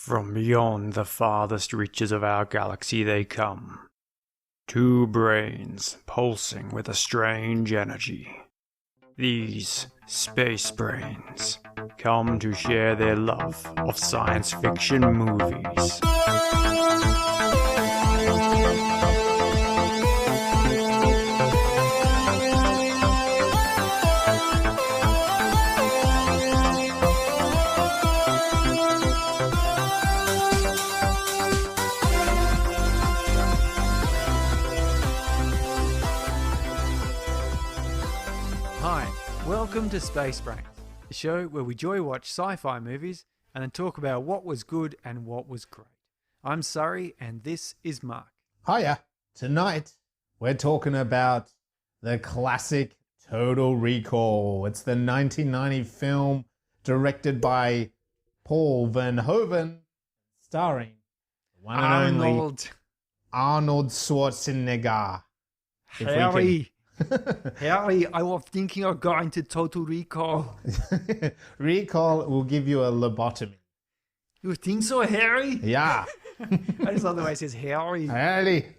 From beyond the farthest reaches of our galaxy they come. Two brains pulsing with a strange energy. These space brains come to share their love of science fiction movies. Welcome to Space Brains, the show where we joy watch sci-fi movies and then talk about what was good and what was great. I'm Surrey and this is Mark. Hiya. Tonight we're talking about the classic Total Recall. It's the 1990 film directed by Paul Verhoeven, starring the one and only Arnold Schwarzenegger. Harry, I was thinking of going to Total Recall. Recall will give you a lobotomy. You think so, Harry? Yeah. I just love the way it says Harry. Harry.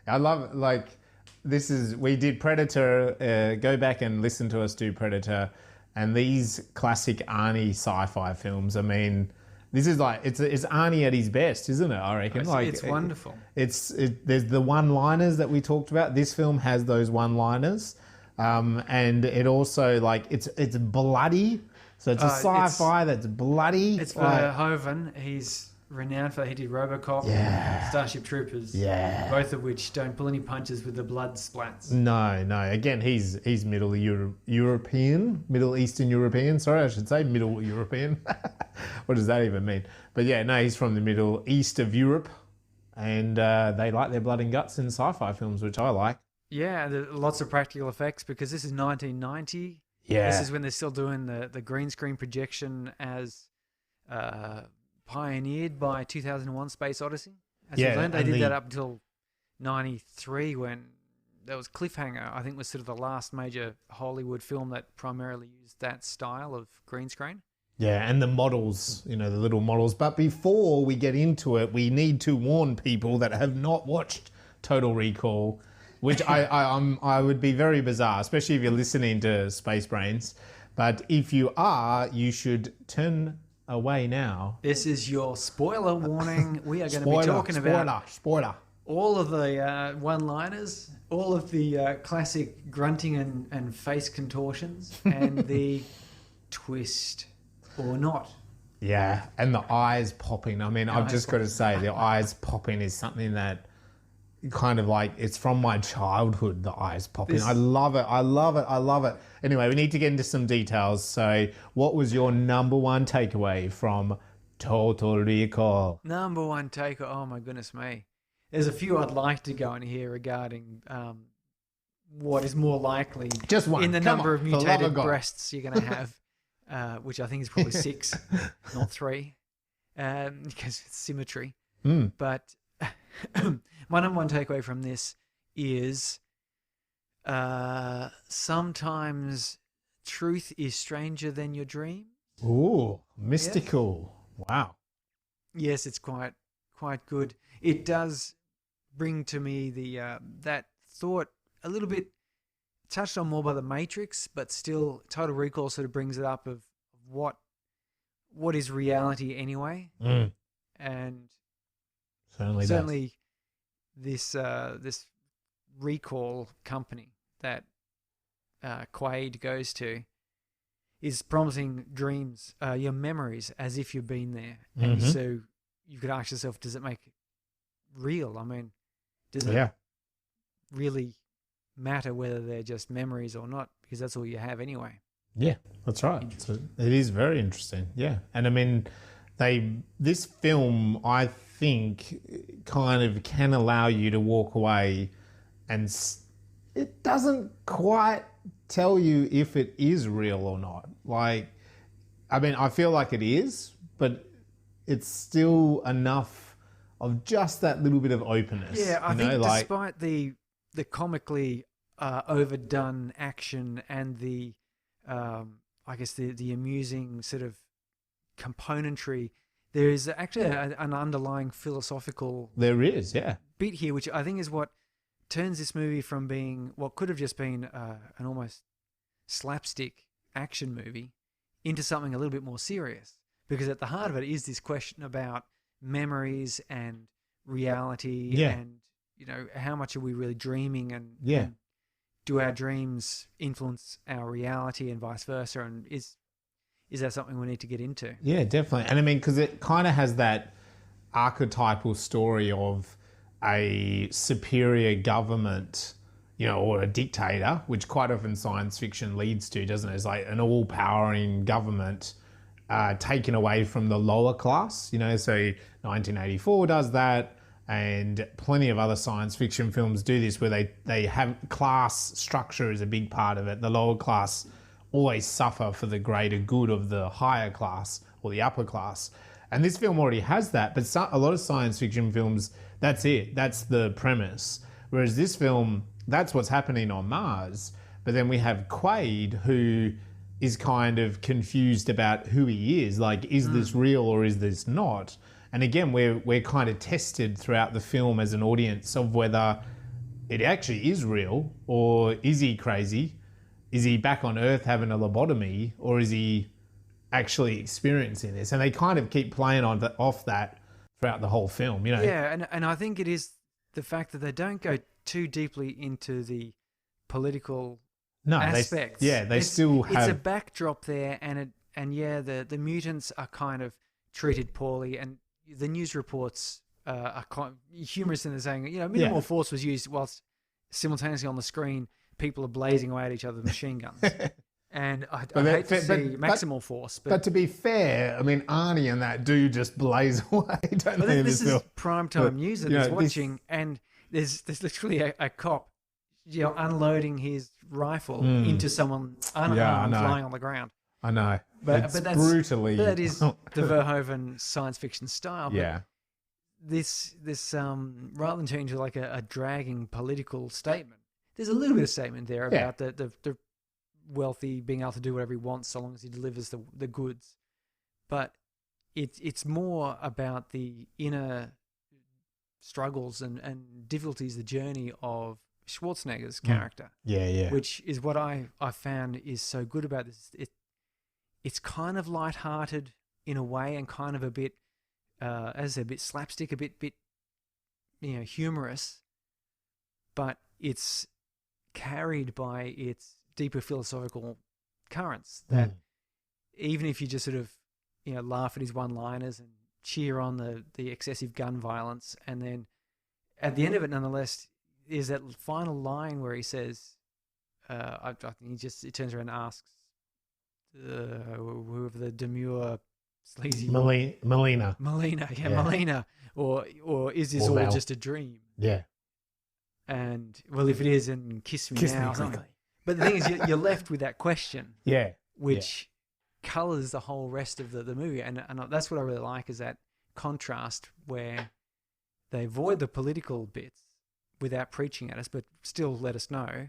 I love it. We did Predator. Go back and listen to us do Predator. And these classic Arnie sci-fi films, I mean, this is it's Arnie at his best, isn't it? I reckon. It's wonderful. There's the one-liners that we talked about. This film has those one-liners, and it also it's bloody. So it's a sci-fi that's bloody. It's Verhoeven. He's renowned for he did RoboCop, and Starship Troopers, both of which don't pull any punches with the blood splats. No. Again, he's Middle Eastern European. Sorry, I should say Middle European. What does that even mean? But yeah, no, he's from the Middle East of Europe, and they like their blood and guts in sci-fi films, which I like. Yeah, lots of practical effects because this is 1990. Yeah, this is when they're still doing the green screen projection as pioneered by 2001: Space Odyssey. As we learned, they did that up until 93 when there was Cliffhanger. I think was sort of the last major Hollywood film that primarily used that style of green screen. Yeah, and the models, the little models. But before we get into it, we need to warn people that have not watched Total Recall, which I would be very bizarre, especially if you're listening to Space Brains. But if you are, you should turn away now. This is your spoiler warning. We are going to be talking about all of the one-liners, all of the classic grunting and face contortions, and the twist or not. Yeah, and the eyes popping. I mean, I've just got to say, the eyes popping is something that kind of it's from my childhood, the eyes popping. I love it. Anyway, we need to get into some details. So what was your number one takeaway from Total Recall? Number one takeaway, oh my goodness me. There's a few I'd like to go in here regarding what is more likely just one. In the number of mutated breasts you're going to have, which I think is probably 6, not 3, because it's symmetry. But my number one takeaway from this is sometimes truth is stranger than your dream. Ooh, mystical. Yes. Wow. Yes, it's quite good. It does bring to me the that thought a little bit touched on more by The Matrix, but still Total Recall sort of brings it up of what is reality anyway. And certainly this recall company that Quaid goes to is promising dreams, your memories, as if you've been there. And so you could ask yourself, does it make it real? I mean, does it really matter whether they're just memories or not? Because that's all you have anyway. Yeah, that's right. It is very interesting. Yeah. And I mean, this film, I think, kind of can allow you to walk away and it doesn't quite tell you if it is real or not. I feel like it is, but it's still enough of just that little bit of openness. Yeah, I think despite the comically overdone action and the amusing sort of componentry, there is actually an underlying philosophical There is, yeah. bit here, which I think is what turns this movie from being what could have just been an almost slapstick action movie into something a little bit more serious. Because at the heart of it is this question about memories and reality and, how much are we really dreaming and do our dreams influence our reality and vice versa? And is that something we need to get into? Yeah, definitely. And I mean, because it kind of has that archetypal story of a superior government, or a dictator, which quite often science fiction leads to, doesn't it? It's like an all-powering government taken away from the lower class, so 1984 does that, and plenty of other science fiction films do this where they have class structure is a big part of it. The lower class always suffer for the greater good of the higher class or the upper class. And this film already has that, but a lot of science fiction films, that's it. That's the premise. Whereas this film, that's what's happening on Mars. But then we have Quaid, who is kind of confused about who he is. Like, is this real or is this not? And again, we're kind of tested throughout the film as an audience of whether it actually is real, or is he crazy? Is he back on Earth having a lobotomy, or is he actually experiencing this? And they kind of keep playing off that throughout the whole film, Yeah, and I think it is the fact that they don't go too deeply into the political aspects. They still have... It's a backdrop there, and the mutants are kind of treated poorly, and the news reports are kind of humorous in the saying, minimal force was used whilst simultaneously on the screen people are blazing away at each other with machine guns. And I hate to see maximal force. But to be fair, I mean, Arnie and that do just blaze away, don't they? This is primetime news that he's watching, and there's literally a cop unloading his rifle into someone unarmed lying on the ground. I know. But that's brutally... That is the Verhoeven science fiction style. Yeah. This rather than turning into like a dragging political statement, there's a little bit of statement there about the wealthy being able to do whatever he wants so long as he delivers the goods. But it's more about the inner struggles and difficulties, the journey of Schwarzenegger's character. Yeah. Which is what I found is so good about this. It's kind of lighthearted in a way, and kind of a bit, as I said, a bit slapstick, a bit humorous, but it's carried by its deeper philosophical currents that even if you just sort of laugh at his one-liners and cheer on the excessive gun violence, and then at the end of it, nonetheless, is that final line where he says, I think he turns around and asks whoever the demure sleazy Melina, Melina, or is this all just a dream? Yeah. And well, if it is, then kiss me now. Quickly. But the thing is, you're left with that question. Yeah. Which colours the whole rest of the movie, and that's what I really like, is that contrast where they avoid the political bits without preaching at us, but still let us know.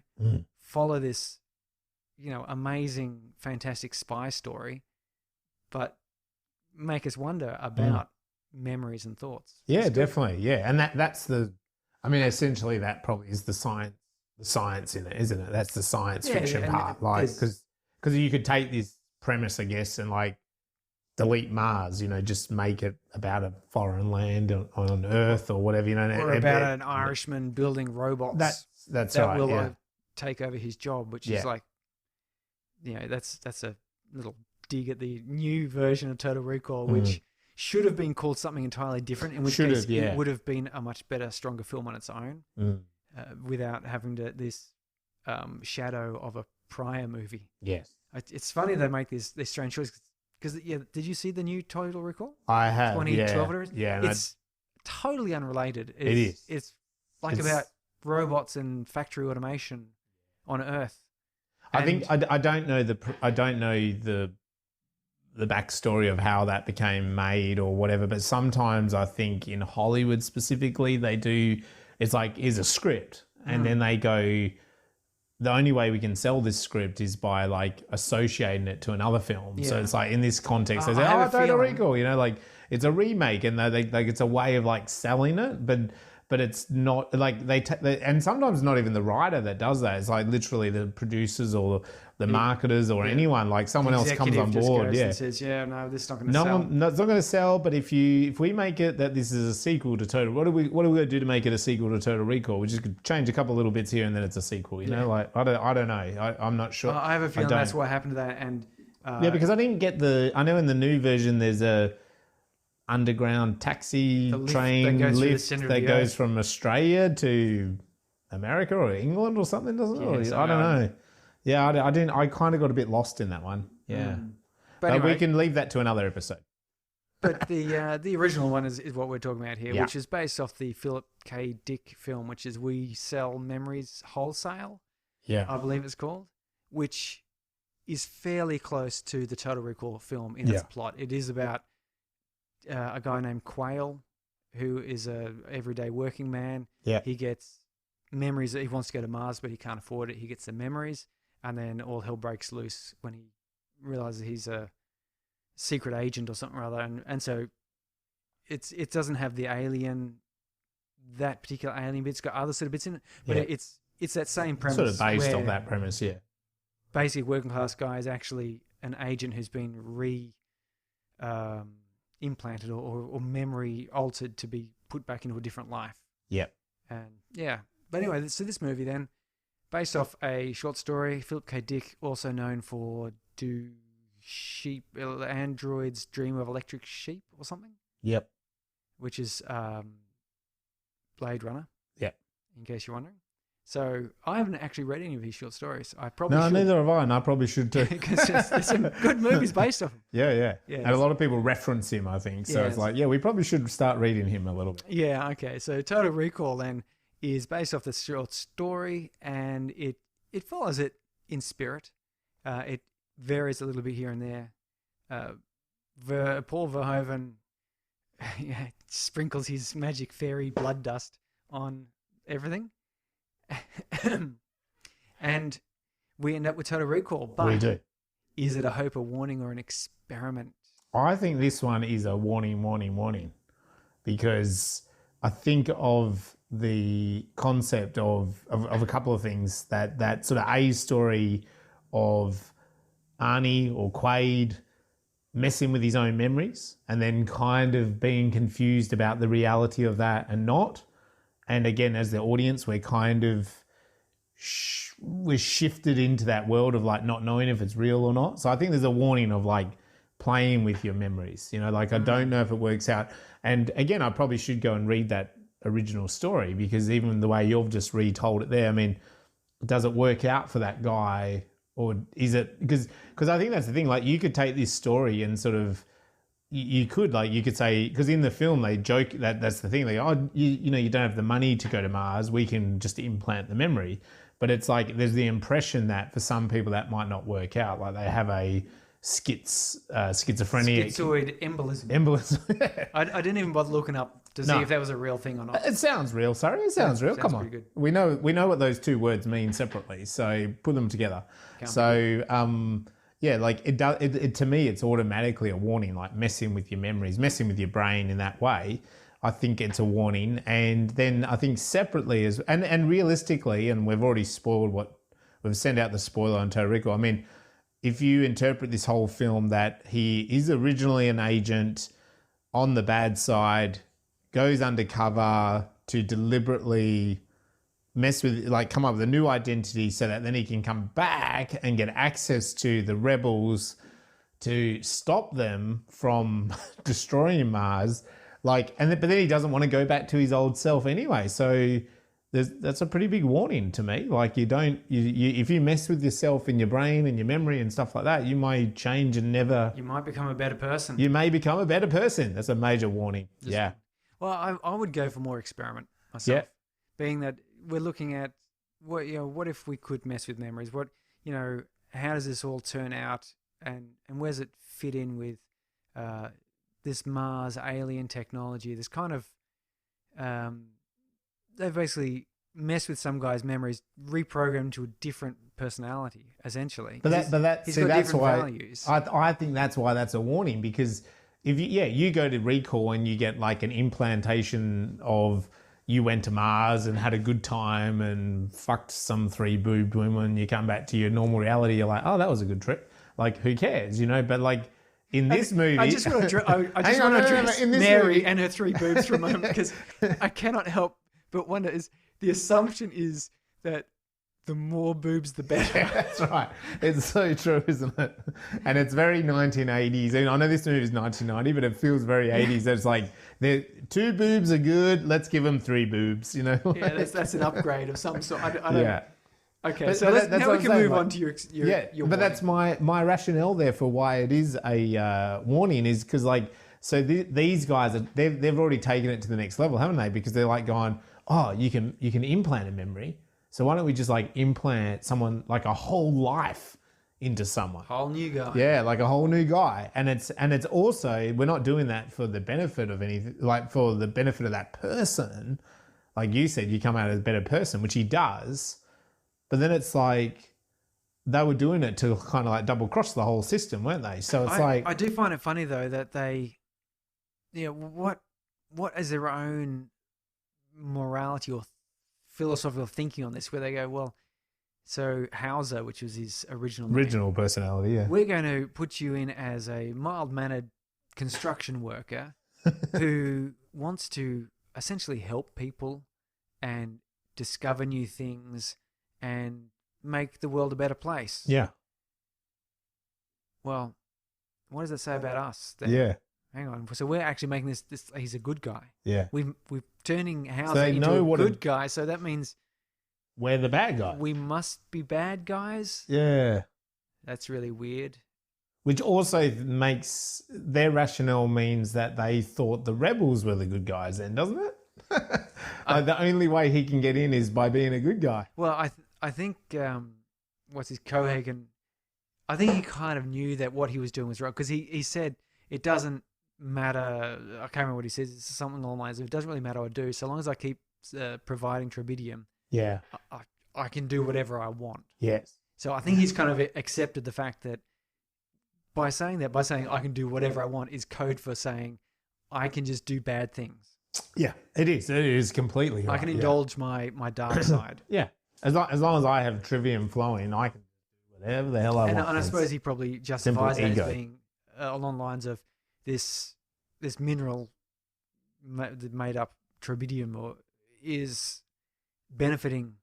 Follow this, amazing, fantastic spy story, but make us wonder about memories and thoughts. Yeah, definitely. Yeah, and that's essentially that probably is the science in it, isn't it? That's the science fiction part, like because you could take this premise, I guess, and like delete Mars, just make it about a foreign land on Earth or whatever, or about an Irishman building robots. That's that right. will take over his job, which is like, that's a little dig at the new version of Total Recall, which should have been called something entirely different. In which case, it would have been a much better, stronger film on its own, without having this shadow of a prior movie. Yes, it's funny they make these strange choices. Because did you see the new Total Recall? I have. 2012 or something? Yeah, it's totally unrelated. It is. It's about robots and factory automation on Earth. I think I don't know the backstory of how that became made or whatever, but sometimes I think in Hollywood specifically they do. It's like, here's a script, and then they go, the only way we can sell this script is by like associating it to another film. Yeah. So it's like, in this context, they say, Total Recall, it's a remake, and they like it's a way of like selling it, but it's not like and sometimes not even the writer that does that. It's like literally the producers or the marketers or anyone, like someone else comes on board. And says, no, this is not going to sell. No, it's not going to sell. But if we make it that this is a sequel to Total, what are we going to do to make it a sequel to Total Recall? We just could change a couple of little bits here and then it's a sequel. You know, like I don't know. I'm not sure. I have a feeling that's what happened to that. And because I didn't get I know in the new version there's a underground taxi train lift that goes from Australia to America or England or something, doesn't it? I don't know. Yeah, I didn't. I kind of got a bit lost in that one. Yeah, but anyway, we can leave that to another episode. But the original one is what we're talking about here, which is based off the Philip K. Dick film, which is We Sell Memories Wholesale. Yeah, I believe it's called, which is fairly close to the Total Recall film in its plot. It is about a guy named Quayle, who is a everyday working man. Yeah, he gets memories that he wants to go to Mars, but he can't afford it. He gets the memories, and then all hell breaks loose when he realizes he's a secret agent or something or other, and so it doesn't have the alien, that particular alien bit. It's got other sort of bits in it, but it's that same premise. Sort of based on that premise, yeah. Basic working class guy is actually an agent who's been implanted or memory altered to be put back into a different life. Yep. And but anyway, so this movie then, based off a short story, Philip K. Dick, also known for Do Androids Dream of Electric Sheep or something? Yep. Which is Blade Runner. Yep. In case you're wondering. So I haven't actually read any of his short stories. I probably should. No, neither have I, and I probably should too. Because there's some good movies based off him. Yeah. And a lot of people reference him, I think. So it's like, we probably should start reading him a little bit. Yeah, okay. So Total Recall then is based off the short story, and it follows it in spirit. It varies a little bit here and there. Paul Verhoeven sprinkles his magic fairy blood dust on everything. And we end up with Total Recall. But we do. Is it a hope, a warning, or an experiment? I think this one is a warning, because I think of the concept of a couple of things, that sort of A story of Arnie or Quaid messing with his own memories and then kind of being confused about the reality of that and not. And again, as the audience, we're kind of we're shifted into that world of like not knowing if it's real or not. So I think there's a warning of like playing with your memories, like I don't know if it works out. And again, I probably should go and read that original story, because even the way you've just retold it there, I mean, does it work out for that guy, or is it because I think that's the thing, like you could take this story and sort of you could say, because in the film they joke that's the thing, like, you don't have the money to go to Mars, we can just implant the memory. But it's like there's the impression that for some people that might not work out, like they have a schizophrenia, schizoid embolism. I didn't even bother looking up to see if that was a real thing or not. It sounds real, sorry. It sounds real. Come on. Good. We know what those two words mean separately, so put them together. Like it to me, it's automatically a warning, like messing with your memories, messing with your brain in that way. I think it's a warning. And then I think separately and realistically, and we've already spoiled we've sent out the spoiler on Total Recall. I mean, if you interpret this whole film that he is originally an agent on the bad side, goes undercover to deliberately mess with, like come up with a new identity so that then he can come back and get access to the rebels to stop them from destroying Mars. But then he doesn't want to go back to his old self anyway. So that's a pretty big warning to me. Like if you mess with yourself and your brain and your memory and stuff like that, you might change and never. You might become a better person. You may become a better person. That's a major warning. Well, I would go for more experiment myself. Yeah. Being that we're looking at what if we could mess with memories? How does this all turn out, and where does it fit in with this Mars alien technology? This kind of they've basically messed with some guy's memories, reprogrammed to a different personality, essentially. But that's why values. I think that's why that's a warning, because if you go to recall and you get like an implantation of you went to Mars and had a good time and fucked some 3-boobed women, you come back to your normal reality, you're like, oh, that was a good trip. Like, who cares, But like in this movie, I just want to address Mary and her 3 boobs for a moment, because I cannot help but wonder, is the assumption is that the more boobs, the better. Yeah, that's right. It's so true, isn't it? And it's very 1980s. And I know this movie is 1990, but it feels very 80s. It's like, 2 boobs are good. Let's give them 3 boobs, Yeah, that's an upgrade of some sort. I don't, yeah. Okay, so now we can move on to your but warning. that's my rationale there for why it is a warning, is because like, so these guys they've already taken it to the next level, haven't they? Because they're like going, oh, you can implant a memory. So why don't we just like implant someone, like a whole life into someone? Whole new guy. Yeah, like a whole new guy. And it's also, we're not doing that for the benefit of anything, like for the benefit of that person. Like you said, you come out as a better person, which he does. But then it's like they were doing it to kind of like double cross the whole system, weren't they? So it's I do find it funny though that they, what is their own morality or philosophical thinking on this, where they go, well, so Hauser, which was his original personality, yeah, we're going to put you in as a mild-mannered construction worker who wants to essentially help people and discover new things and make the world a better place. Yeah. Well, what does that say about us then? Yeah. Hang on. So we're actually making this he's a good guy. Yeah. We're turning Hauser into a good guy, so that means we're the bad guy. We must be bad guys? Yeah. That's really weird. Which also makes their rationale means that they thought the rebels were the good guys then, doesn't it? The only way he can get in is by being a good guy. Well, I think what's his Cohaagen? I think he kind of knew that what he was doing was wrong, because he said it doesn't matter. I can't remember what he says. It's something along the lines of, it doesn't really matter what I do, so long as I keep providing tritium. Yeah, I can do whatever I want. Yes. So I think he's kind of accepted the fact that by saying I can do whatever I want is code for saying I can just do bad things. Yeah, it is. It is completely right. I can indulge my dark side. Yeah. As long as I have trivium flowing, I can do whatever the hell I want. And I suppose he probably justifies that as being along the lines of this mineral made up tritium is benefiting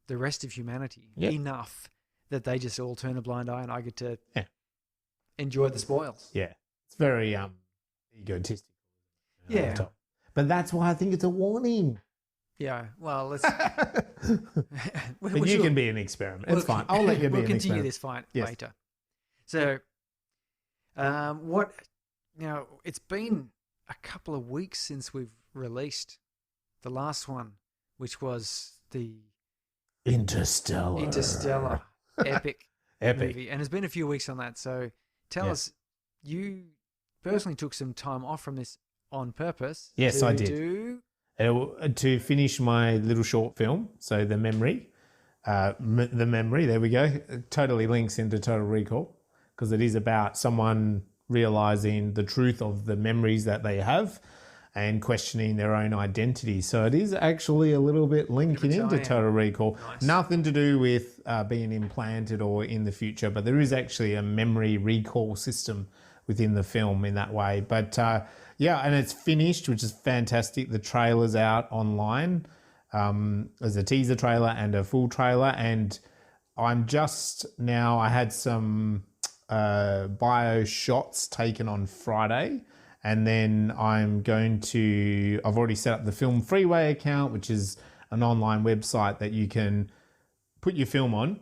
the rest of humanity enough that they just all turn a blind eye and I get to enjoy the spoils. Yeah. It's very egotistical. Yeah. But that's why I think it's a warning. Yeah, well, let's... But you can be an experiment. It's fine. I'll let you be an experiment. We'll continue this fight later. So, it's been a couple of weeks since we've released the last one, which was the... Interstellar. Epic movie. And it's been a few weeks on that. So tell us, you personally took some time off from this on purpose. Yes, I did. To finish my little short film. So The Memory. The Memory, there we go. It totally links into Total Recall, because it is about someone realizing the truth of the memories that they have and questioning their own identity. So it is actually a little bit linking into Total Recall. Nice. Nothing to do with being implanted or in the future, but there is actually a memory recall system within the film in that way. But and it's finished, which is fantastic. The trailer's out online. There's a teaser trailer and a full trailer. And I had some bio shots taken on Friday. And then I've already set up the Film Freeway account, which is an online website that you can put your film on.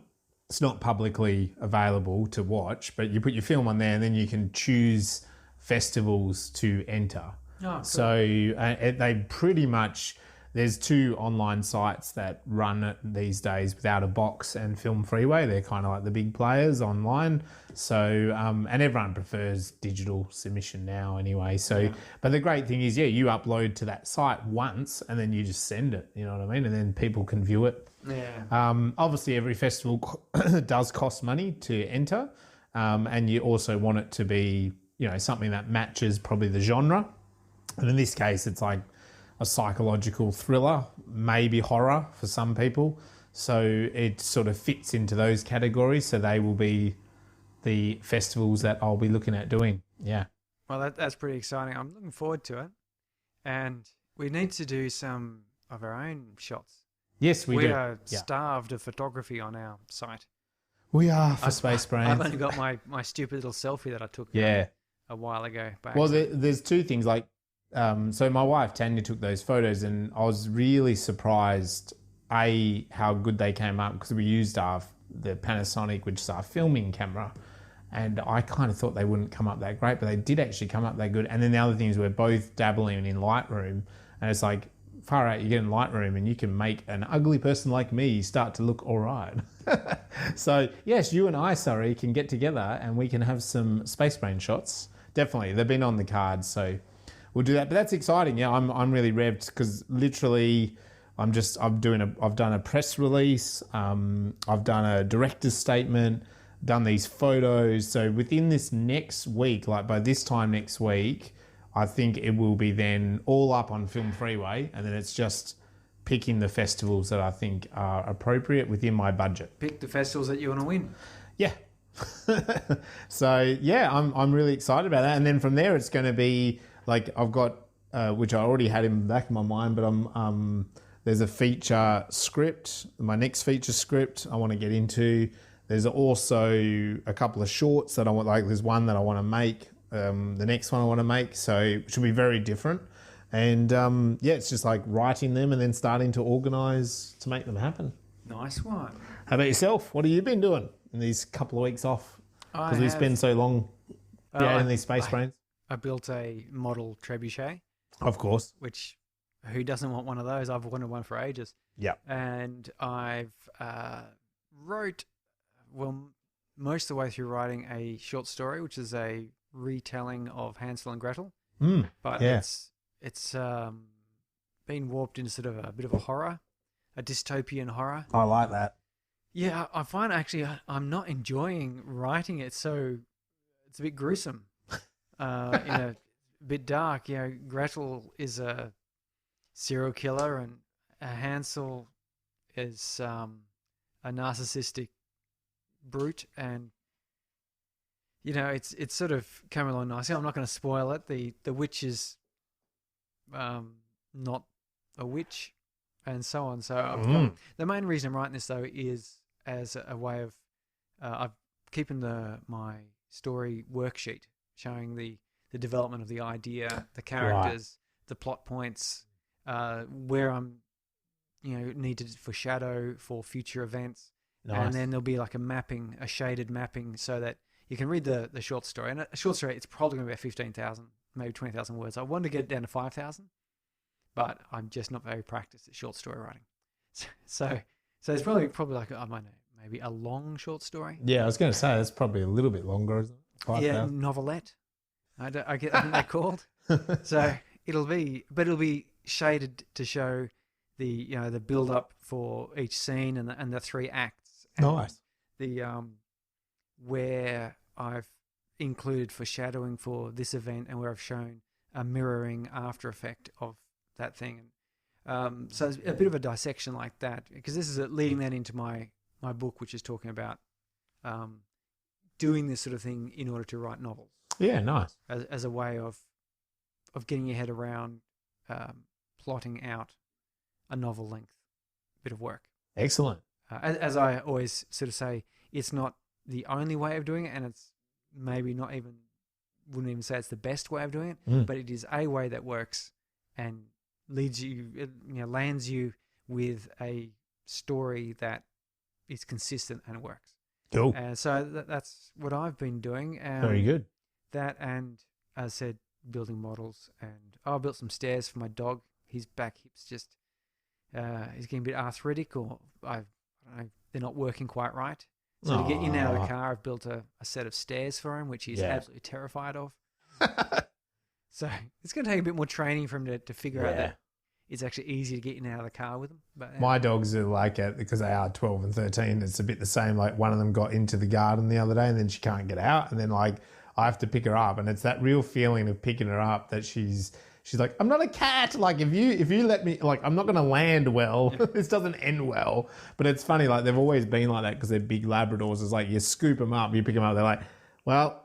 It's not publicly available to watch, but you put your film on there and then you can choose festivals to enter. Oh, cool. So they pretty much, there's 2 online sites that run it these days, Without a Box and Film Freeway. They're kind of like the big players online. So, and everyone prefers digital submission now anyway. So, but the great thing is, you upload to that site once and then you just send it, you know what I mean? And then people can view it. Yeah. Obviously every festival does cost money to enter. And you also want it to be something that matches probably the genre. And in this case, it's like a psychological thriller, maybe horror for some people. So it sort of fits into those categories. So they will be the festivals that I'll be looking at doing. Yeah. Well, that's pretty exciting. I'm looking forward to it. And we need to do some of our own shots. Yes, we do. We are starved of photography on our site. We are for Space Brains. I've only got my stupid little selfie that I took a while ago. Well, there's two things. Like, so my wife, Tanya, took those photos and I was really surprised, how good they came up because we used the Panasonic, which is our filming camera. And I kind of thought they wouldn't come up that great, but they did actually come up that good. And then the other thing is we're both dabbling in Lightroom. And it's like, far out, you get in Lightroom and you can make an ugly person like me start to look all right. So, yes, you and I, Surrey, can get together and we can have some Space Brain shots. Definitely. They've been on the cards, so we'll do that. But that's exciting. Yeah, I'm really revved because literally I've done a press release. I've done a director's statement, done these photos. So within this next week, like by this time next week, I think it will be then all up on Film Freeway, and then it's just picking the festivals that I think are appropriate within my budget. Pick the festivals that you want to win. Yeah. So yeah, I'm really excited about that. And then from there, it's going to be like I've got, which I already had in the back of my mind, but there's a feature script, my next feature script I want to get into. There's also a couple of shorts that I want, like there's one that I want to make. The next one I want to make, so which will be very different. And it's just like writing them and then starting to organise to make them happen. Nice one. How about yourself? What have you been doing in these couple of weeks off? Because we spend so long in these Space Brains. I built a model trebuchet. Of course. Which, who doesn't want one of those? I've wanted one for ages. Yeah. And I've wrote, most of the way through writing a short story, which is a retelling of Hansel and Gretel. But it's been warped into sort of a bit of a horror, a dystopian horror. I like that. Yeah, I find actually I'm not enjoying writing it, so it's a bit gruesome, a bit dark. Gretel is a serial killer, and Hansel is a narcissistic brute, and it's sort of come along nicely. I'm not going to spoil it. The witch is not a witch, and so on. So the main reason I'm writing this though is as a way of I've keeping my story worksheet showing the development of the idea, the characters, the plot points, where I'm need to foreshadow for future events. Nice. And then there'll be like a shaded mapping so that you can read the short story. And a short story, it's probably going to be about 15,000, maybe 20,000 words. I wanted to get it down to 5,000, but I'm just not very practiced at short story writing. So it's probably like, I don't know, maybe a long short story. Yeah, I was going to say, that's probably a little bit longer, isn't it? 5,000. Novelette. I think they're called. So it'll be shaded to show the build up for each scene and the three acts. Nice. The where I've included foreshadowing for this event and where I've shown a mirroring after effect of that thing. So it's a bit of a dissection like that, because this is leading that into my book, which is talking about doing this sort of thing in order to write novels. Yeah, nice. As a way of getting your head around plotting out a novel length bit of work. Excellent. As I always sort of say, it's not the only way of doing it, and it's maybe wouldn't even say it's the best way of doing it, but it is a way that works and lands you with a story that is consistent and it works. Cool. So that's what I've been doing. Very good. That, and as I said, building models, and I built some stairs for my dog. His back hip's just he's getting a bit arthritic, or I don't know, they're not working quite right. So to get in and out of the car, I've built a set of stairs for him, which he's absolutely terrified of. So it's going to take a bit more training for him to figure out that it's actually easy to get in and out of the car with them. But my dogs are like it because they are 12 and 13. It's a bit the same. Like one of them got into the garden the other day and then she can't get out. And then like I have to pick her up. And it's that real feeling of picking her up that she's like, I'm not a cat. Like if you let me, like, I'm not going to land well. This doesn't end well. But it's funny, like they've always been like that because they're big Labradors. It's like you scoop them up, you pick them up. They're like, well,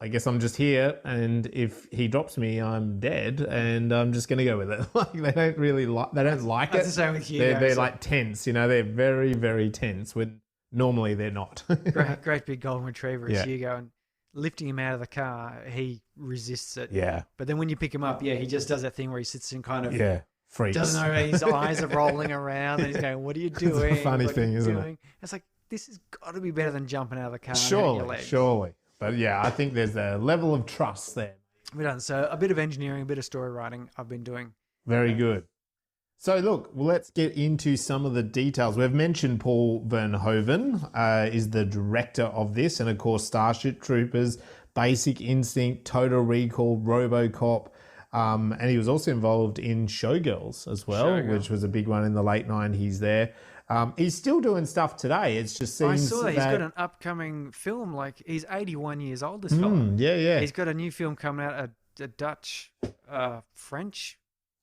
I guess I'm just here, and if he drops me, I'm dead, and I'm just going to go with it. Like they don't really like it. That's the same with Hugo. They're like tense, you know. They're very, very tense. When normally they're not. great big golden retriever is Hugo, and lifting him out of the car, he resists it. Yeah. But then when you pick him up, he just does that thing where he sits and kind of freaks. Doesn't know, his eyes are rolling around, and he's going, "What are you doing?" It's a funny thing, isn't it? It's like, this has got to be better than jumping out of the car. Surely. But yeah, I think there's a level of trust there. We're done. So a bit of engineering, a bit of story writing I've been doing. Very good. So look, let's get into some of the details. We've mentioned Paul Verhoeven is the director of this, and of course Starship Troopers, Basic Instinct, Total Recall, RoboCop, and he was also involved in Showgirls as well, which was a big one in the late 90s there. He's still doing stuff today. It just seems I saw that he's got an upcoming film. Like, he's 81 years old, this fella. Yeah. He's got a new film coming out, a Dutch, French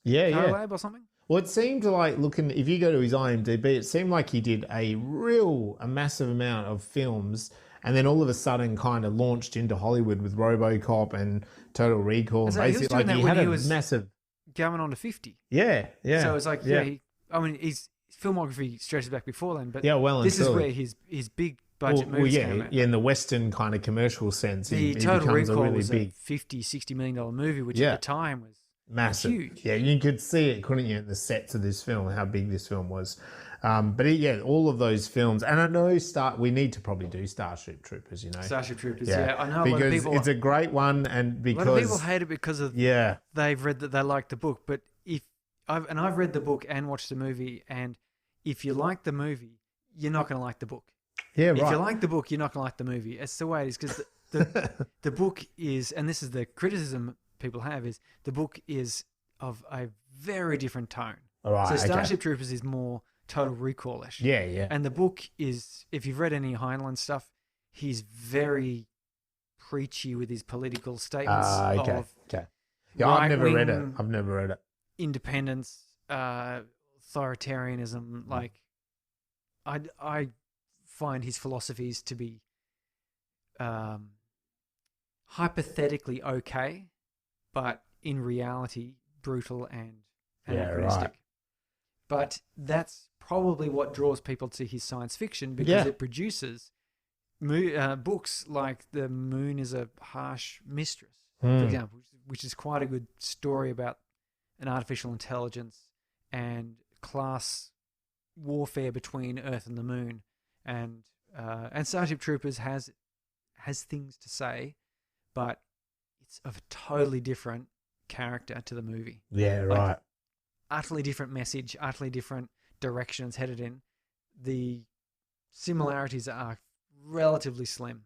collab collab or something. Well, it seemed like, looking, if you go to his IMDb, it seemed like he did a massive amount of films, and then all of a sudden kind of launched into Hollywood with RoboCop and Total Recall. So he was doing that when he was massive going on to 50. Yeah. So it's like, his filmography stretches back before then, but this is where his big budget movies came out. Yeah, in the Western kind of commercial sense, the he Total becomes Recall a really was big, a $50-60 million movie, which at the time was massive, huge. Yeah, you could see it, couldn't you, in the sets of this film, how big this film was. But all of those films, and I know we need to probably do Starship Troopers. You know, Starship Troopers. Yeah, I know. Because a lot of people, it's a great one, and because a lot of people hate it because of they've read that they like the book, but I've read the book and watched the movie, and if you like the movie, you're not going to like the book. Yeah, right. If you like the book, you're not going to like the movie. It's the way it is, because the book is, and this is the criticism people have, is the book is of a very different tone. All right, so Starship Troopers is more Total Recall-ish. Yeah. And the book is, if you've read any Heinlein stuff, he's very preachy with his political statements. Okay. Yeah, I've never read it. Independence, authoritarianism. Like, I find his philosophies to be hypothetically okay, but in reality brutal and anachronistic. Right. But that's probably what draws people to his science fiction, because it produces books like The Moon is a Harsh Mistress, for example, which is quite a good story about an artificial intelligence and class warfare between Earth and the Moon, and Starship Troopers has things to say, but it's of a totally different character to the movie. Yeah, right. Like, utterly different message, utterly different direction it's headed in. The similarities are relatively slim.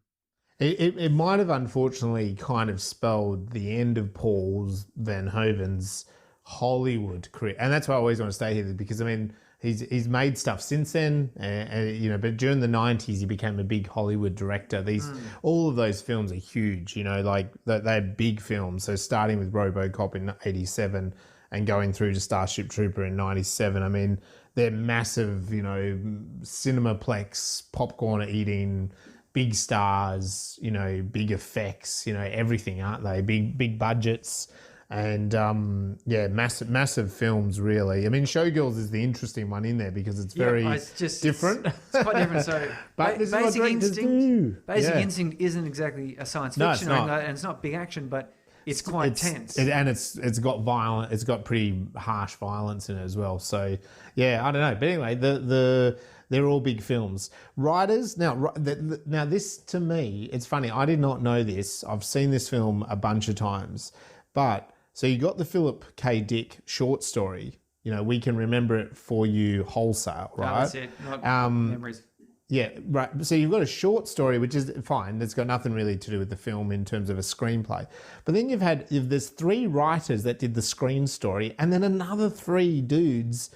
It might have unfortunately kind of spelled the end of Paul Verhoeven's Hollywood career, and that's why I always want to stay here, because I mean he's made stuff since then, and but during the 90s he became a big Hollywood director. All of those films are huge, like they're big films. So starting with RoboCop in '87 and going through to Starship Trooper in '97, I mean they're massive, Cinemaplex popcorn eating, big stars, big effects, everything, aren't they? Big budgets. And massive films, really. I mean, Showgirls is the interesting one in there because it's very different. It's quite different. So, but this Basic is what Instinct. Basic Instinct isn't exactly a science fiction, it's not. and it's not big action, but it's quite tense. It's got violent. It's got pretty harsh violence in it as well. So, I don't know. But anyway, they're all big films. Writers now this, to me, it's funny. I did not know this. I've seen this film a bunch of times, but. So you got the Philip K. Dick short story. We can remember it for you wholesale, right? No, that's it. Not memories. Yeah, right. So you've got a short story, which is fine. It's got nothing really to do with the film in terms of a screenplay. But then there's 3 writers that did the screen story, and then another 3 dudes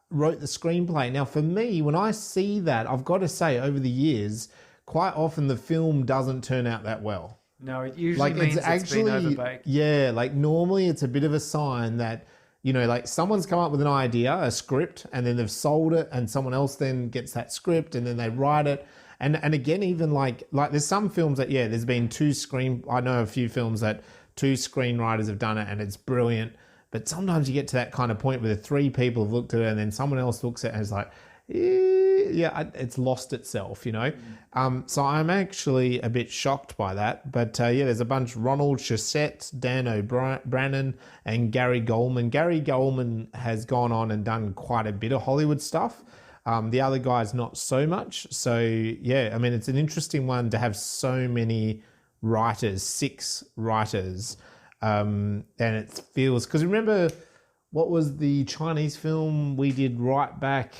wrote the screenplay. Now, for me, when I see that, I've got to say, over the years, quite often the film doesn't turn out that well. No, it usually means it's been overbaked. Yeah, like normally it's a bit of a sign that, you know, like someone's come up with an idea, a script, and then they've sold it, and someone else then gets that script, and then they write it. And again, even like there's some films that, yeah, there's been I know a few films that 2 screenwriters have done it, and it's brilliant. But sometimes you get to that kind of point where the 3 people have looked at it, and then someone else looks at it and is like, yeah, it's lost itself, you know. So I'm actually a bit shocked by that. But yeah, there's a bunch: Ronald Shusett, Dan O'Brien, and Gary Goldman. Gary Goldman has gone on and done quite a bit of Hollywood stuff. The other guys not so much. So yeah, I mean, it's an interesting one to have so many writers, 6 writers, and it feels, because remember, what was the Chinese film we did right back?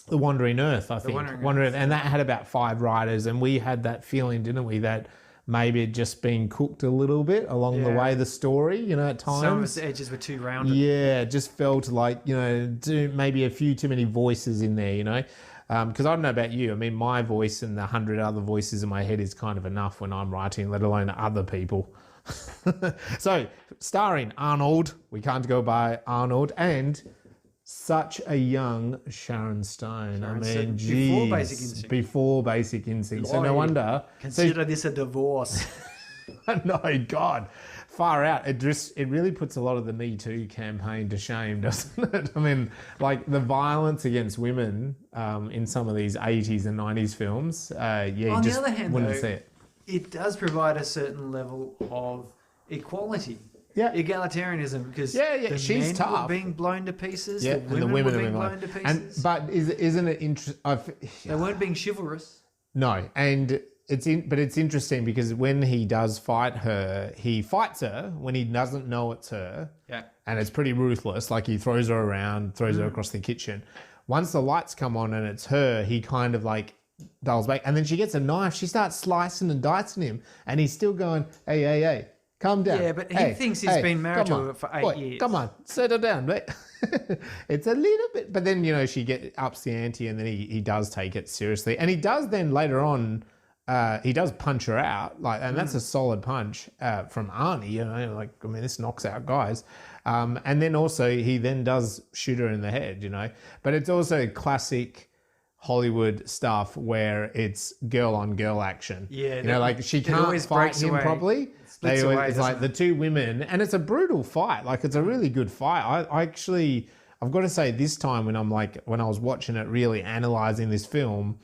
The Wandering Earth, I think. Wandering Earth. And that had about 5 writers, and we had that feeling, didn't we, that maybe it just been cooked a little bit along the way, the story, you know, at times. Some of the edges were too rounded. Yeah, it just felt like, you know, maybe a few too many voices in there, you know. Because I don't know about you. I mean, my voice and the 100 other voices in my head is kind of enough when I'm writing, let alone other people. So, starring Arnold, we can't go by Arnold, and such a young Sharon Stone. I mean, before Basic Instinct. Before Basic Instinct. So no wonder. Consider this a divorce. No, God. Far out. It really puts a lot of the Me Too campaign to shame, doesn't it? I mean, like the violence against women in some of these 80s and 90s films. Yeah, on you just the other hand, wouldn't though, see it. It does provide a certain level of equality. Yeah. Egalitarianism, because the she's men tough. Were being blown to pieces, Yeah, the women were being blown to pieces. But isn't it interesting? They weren't being chivalrous. No, and it's interesting because when he does fight her, he fights her when he doesn't know it's her. Yeah. And it's pretty ruthless. Like he throws her around, throws her across the kitchen. Once the lights come on and it's her, he kind of like dulls back. And then she gets a knife. She starts slicing and dicing him. And he's still going, hey, calm down. Yeah, but he thinks he's been married to her for 8 years. Come on, settle down, mate. It's a little bit. But then, you know, she ups the ante and then he does take it seriously. And he does then later on, he does punch her out, like, and that's a solid punch from Arnie. You know, like, I mean, this knocks out guys. And then also he then does shoot her in the head. You know, but it's also classic Hollywood stuff where it's girl on girl action. Yeah, you know, like she can't fight him properly. It's like the 2 women, and it's a brutal fight. Like it's a really good fight. I've got to say, this time when I was watching it, really analysing this film,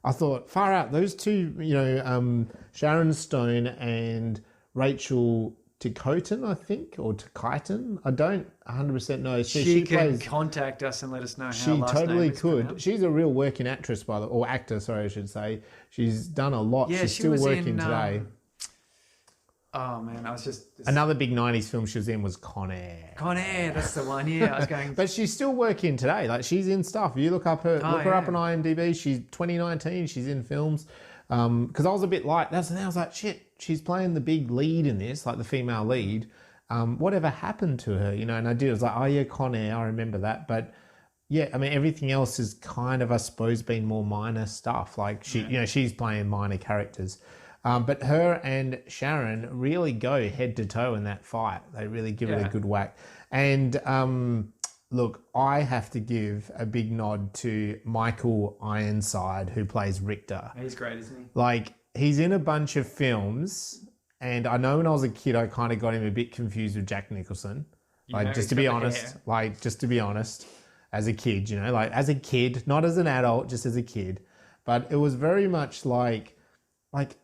I thought, far out, those 2, you know, Sharon Stone and Rachel Ticotin, I think, or Ticotin. I don't 100% know. She can contact us and let us know how she last totally name is could. pronounced. She's a real working actress, or actor, sorry, I should say. She's done a lot. Yeah, She's she still was working today. Oh man, I was just Another big 90s film she was in was Con Air. Con Air, that's the one. Yeah, I was going. But she's still working today. Like she's in stuff. You look her up on IMDb. She's 2019. She's in films. Because I was a bit like that. And I was like, shit, she's playing the big lead in this, like the female lead. Whatever happened to her, you know? And I was like, oh yeah, Con Air, I remember that. But yeah, I mean, everything else is kind of, I suppose, been more minor stuff. Like you know, she's playing minor characters. But her and Sharon really go head to toe in that fight. They really give it a good whack. And look, I have to give a big nod to Michael Ironside, who plays Richter. He's great, isn't he? Like, he's in a bunch of films, and I know when I was a kid, I kind of got him a bit confused with Jack Nicholson. Like, just to be honest, as a kid, you know, like as a kid, not as an adult, just as a kid. But it was very much like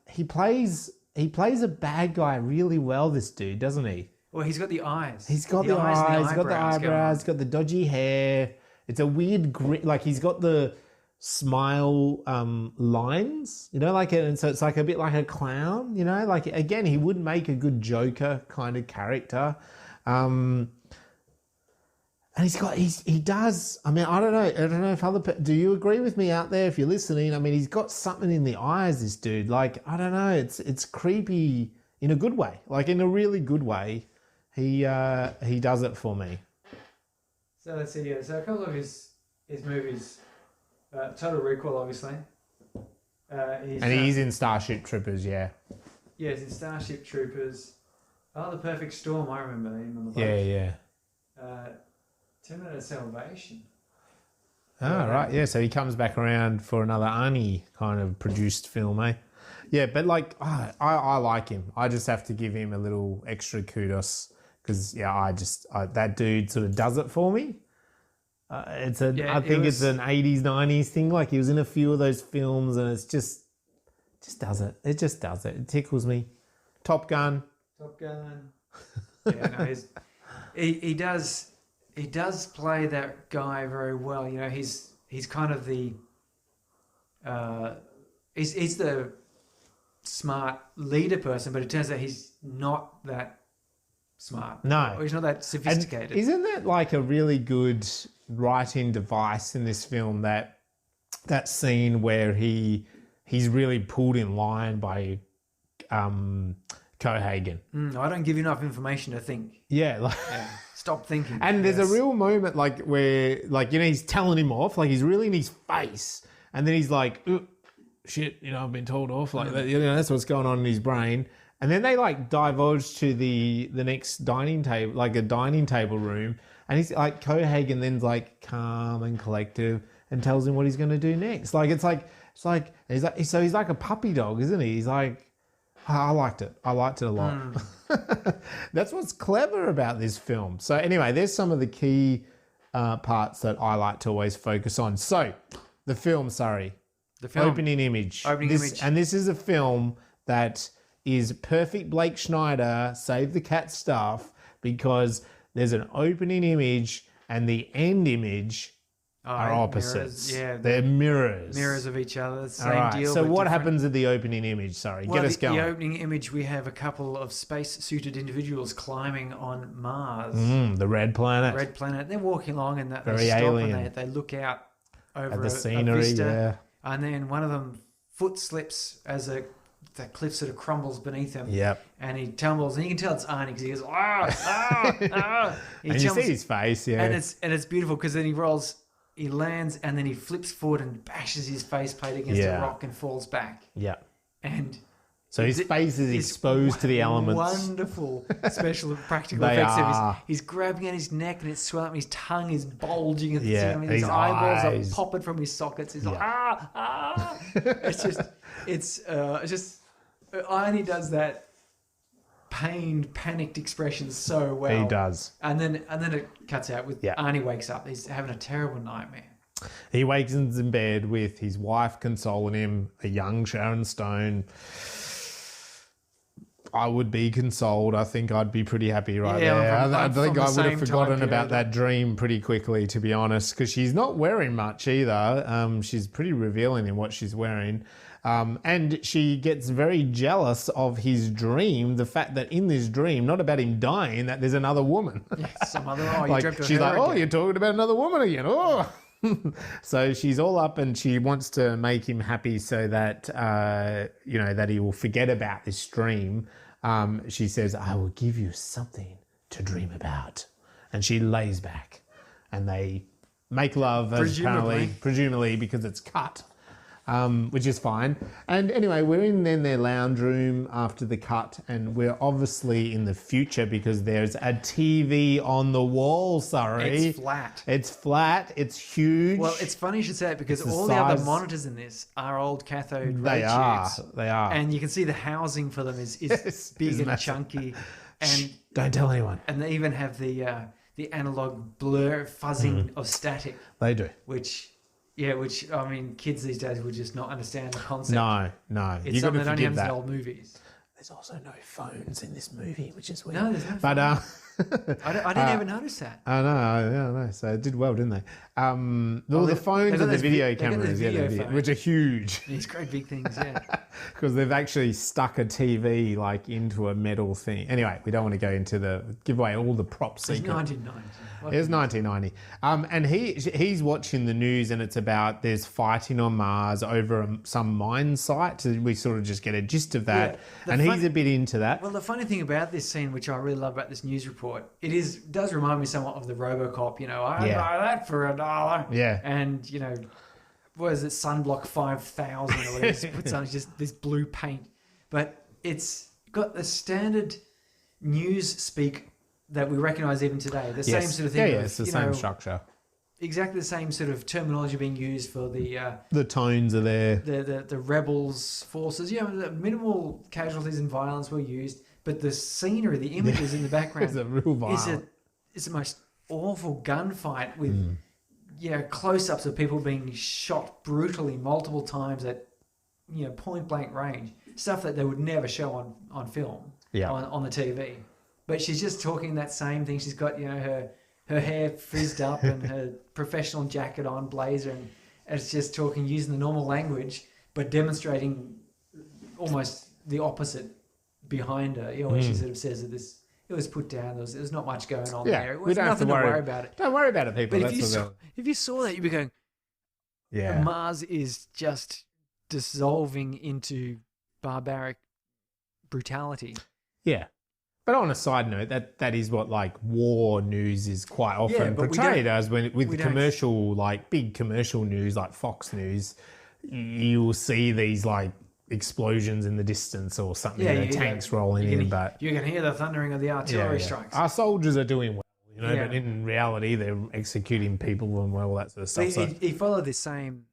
he plays a bad guy really well, this dude, doesn't he? Well, he's got the eyes. He's got the eyes, he's got the eyebrows, he's got the dodgy hair. It's a weird grit, like he's got the smile lines, you know, like, and so it's like a bit like a clown, you know, like, again, he would make a good Joker kind of character. And he does, I mean, I don't know if do you agree with me out there if you're listening? I mean, he's got something in the eyes, this dude. Like, I don't know, it's creepy in a good way, like in a really good way. He does it for me. So let's see, so a couple of his movies, Total Recall, obviously. He's in Starship Troopers, yeah. Yeah, it's in Starship Troopers. Oh, The Perfect Storm. I remember him on the boat. Yeah. Terminator Salvation. Ah, right. Yeah, so he comes back around for another Arnie kind of produced film, eh? Yeah, but like, I like him. I just have to give him a little extra kudos because, that dude sort of does it for me. I think it's an 80s, 90s thing. Like, he was in a few of those films and it's just does it. It just does it. It tickles me. Top Gun. Yeah, no, he does play that guy very well. You know, he's kind of the he's the smart leader person, but it turns out he's not that smart. No, or he's not that sophisticated. And isn't that like a really good writing device in this film? That scene where he's really pulled in line by Cohaagen. I don't give you enough information to think. Yeah. Stop thinking. And there's a real moment like where, like, you know, he's telling him off, like he's really in his face, and then he's like, shit, you know, I've been told off, like that, you know, that's what's going on in his brain. And then they like divulge to the next dining table, like a dining table room, and he's like, Cohaagen then's like calm and collective and tells him what he's going to do next. Like he's like he's like a puppy dog, isn't he? He's like, I liked it a lot. That's what's clever about this film. So anyway, there's some of the key parts that I like to always focus on. So the film, opening image. And this is a film that is perfect Blake Schneider, Save the Cat stuff, because there's an opening image and the end image are opposites. Mirrors, they're mirrors. Mirrors of each other. Same All right. deal. So what happens at the opening image? Get us going. The opening image, we have a couple of space-suited individuals climbing on Mars. The red planet. They're walking along and Very they stop alien. and they look out over at the a scenery. vista, and then one of them foot slips as the cliff sort of crumbles beneath him. Yep. And he tumbles, and you can tell it's Arnie because he goes, And you see his face, yeah. And it's beautiful because then he lands and then he flips forward and bashes his faceplate against a rock and falls back. Yeah. And so his face is exposed to the elements. Wonderful special practical effects. He's grabbing at his neck and it's swelling up. His tongue is bulging at the center. His eyeballs are popping from his sockets. He's like, It's just Arnie does that pained, panicked expression so well. He does. And then it cuts out with Arnie wakes up. He's having a terrible nightmare. He wakes in bed with his wife consoling him, a young Sharon Stone. I would be consoled. I think I'd be pretty happy there. I think I would have forgotten about that dream pretty quickly, to be honest, because she's not wearing much either. She's pretty revealing in what she's wearing. And she gets very jealous of his dream, the fact that in this dream, not about him dying, that there's another woman. Yeah, some other, you dreamt of she's her like, again. you're talking about another woman again. So she's all up and she wants to make him happy so that, that he will forget about this dream. She says, I will give you something to dream about. And she lays back and they make love, presumably because it's cut. Which is fine. And anyway, we're in then their lounge room after the cut, and we're obviously in the future because there's a TV on the wall, Surrey. It's flat. It's huge. Well, it's funny you should say it because all the other monitors in this are old cathode ray tubes. They are. And you can see the housing for them is big and chunky. And don't tell anyone. And they even have the analog blur fuzzing of static. They do. Which I mean, kids these days would just not understand the concept. No. It's something that only happens in old movies. There's also no phones in this movie, which is weird. No, there's no phones. I didn't even notice that. I know. So it did well, didn't they? The phones and the video cameras, which are huge. These great big things, Because they've actually stuck a TV like into a metal thing. Anyway, we don't want to go into give away all the props. It's 1990. It was 1990. And he's watching the news and it's about there's fighting on Mars over some mine site. So we sort of just get a gist of that. Yeah, he's a bit into that. Well, the funny thing about this scene, which I really love about this news report, does remind me somewhat of the RoboCop, I buy that for $1. Yeah. And, what is it, Sunblock 5000 or whatever he puts on, it's just this blue paint. But it's got the standard news speak that we recognise even today. The same sort of thing. Yeah, it's the same structure. Exactly the same sort of terminology being used for the tones are there. The rebels forces. The minimal casualties and violence were used, but the scenery, the images in the background, It's a real violence. It's the most awful gunfight with close-ups of people being shot brutally multiple times at point blank range. Stuff that they would never show on film, on the TV. But she's just talking that same thing. She's got her hair frizzed up and her professional jacket on, blazer, and it's just talking using the normal language, but demonstrating almost the opposite behind her. Where she sort of says that it was put down. There's not much going on there. We don't have to worry about it. Don't worry about it, people. But if you saw that, you'd be going, Mars is just dissolving into barbaric brutality. Yeah. But on a side note, that is what war news is quite often portrayed as with commercial, big commercial news like Fox News, you'll see these explosions in the distance or something, tanks rolling in. But you can hear the thundering of the artillery strikes. Our soldiers are doing well, but in reality they're executing people and all that sort of stuff. He followed this same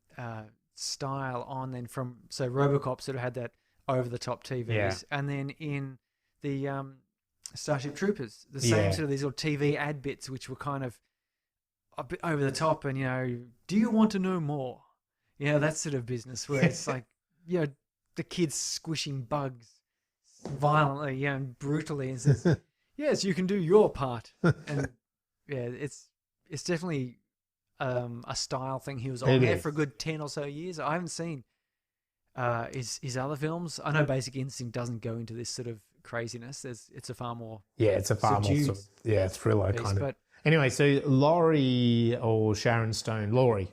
style on then so RoboCop sort of had that over the top TVs, and then in the Starship Troopers, the same sort of these little TV ad bits, which were kind of a bit over the top, and do you want to know more? That sort of business where it's the kids squishing bugs violently, and brutally, and says, "Yes, you can do your part." And it's definitely a style thing. He was on there for a good 10 or so years. I haven't seen his other films. I know Basic Instinct doesn't go into this sort of craziness. It's a far more thriller kind of. But anyway, so Laurie or Sharon Stone, Laurie,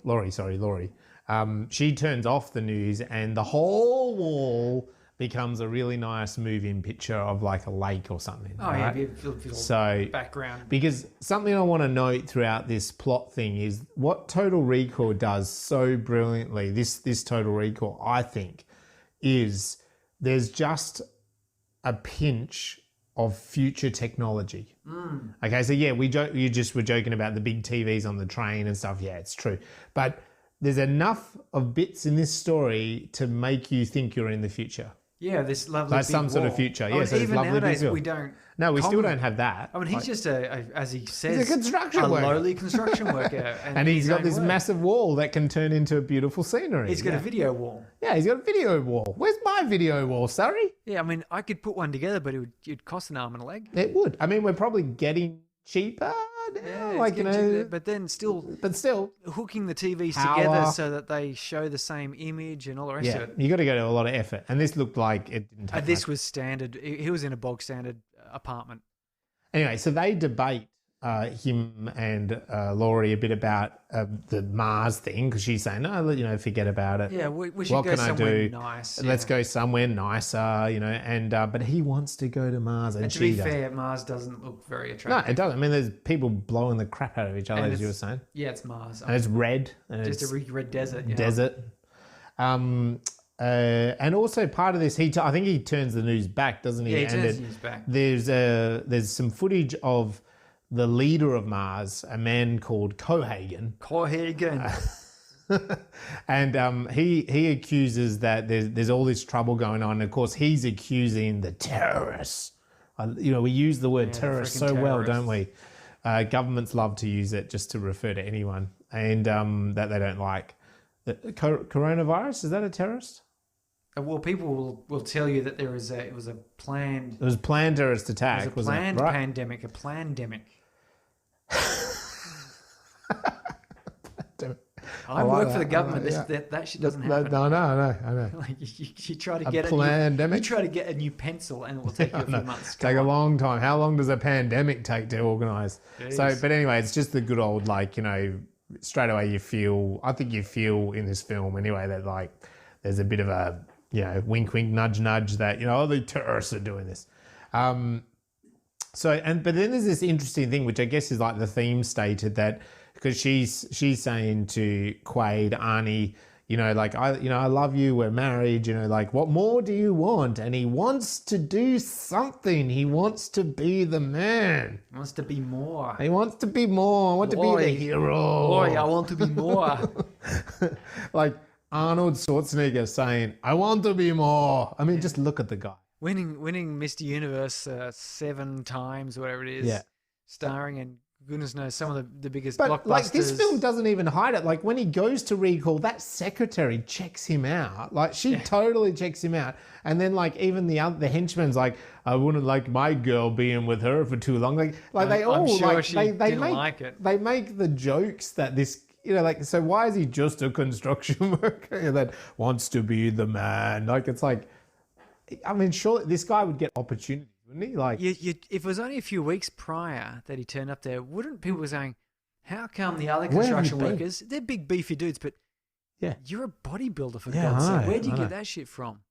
she turns off the news and the whole wall becomes a really nice move-in picture of a lake or something. Oh, right? So background. Because something I want to note throughout this plot thing is what Total Recall does so brilliantly. This Total Recall, I think, is there's just a pinch of future technology. Okay, so we were joking about the big TVs on the train and stuff. Yeah, it's true. But there's enough of bits in this story to make you think you're in the future. Yeah, this lovely big some sort of future. Yeah, so even nowadays we don't. No, we still don't have that. I mean, he's just as he says, he's a construction worker. Lowly construction worker, and he's got this massive wall that can turn into beautiful scenery. He's got a video wall. Yeah, he's got a video wall. Where's my video wall, Surrey? Yeah, I mean, I could put one together, but it'd cost an arm and a leg. It would. I mean, we're probably getting cheaper now, but still hooking the TVs power together so that they show the same image and all the rest of it. You got to go to a lot of effort, and this looked like it didn't take this was standard. He was in a bog standard apartment. Anyway, so they debate him and Laurie a bit about the Mars thing because she's saying, no, forget about it. Yeah, we should go somewhere nice. Let's go somewhere nicer, and but he wants to go to Mars. And to be fair, Mars doesn't look very attractive. No, it doesn't. I mean, there's people blowing the crap out of each other, as you were saying. Yeah, it's Mars. And it's red. And just a red desert. Desert. And also part of this, I think he turns the news back, doesn't he? Yeah, he turns the news back. There's some footage of the leader of Mars, a man called Cohaagen. And he accuses that there's all this trouble going on. And of course, he's accusing the terrorists. We use the word terrorist so well, don't we? Governments love to use it just to refer to anyone, and that they don't like. The coronavirus, is that a terrorist? Well, people will tell you that it was a planned... It was a planned terrorist attack, It was a planned pandemic, a plandemic. I work for the government. That shit doesn't happen. No, I know. Like you try to get a pandemic. You try to get a new pencil, and it will take you a few months. Take a long time. How long does a pandemic take to organise? So, but anyway, it's just the good old straight away you feel. I think you feel in this film anyway that there's a bit of a wink, wink, nudge, nudge that the terrorists are doing this. But then there's this interesting thing, which I guess is the theme stated that because she's saying to Quaid, Arnie, I love you, we're married, like, what more do you want? And he wants to do something. He wants to be the man. He wants to be more. He wants to be more. I want to be the hero. Boy, I want to be more. Like Arnold Schwarzenegger saying, I want to be more. I mean, just look at the guy. Winning Mr. Universe 7 times, whatever it is. Yeah. Starring in, goodness knows, some of the biggest But blockbusters. like this film doesn't even hide it. Like when he goes to recall, that secretary checks him out. Like she totally checks him out. And then like even the henchman's like, I wouldn't like my girl being with her for too long. Like they all I'm sure like she they didn't make like it. They make the jokes that this. Like, so why is he just a construction worker that wants to be the man? Like, it's like, I mean, surely this guy would get opportunities, wouldn't he? Like, if it was only a few weeks prior that he turned up there, wouldn't people be saying, how come the other construction workers, they're big beefy dudes, but you're a bodybuilder for God's sake. Where do you get that shit from?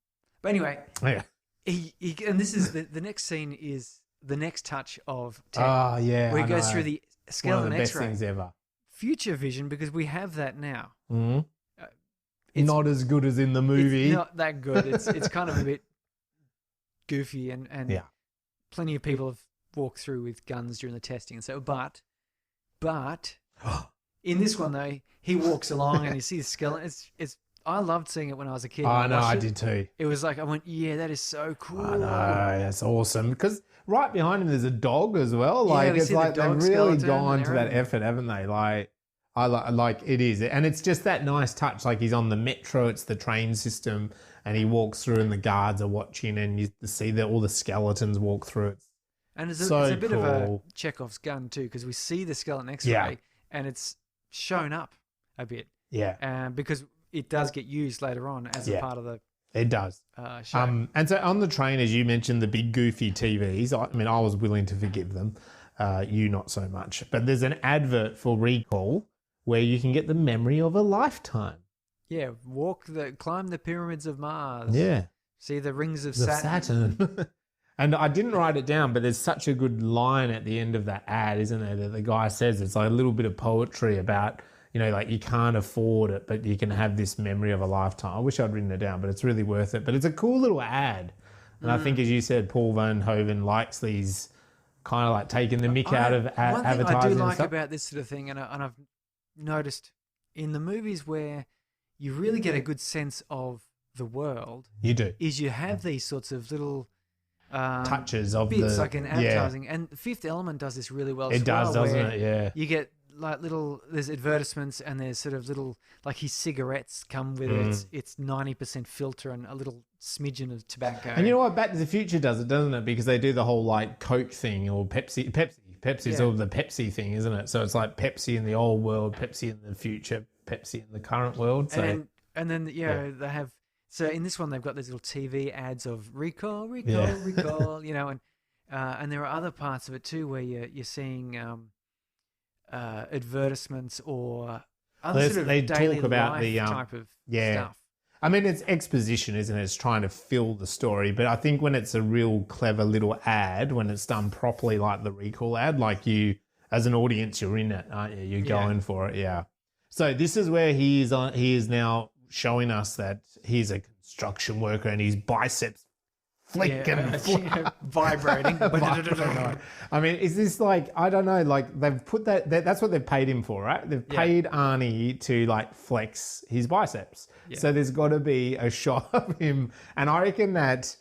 But anyway, and this is the next scene is the next touch of 10. Oh, yeah. Where he goes through the skeleton One of the best X-ray. things ever. Future vision, because we have that now. Mm-hmm. Not as good as in the movie. It's not that good. It's kind of a bit goofy and plenty of people have walked through with guns during the testing and so. But in this one though, he walks along and you see the skeleton. It's I loved seeing it when I was a kid. I know, I did too. It was like I went, yeah, that is so cool. I know, that's awesome. Because right behind him there's a dog as well. Like it's like they've really gone to that effort, haven't they? Like I like it is, and it's just that nice touch. Like he's on the metro, it's the train system, and he walks through, and the guards are watching, and you see all the skeletons walk through. It's it's a bit of a Chekhov's gun too, because we see the skeleton X-ray, and it's shown up a bit. Yeah, because it does get used later on as a part of the. It does. Show. And so on the train, as you mentioned, the big goofy TVs. I mean, I was willing to forgive them. You not so much. But there's an advert for Recall where you can get the memory of a lifetime. Yeah, climb the pyramids of Mars. Yeah. See the rings of Saturn. And I didn't write it down, but there's such a good line at the end of that ad, isn't there? That the guy says it's like a little bit of poetry about, like you can't afford it, but you can have this memory of a lifetime. I wish I'd written it down, but it's really worth it. But it's a cool little ad. And I think, as you said, Paul Verhoeven likes these kind of like taking the mick out of advertising. One thing I do like stuff about this sort of thing, and I've noticed in the movies where you really get a good sense of the world. You do. Is you have these sorts of little touches of bits like in advertising, and Fifth Element does this really well. It does, doesn't it? Yeah. You get like there's advertisements, and there's sort of little like his cigarettes come with it's 90% filter and a little smidgen of tobacco. And you know what? Back to the Future does it, doesn't it? Because they do the whole like Coke thing or Pepsi's all the Pepsi thing, isn't it? So it's like Pepsi in the old world, Pepsi in the future, Pepsi in the current world. So and then they have. So in this one, they've got these little TV ads of recall, and there are other parts of it too where you're seeing advertisements or other sort of they daily talk about life the type of stuff. I mean, it's exposition, isn't it? It's trying to fill the story. But I think when it's a real clever little ad, when it's done properly, like the Recall ad, like you, as an audience, you're in it, aren't you? You're going for it, yeah. So this is where he is now showing us that he's a construction worker and his biceps flicking, vibrating. I mean, is this like, I don't know, like they've put that's what they've paid him for, right? They've paid Arnie to like flex his biceps. Yeah. So there's got to be a shot of him. And I reckon that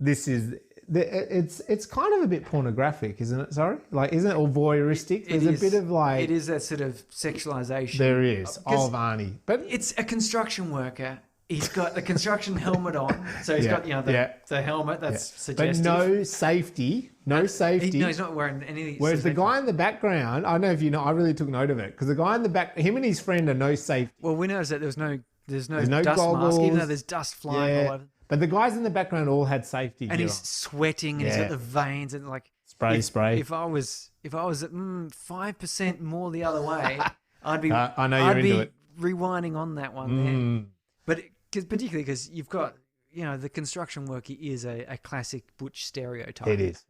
it's kind of a bit pornographic, isn't it? Sorry? Like, isn't it? Or voyeuristic? There's a bit of like... It is that sort of sexualization. There is, of Arnie. But it's a construction worker. He's got the construction helmet on. So he's got, the helmet that's suggestive. But no safety. No safety. He's not wearing any... Whereas the guy in the background, I don't know if you know, I really took note of it. Because the guy in the back, him and his friend are no safety. Well, we noticed that there's no dust goggles, mask, even though there's dust flying all over. But the guys in the background all had safety gear. And he's sweating and he's got the veins and like... Spray. If I was at 5% more the other way, I'd be... I know you're into it. Rewinding on that one there. But... particularly because you've got, the construction worker is a classic butch stereotype. It is.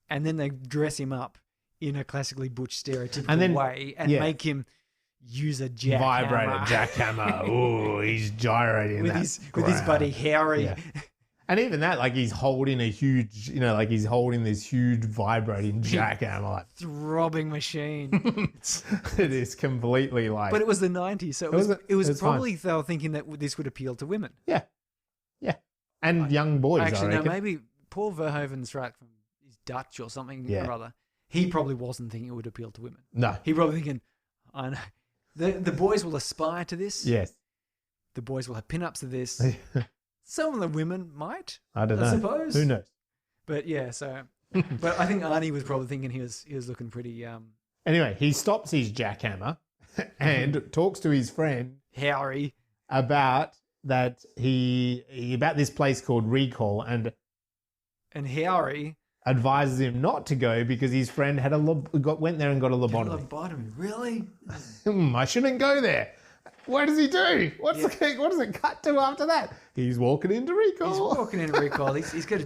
And then they dress him up in a classically butch stereotypical way and make him, use a jackhammer. Vibrator jackhammer. Ooh, he's gyrating with his buddy Harry. Yeah. And even that, like he's holding a huge, like he's holding this huge vibrating jackhammer. Like, throbbing machine. it is completely like. But it was the 90s, so it was probably they were thinking that this would appeal to women. Yeah. And young boys, Actually, I reckon. no, maybe Paul Verhoeven's right from he's Dutch or something or other. He probably wasn't thinking it would appeal to women. No. He probably thinking, I know. The boys will aspire to this. Yes. The boys will have pin-ups of this. Some of the women might. I don't know. I suppose. Who knows? But yeah, so. But I think Arnie was probably thinking he was looking pretty. Anyway, he stops his jackhammer and talks to his friend Harry about that about this place called Recall and Harry advises him not to go because his friend went there and got a lobotomy. Lobotomy, really? I shouldn't go there. What does he do? What does it cut to after that? He's walking into Recall. He's got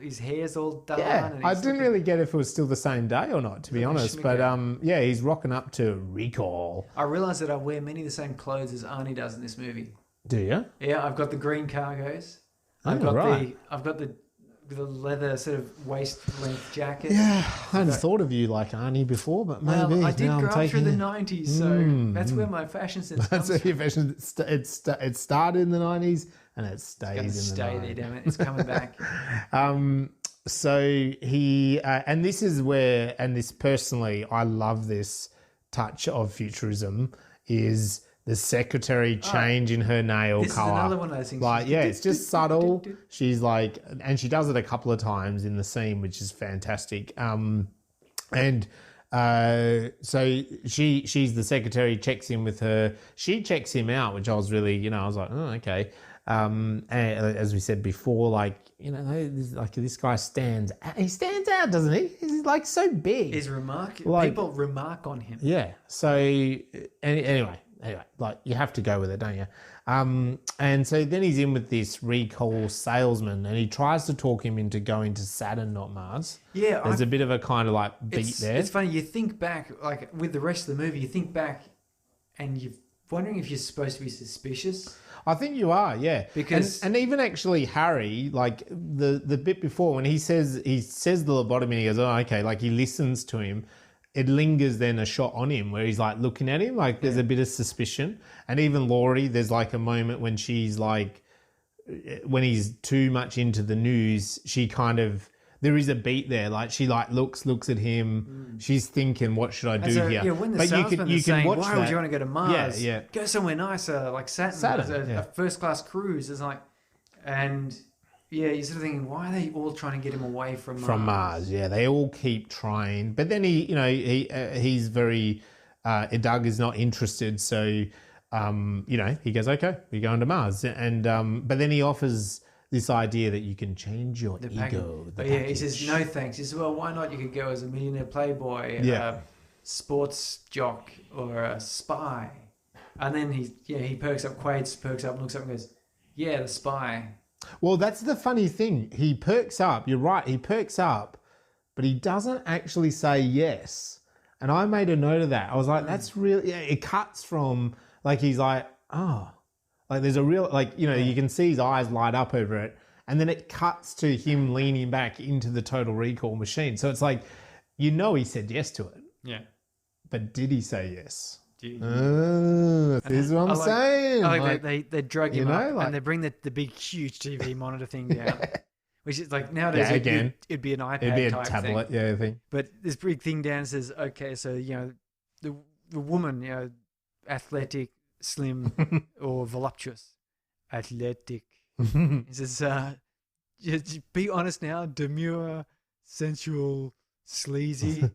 his hair's all done. Yeah, and I didn't really get if it was still the same day or not, to be honest. But he's rocking up to Recall. I realise that I wear many of the same clothes as Arnie does in this movie. Do you? Yeah, I've got the green cargos. I've got the leather sort of waist length jacket. Yeah, I hadn't thought of you like Arnie before, but maybe. Well, I did now grow I'm up through the taking 90s, so that's where my fashion sense comes from. your fashion. It started in the 90s and it stays in the 90s. Stay there, damn it. It's coming back. So he, and this is where, and this personally, I love this touch of futurism, is the secretary changing her nail this colour. This is another one of those things. Like, it's just subtle. She's like, and she does it a couple of times in the scene, which is fantastic. So she's the secretary, checks in with her. She checks him out, which I was really, I was like, oh, okay. And as we said before, like, this guy stands out, doesn't he? He's like so big. He's remarkable. Like, people remark on him. Yeah. So anyway, like you have to go with it, don't you? And so then he's in with this Recall salesman and he tries to talk him into going to Saturn, not Mars. Yeah. There's a bit of a kind of like beat there. It's funny. You think back, like with the rest of the movie, you think back and you're wondering if you're supposed to be suspicious. I think you are, yeah. Because and even actually Harry, like the bit before when he says the lobotomy, and he goes, oh, okay, like he listens to him. It lingers then a shot on him where he's like looking at him, like there's a bit of suspicion. And even Laurie, there's like a moment when she's like, when he's too much into the news, she kind of, there is a beat there. Like she like looks at him. She's thinking, what should I do here? Yeah, when the salesman is saying, why would you want to go to Mars? Yeah. Go somewhere nicer, like Saturn. A first-class cruise. It's like, and yeah, you're sort of thinking, why are they all trying to get him away from Mars? From Mars, yeah. They all keep trying. But then he's very, Doug is not interested. So, he goes, okay, we're going to Mars. And, but then he offers this idea that you can change your ego. He says, no thanks. He says, well, why not? You could go as a millionaire playboy, a sports jock, or a spy. And then he perks up, Quaid perks up and looks up and goes, yeah, the spy. Well, that's the funny thing. He perks up. You're right. He perks up, but he doesn't actually say yes. And I made a note of that. I was like, that's really, it cuts from, like, he's like, oh, like there's a real, like, you can see his eyes light up over it. And then it cuts to him leaning back into the Total Recall machine. So it's like, he said yes to it. Yeah. But did he say yes? This is what I'm saying. I like they drug him up and they bring the big, huge TV monitor thing down. Which is like nowadays it'd be an iPad it'd be a type tablet, thing. I think. But this big thing down says, okay, so the woman, athletic, slim, or voluptuous. Athletic. It says, be honest now, demure, sensual, sleazy.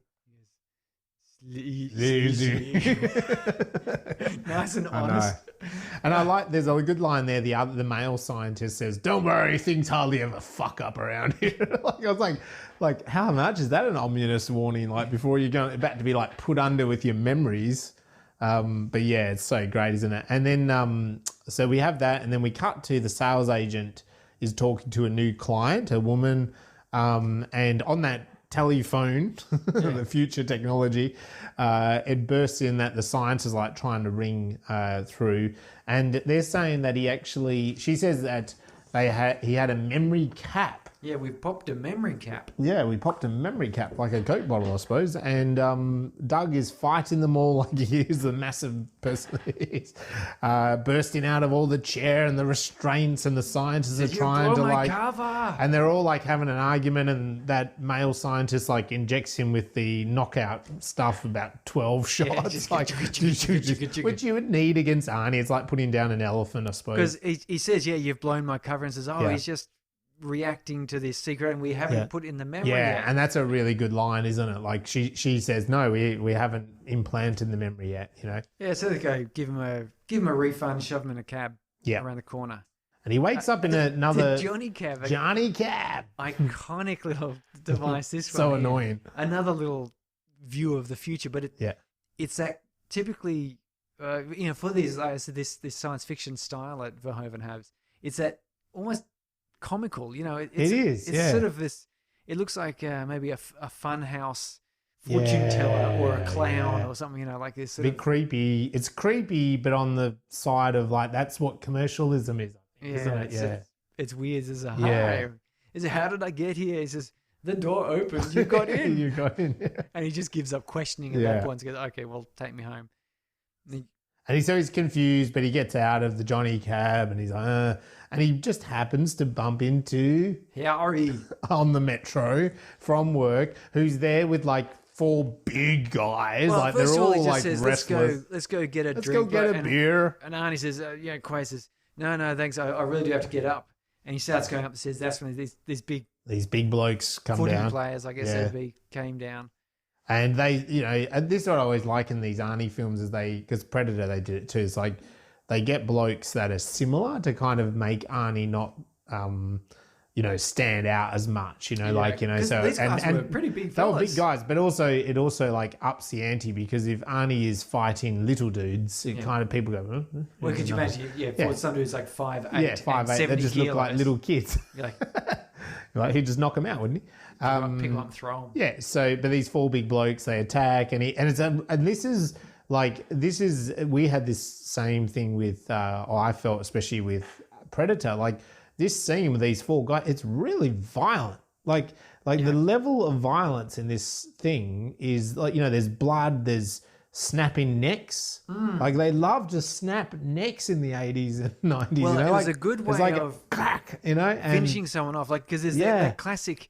Sleazy. Nice and honest. And I like, there's a good line there. The male scientist says, don't worry, things hardly ever fuck up around here. Like, I was like, how much is that an ominous warning? Like before you're about to be like put under with your memories. But yeah, it's so great, isn't it? And then, so we have that, and then we cut to the sales agent is talking to a new client, a woman. And on that telephone, the future technology, it bursts in that the scientists like trying to ring through, and they're saying that she says that he had a memory cap. Yeah, we popped a memory cap. Yeah, we popped a memory cap, like a Coke bottle, I suppose. And Doug is fighting them all like he is the massive person he is, bursting out of all the chair and the restraints, and the scientists are trying to like... cover. And they're all like having an argument, and that male scientist like injects him with the knockout stuff, about 12 shots, which you would need against Arnie. It's like putting down an elephant, I suppose. Because he says, you've blown my cover, and says, he's just reacting to this secret, and we haven't put in the memory yet. And that's a really good line, isn't it? Like she says, no, we haven't implanted the memory yet, you know. Yeah, so they go give him a refund, shove him in a cab around the corner, and he wakes up in another Johnny Cab, iconic little device. This so one annoying. Another little view of the future, but it's that typically for these, like I said, this science fiction style that Verhoeven has, it's that almost comical, it's sort of this, it looks like maybe a fun house fortune teller or a clown or something, like this. A bit creepy. It's creepy, but on the side of like, that's what commercialism is, isn't it? It's weird. There's a hi. Is it, how did I get here? He says, the door opened, you got in. You got in. And he just gives up questioning at that point. He goes, okay, well, take me home. And he's confused, but he gets out of the Johnny Cab, and he's like, and he just happens to bump into Harry on the metro from work, who's there with like 4 big guys. Well, like they're all like says, restless. Let's go get a drink. Let's go get a beer. And Arnie says, Quaid says, no, thanks. I really do have to get up. And he starts going up and says, that's when these big blokes come footy down. Players, I guess they'd be, came down. And they, and this is what I always like in these Arnie films is because Predator, they did it too. It's like they get blokes that are similar to kind of make Arnie not, stand out as much, so these guys were pretty big fellas. They were big guys, but it also like ups the ante, because if Arnie is fighting little dudes, it kind of people go, well, could you imagine? For some dudes like 5'8", 5'8", they just kilos. look like little kids. You're like he'd just knock them out, wouldn't he? Pick them up and throw them. Yeah. So, but these 4 big blokes, they attack, and this is we had this same thing with, I felt especially with Predator, like this scene with these 4 guys, it's really violent. Like the level of violence in this thing is like, there's blood, there's snapping necks. Like they love to snap necks in the 80s and 90s. Well, it was a good way of crack, finishing someone off. Like, because there's that classic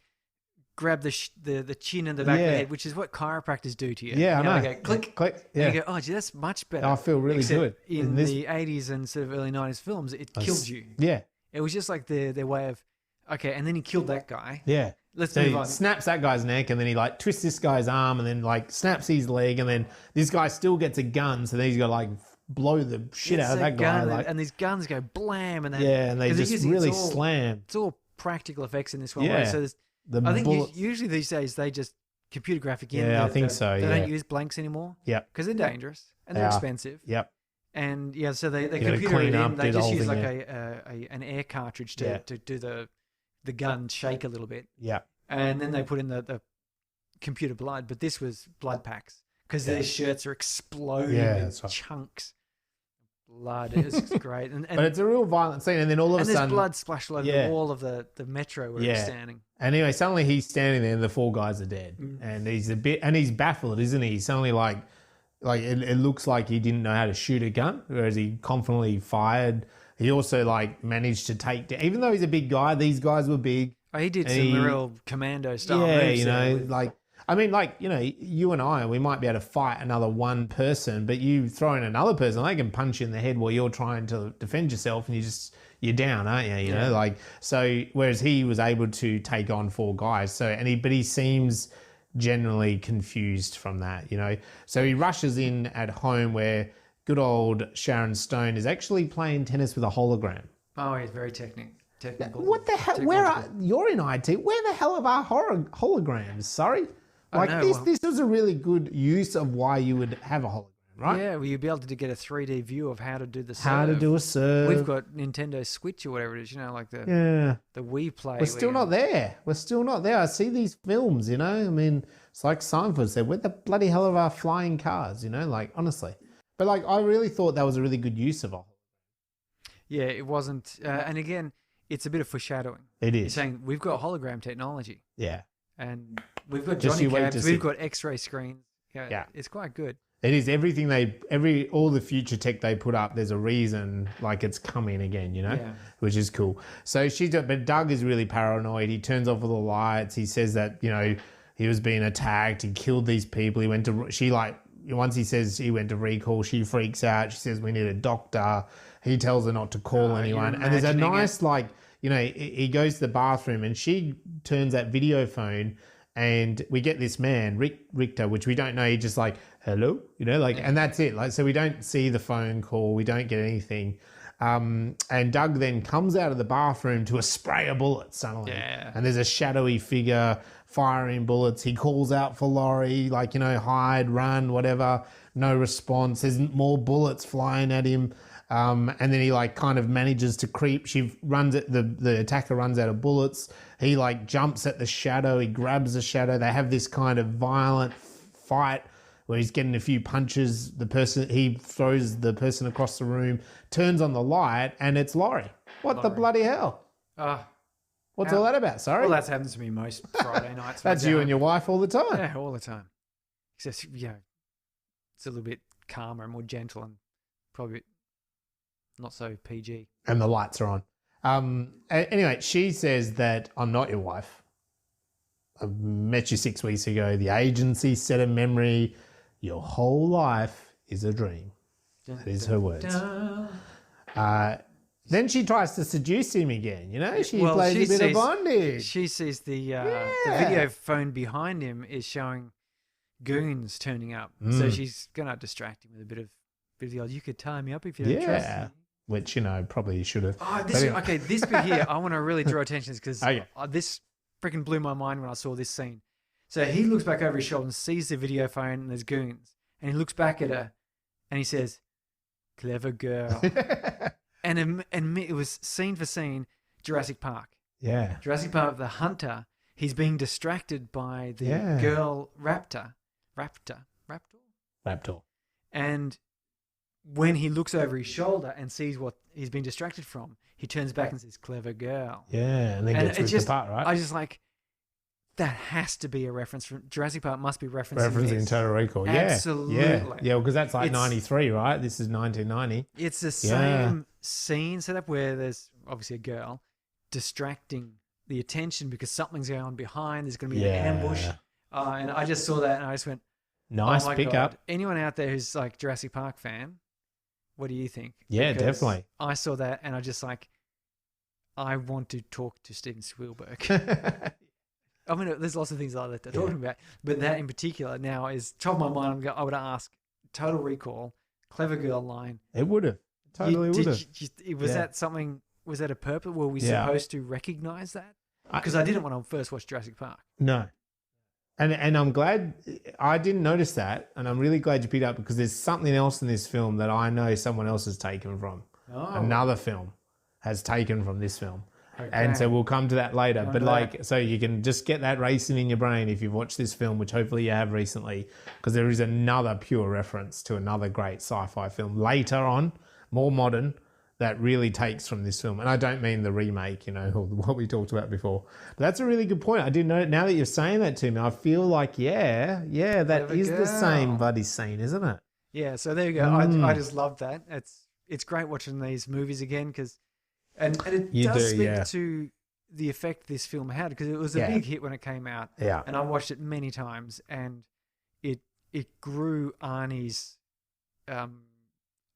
grab the chin and the back of the head, which is what chiropractors do to you. Yeah, I know. They go click, click. Yeah. And you go, oh, gee, that's much better. I feel really good. In the 80s and sort of early 90s films, it killed you. Yeah. It was just like their way of, okay, and then he killed that guy. Yeah. Let's so move on. He snaps that guy's neck, and then he like twists this guy's arm, and then like snaps his leg, and then this guy still gets a gun, so then he's got to like blow the shit out of that guy. And these guns go blam, and then and they just really slam. It's all practical effects in this one. Yeah. So I think usually these days they just computer graphic in. Yeah, I think so. They don't use blanks anymore. Yeah, because they're dangerous and they're expensive. Yep. And so they computer it in. They just use like an air cartridge to do the gun shake a little bit. Yeah. And then they put in the computer blood, but this was blood packs because their shirts are exploding in chunks. Blood, it was great. But it's a real violent scene, and then all of a sudden there's blood splashed all over the wall of the metro where he's standing. And anyway, suddenly he's standing there, and the 4 guys are dead, and he's baffled, isn't he? He's suddenly like it looks like he didn't know how to shoot a gun, whereas he confidently fired. He also like managed to take down, even though he's a big guy. These guys were big. Oh, he did some real commando style moves. You and I, we might be able to fight another one person, but you throw in another person, they can punch you in the head while you're trying to defend yourself, and you're down, aren't you? You know, so. Whereas he was able to take on 4 guys. But he seems generally confused from that, So he rushes in at home where good old Sharon Stone is actually playing tennis with a hologram. Oh, he's very technical. What the hell? You're in IT. Where the hell are our holograms? Sorry, this was a really good use of why you would have a hologram. right? Yeah, well, you'll be able to get a 3D view of how to do the serve. How to do a serve. We've got Nintendo Switch or whatever it is, like the Wii Play. We're still not there. We're still not there. I see these films, I mean, it's like Seinfeld said, where the bloody hell are our flying cars, like, honestly. But, like, I really thought that was a really good use of it. Yeah, it wasn't. And again, it's a bit of foreshadowing. It is. It's saying we've got hologram technology. Yeah. And we've got Just Johnny you wait cabs. to see. We've got X-ray screens. Yeah. It's quite good. It is everything all the future tech they put up, there's a reason, like, it's coming again, Yeah. which is cool. So but Doug is really paranoid. He turns off all the lights. He says that, he was being attacked. He killed these people. Once he says he went to recall, she freaks out. She says, we need a doctor. He tells her not to call anyone. And there's a nice, he goes to the bathroom and she turns that video phone and we get this man, Richter, which we don't know. He just like, hello, and that's it. Like, so we don't see the phone call. We don't get anything. And Doug then comes out of the bathroom to a spray of bullets suddenly. Yeah. And there's a shadowy figure firing bullets. He calls out for Laurie, hide, run, whatever. No response. There's more bullets flying at him. And then he kind of manages to creep. She runs at the attacker runs out of bullets. He jumps at the shadow. He grabs the shadow. They have this kind of violent fight where he's getting a few punches. He throws the person across the room, turns on the light, and it's Laurie. What the bloody hell? What's all that about? Sorry? Well, that happens to me most Friday nights. That's you and your wife all the time. Yeah, all the time. Except, it's a little bit calmer and more gentle and probably not so PG. And the lights are on. Anyway, she says that I'm not your wife. I met you 6 weeks ago. The agency set a memory. Your whole life is a dream. That is her words. Then she tries to seduce him again. She plays a bit of bondage. She sees the video phone behind him is showing goons turning up. So she's going to distract him with a bit of the old, you could tie me up if you don't trust me. Which, probably should have. Oh, this bit here, I want to really draw attention to because this freaking blew my mind when I saw this scene. So he looks back over his shoulder and sees the video phone and there's goons. And he looks back at her and he says, clever girl. and it was scene for scene Jurassic Park. Yeah. Jurassic Park, the hunter, he's being distracted by the girl raptor. And when he looks over his shoulder and sees what he's been distracted from, he turns back and says, clever girl. Yeah, and then gets ripped apart, right? I just that has to be a reference from Jurassic Park. Must be referencing Total Recall. Absolutely. Yeah, because that's 93, right? This is 1990. It's the same scene set up where there's obviously a girl distracting the attention because something's going on behind. There's going to be an ambush. And I just saw that and I just went, nice oh my pickup. God. Anyone out there who's Jurassic Park fan, what do you think? Yeah, because definitely. I saw that and I just I want to talk to Steven Spielberg. I mean, there's lots of things like that they're talking about, but that in particular now is top of my mind. I would ask Total Recall, clever girl line. It would have. Totally would have. Was that something, was that a purpose? Were we supposed to recognize that? Because I didn't when I first watched Jurassic Park. No. And I'm glad I didn't notice that, and I'm really glad you picked up because there's something else in this film that I know someone else has taken from. Another film has taken from this film. Okay. And so we'll come to that later. But so you can just get that racing in your brain if you've watched this film, which hopefully you have recently, because there is another pure reference to another great sci-fi film later on, more modern, that really takes from this film. And I don't mean the remake, or what we talked about before. But that's a really good point. I didn't know. Now that you're saying that to me, I feel like, that is the same bloody scene, isn't it? Yeah, so there you go. I just love that. It's great watching these movies again because... And it does speak to the effect this film had because it was a big hit when it came out. Yeah. And I watched it many times and it grew Arnie's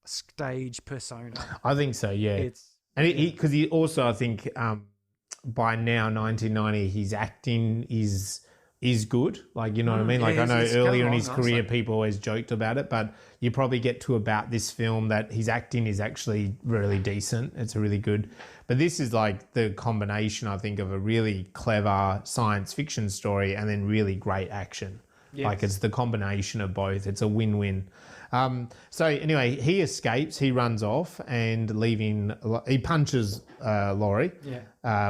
stage persona. I think so, yeah. Because he also, I think, by now, 1990, his acting is good. Like, you know what I mean? Like, I know earlier in his career, people always joked about it, but you probably get to about this film that his acting is actually really decent. It's really good. But this is like the combination, I think, of a really clever science fiction story and then really great action. Yes. Like, it's the combination of both. It's a win-win. So anyway, he escapes. He runs off and he punches Laurie,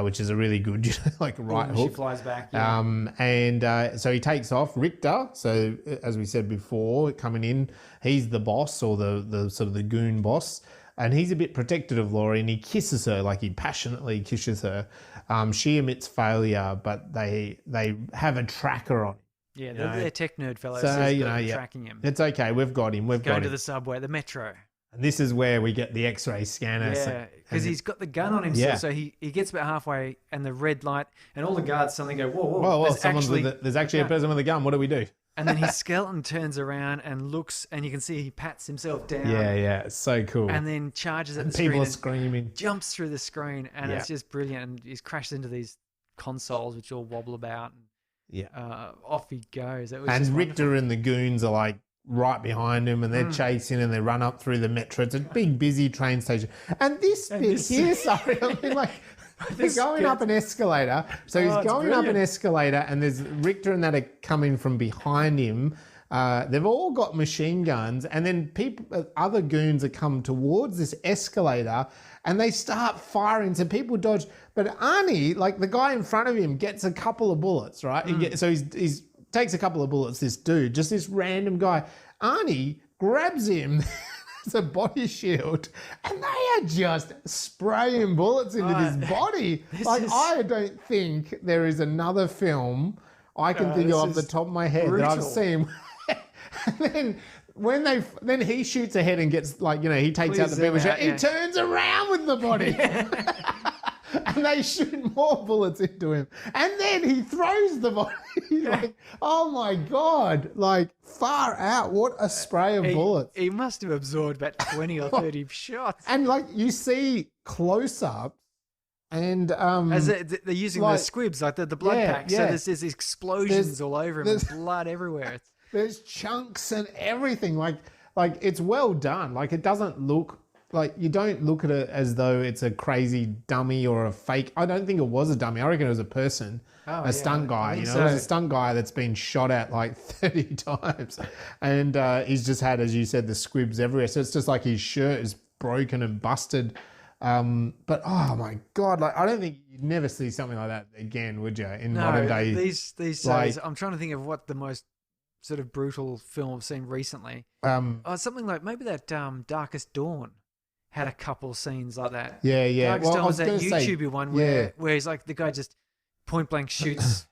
which is a really good, like right hook. She flies back. Yeah. So he takes off. Richter, so as we said before, coming in, he's the boss or the sort of the goon boss. And he's a bit protective of Laurie, and he kisses her, like he passionately kisses her. She admits failure, but they have a tracker on him. Yeah, they're tech nerd fellows. So, tracking him. It's okay. We've got him. Going to the subway, the metro. And this is where we get the X-ray scanner. Yeah, because he's got the gun on him still. So he gets about halfway, and the red light, and all the guards suddenly go, whoa. There's actually a person with a gun. What do we do? And then his skeleton turns around and looks, and you can see he pats himself down. Yeah, it's so cool. And then charges at the people screen. Are screaming. Jumps through the screen, and it's just brilliant. And he crashes into these consoles, which all wobble about. And, off he goes. It was and just Richter wonderful. and the goons are like right behind him, and they're chasing, and they run up through the metro. It's a big, busy train station. And this bit here, sorry, I mean, like... They're going up an escalator. So he's going up an escalator, and there's Richter and that are coming from behind him. They've all got machine guns, and then other goons are come towards this escalator, and they start firing. So people dodge. But Arnie, like the guy in front of him, gets a couple of bullets, right? So he's takes a couple of bullets, this dude, just this random guy. Arnie grabs him. It's a body shield, and they are just spraying bullets into his body. I don't think there is another film I can think of off the top of my head that I've seen. And then he shoots ahead and gets he takes out the people. He turns around with the body. And they shoot more bullets into him. And then he throws the body. Like, oh my God. Like, far out. What a spray of bullets. He must have absorbed about 20 or 30 shots. And you see close-ups and... As they're using the squibs, like the blood packs. So there's explosions all over him and blood everywhere. There's chunks and everything. Like it's well done. Like, it doesn't look... Like, you don't look at it as though it's a crazy dummy or a fake. I don't think it was a dummy. I reckon it was a person, a stunt guy. It was a stunt guy that's been shot at like 30 times. And he's just had, as you said, the squibs everywhere. So it's just like his shirt is broken and busted. But, oh, my God. Like, I don't think you'd never see something like that again, would you, in modern day? These days, I'm trying to think of what the most sort of brutal film I've seen recently. Something like maybe that Darkest Dawn had a couple scenes like that. Yeah. Darkest Dawn was that YouTuber one where he's like, the guy just point blank shoots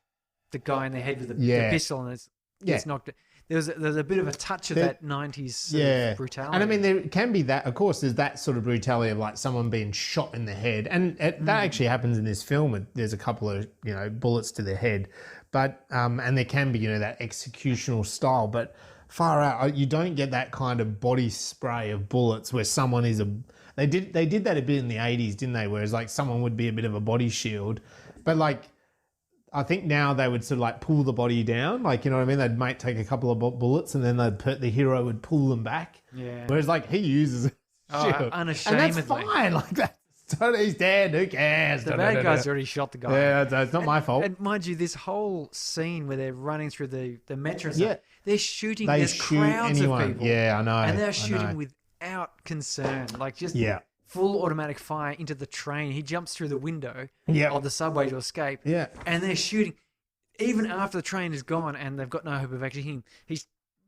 the guy in the head with the pistol, and it's knocked. There's a bit of a touch of that 90s sort of brutality. And I mean, there can be that, of course, there's that sort of brutality of like someone being shot in the head. And that actually happens in this film. There's a couple of, bullets to the head. But, and there can be, that executional style. But far out, you don't get that kind of body spray of bullets where someone is they did that a bit in the 80s, didn't they? Whereas like someone would be a bit of a body shield. But like, I think now they would sort of like pull the body down, like, you know what I mean? They might take a couple of bullets and then the hero would pull them back. Yeah. Whereas like he uses a shield. Unashamedly. And that's fine. Like that. So he's dead. Who cares? The bad guy's already shot the guy. Yeah, it's not my fault. And mind you, this whole scene where they're running through the metro, they're shooting. They There's shoot crowds anyone. of people. Yeah, I know. And they're shooting without concern, like just full automatic fire into the train. He jumps through the window of the subway to escape. Yeah, and they're shooting even after the train is gone and they've got no hope of actually hitting him. He's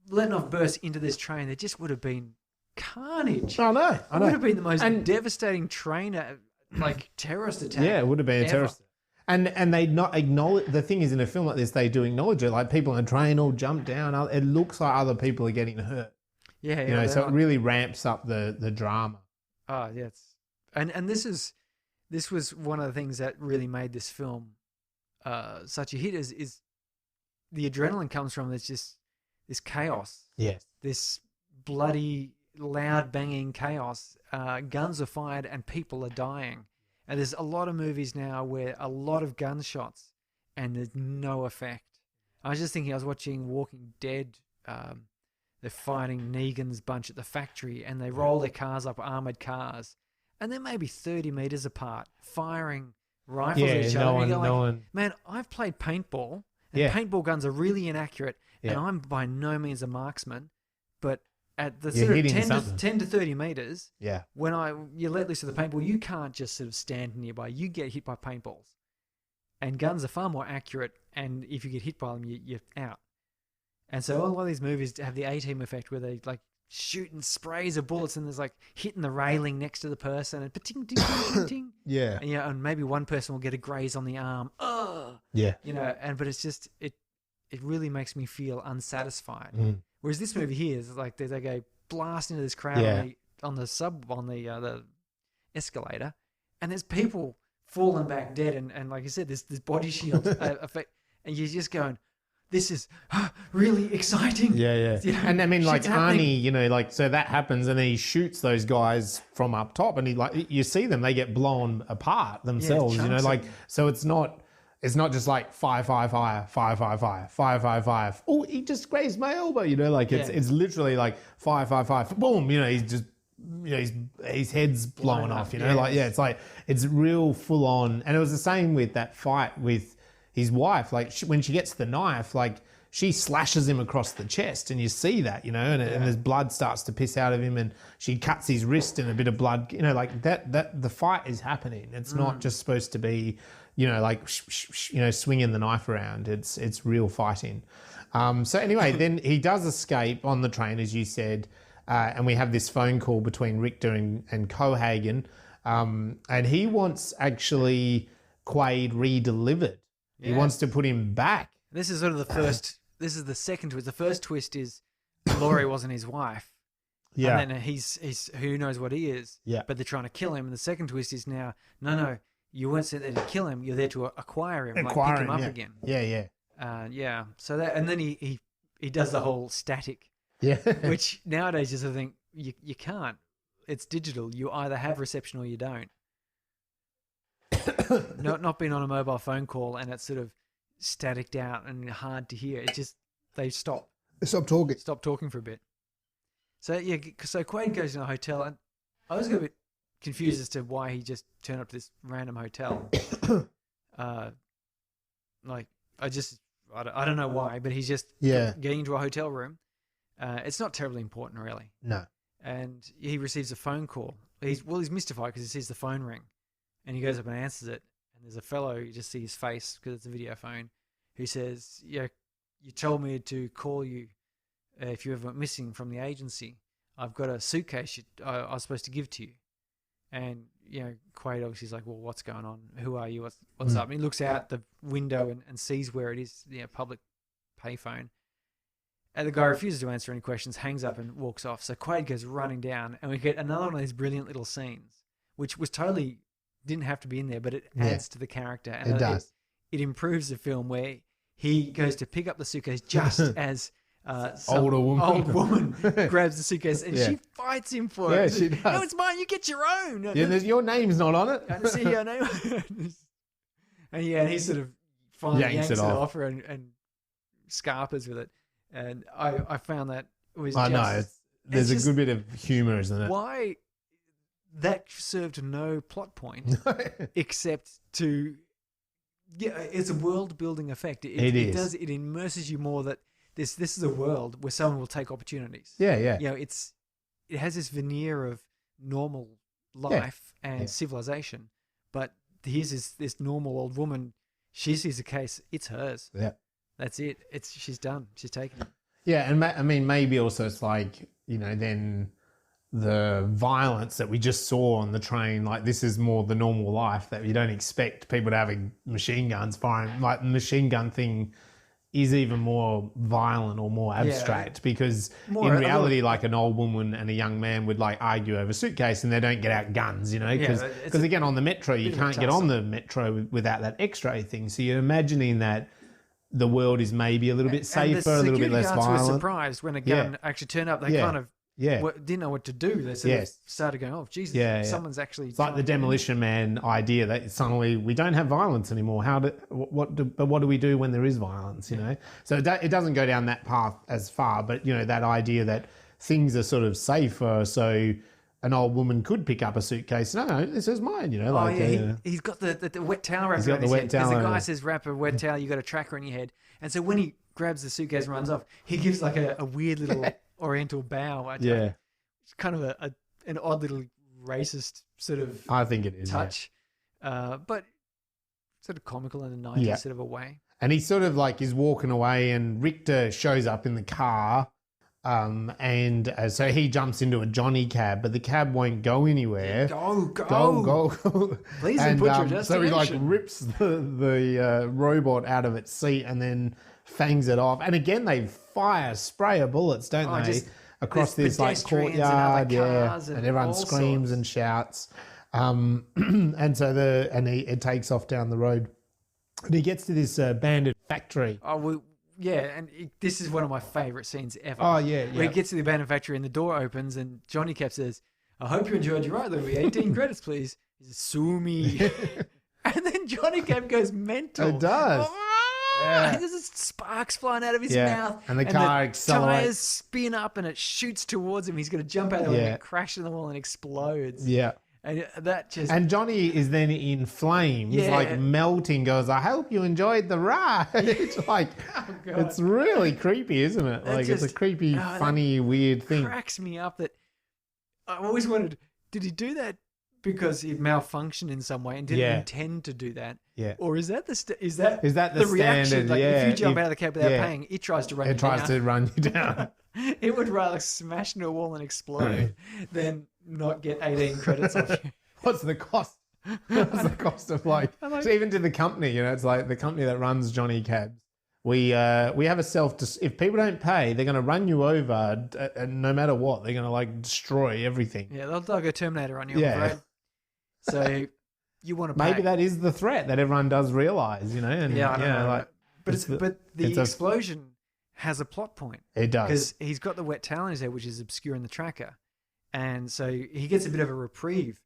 letting off bursts into this train. There just would have been carnage. I know. It would have been the most devastating train, terrorist attack. Yeah, it would have been a terrorist. And they not acknowledge, the thing is, in a film like this, they do acknowledge it. Like people on a train all jump down. It looks like other people are getting hurt. Yeah. So it really ramps up the drama. Oh, yes. And this was one of the things that really made this film such a hit is the adrenaline comes from this chaos. Yes. This bloody, loud banging chaos. Guns are fired and people are dying. And there's a lot of movies now where a lot of gunshots and there's no effect. I was just thinking, I was watching Walking Dead. They're fighting Negan's bunch at the factory and they roll their cars up, armoured cars, and they're maybe 30 metres apart, firing rifles at each other. No one. Man, I've played paintball, and paintball guns are really inaccurate, and I'm by no means a marksman, but at the You're sort of hitting 10 something. 10 to 30 meters, Yeah. when you let loose of the paintball, you can't just sort of stand nearby. You get hit by paintballs. And guns are far more accurate, and if you get hit by them, you're out. And so a lot of these movies have the A-team effect where they like shooting sprays of bullets and there's like hitting the railing next to the person and ting, ting, ting, ting, ting. Yeah. And, and maybe one person will get a graze on the arm. Yeah. But it's just, it really makes me feel unsatisfied. Whereas this movie here is like they go blast into this crowd on the escalator, and there's people falling back dead, and like you said, this body shield effect, and you're just going, this is really exciting. Yeah. And I mean, like happening. Arnie, so that happens, and then he shoots those guys from up top, and you see them, they get blown apart themselves. So it's not just like fire. Oh, he just grazed my elbow. It's literally like fire. Boom. He's just. His head's blown off. It's like it's real full on. And it was the same with that fight with his wife. Like when she gets the knife, like she slashes him across the chest, and you see that, and his blood starts to piss out of him, and she cuts his wrist, and a bit of blood, like that. The fight is happening. It's not just supposed to be, swinging the knife around. It's real fighting. So anyway, then he does escape on the train, as you said. And we have this phone call between Richter and Cohaagen, and he wants actually Quaid re-delivered. Yeah. He wants to put him back. This is sort of the first. This is the second twist. The first twist is Laurie wasn't his wife. Yeah. And then he's who knows what he is. Yeah. But they're trying to kill him. And the second twist is now, no, you weren't sent there to kill him. You're there to acquire him, pick him up again. Yeah. So that, and then he does the whole static. Yeah. Which nowadays you sort of think you can't. It's digital. You either have reception or you don't. not being on a mobile phone call and it's sort of staticked out and hard to hear. It just they stop. Stop talking. Stop talking for a bit. So so Quaid goes in a hotel, and I was a bit confused as to why he just turned up to this random hotel. I don't know why, but he's just getting into a hotel room. It's not terribly important, really. No. And he receives a phone call. He's mystified because he sees the phone ring, and he goes up and answers it. And there's a fellow, you just see his face because it's a video phone, who says, "Yeah, you told me to call you if you ever went missing from the agency. I've got a suitcase I was supposed to give to you." And Quaid obviously is like, "Well, what's going on? Who are you? What's up?" And he looks out the window and sees where it is, public payphone. And the guy refuses to answer any questions, hangs up and walks off. So Quaid goes running down, and we get another one of these brilliant little scenes, which was totally didn't have to be in there, but it adds to the character. And it does. It improves the film where he goes to pick up the suitcase just as some old woman grabs the suitcase, and she fights him for it. Yeah, she does. No, it's mine. You get your own. Yeah, your name's not on it. I see your name. And he sort of finally yanks it off her and scarpers with it. And I found that was there's a good bit of humour, isn't it? Why that served no plot point except to it's a world building effect. It immerses you more that this is a world where someone will take opportunities. Yeah. It has this veneer of normal life and civilization, but here's this normal old woman. She sees a case, it's hers. Yeah. That's it. She's done. She's taken it. Yeah, and I mean, maybe also it's like, then the violence that we just saw on the train, like this is more the normal life that you don't expect people to having machine guns firing. Like the machine gun thing is even more violent or more abstract because in reality, like an old woman and a young man would like argue over a suitcase and they don't get out guns, because again, on the metro, you can't get on the metro without that X-ray thing. So you're imagining that the world is maybe a little bit safer, a little bit less violent. The security guards were surprised when a gun actually turned up. They kind of didn't know what to do. They sort of started going, "Oh, Jesus, someone's actually..." It's like the Demolition Man idea that suddenly we don't have violence anymore. What do we do when there is violence, So it doesn't go down that path as far, but, that idea that things are sort of safer, so an old woman could pick up a suitcase. No, this is mine, he's got the wet towel wrapper around his head. Because the guy says, wrap a wet towel, you got a tracker in your head. And so when he grabs the suitcase and runs off, he gives like a weird little oriental bow. Yeah. It's kind of an odd little racist sort of I think it is. touch, but sort of comical in a 90s sort of a way. And he sort of like is walking away, and Richter shows up in the car. And so he jumps into a Johnny cab, but the cab won't go anywhere. Go. Please and put your destination. so he like rips the robot out of its seat and then fangs it off. And again, they spray of bullets, don't they? Across this like courtyard, and everyone screams and shouts. And so it takes off down the road. And he gets to this abandoned factory. This is one of my favourite scenes ever. Oh, yeah. Where he gets to the abandoned factory and the door opens and Johnny Cap says, I hope you enjoyed your ride, Louis. 18 credits, please. He says, sue me. And then Johnny Cap goes mental. It does. Yeah. There's sparks flying out of his mouth. And the car accelerates. Tires spin up and it shoots towards him. He's going to jump out of the way and crash in the wall and explodes. Yeah. And that just... And Johnny is then in flames, like melting, goes, I hope you enjoyed the ride. It's like, it's really creepy, isn't it? Like, it's a creepy, funny, weird thing. It cracks me up that I always wondered, did he do that because he malfunctioned in some way and didn't intend to do that? Yeah. Or is that the the reaction? Standard? Like, if you jump out of the cab without paying, it tries to run you down. It tries to run you down. It would rather smash into a wall and explode than not get 18 credits off you. What's the cost? What's the cost of so even to the company, it's like the company that runs Johnny Cabs. We have a if people don't pay, they're going to run you over, and no matter what, they're going to destroy everything. Yeah, they'll go Terminator on you. Yeah. So you want to pay. Maybe that is the threat that everyone does realize, And, I don't know. But the explosion has a plot point. It does. Because he's got the wet towel in his head, which is obscuring the tracker. And so he gets a bit of a reprieve,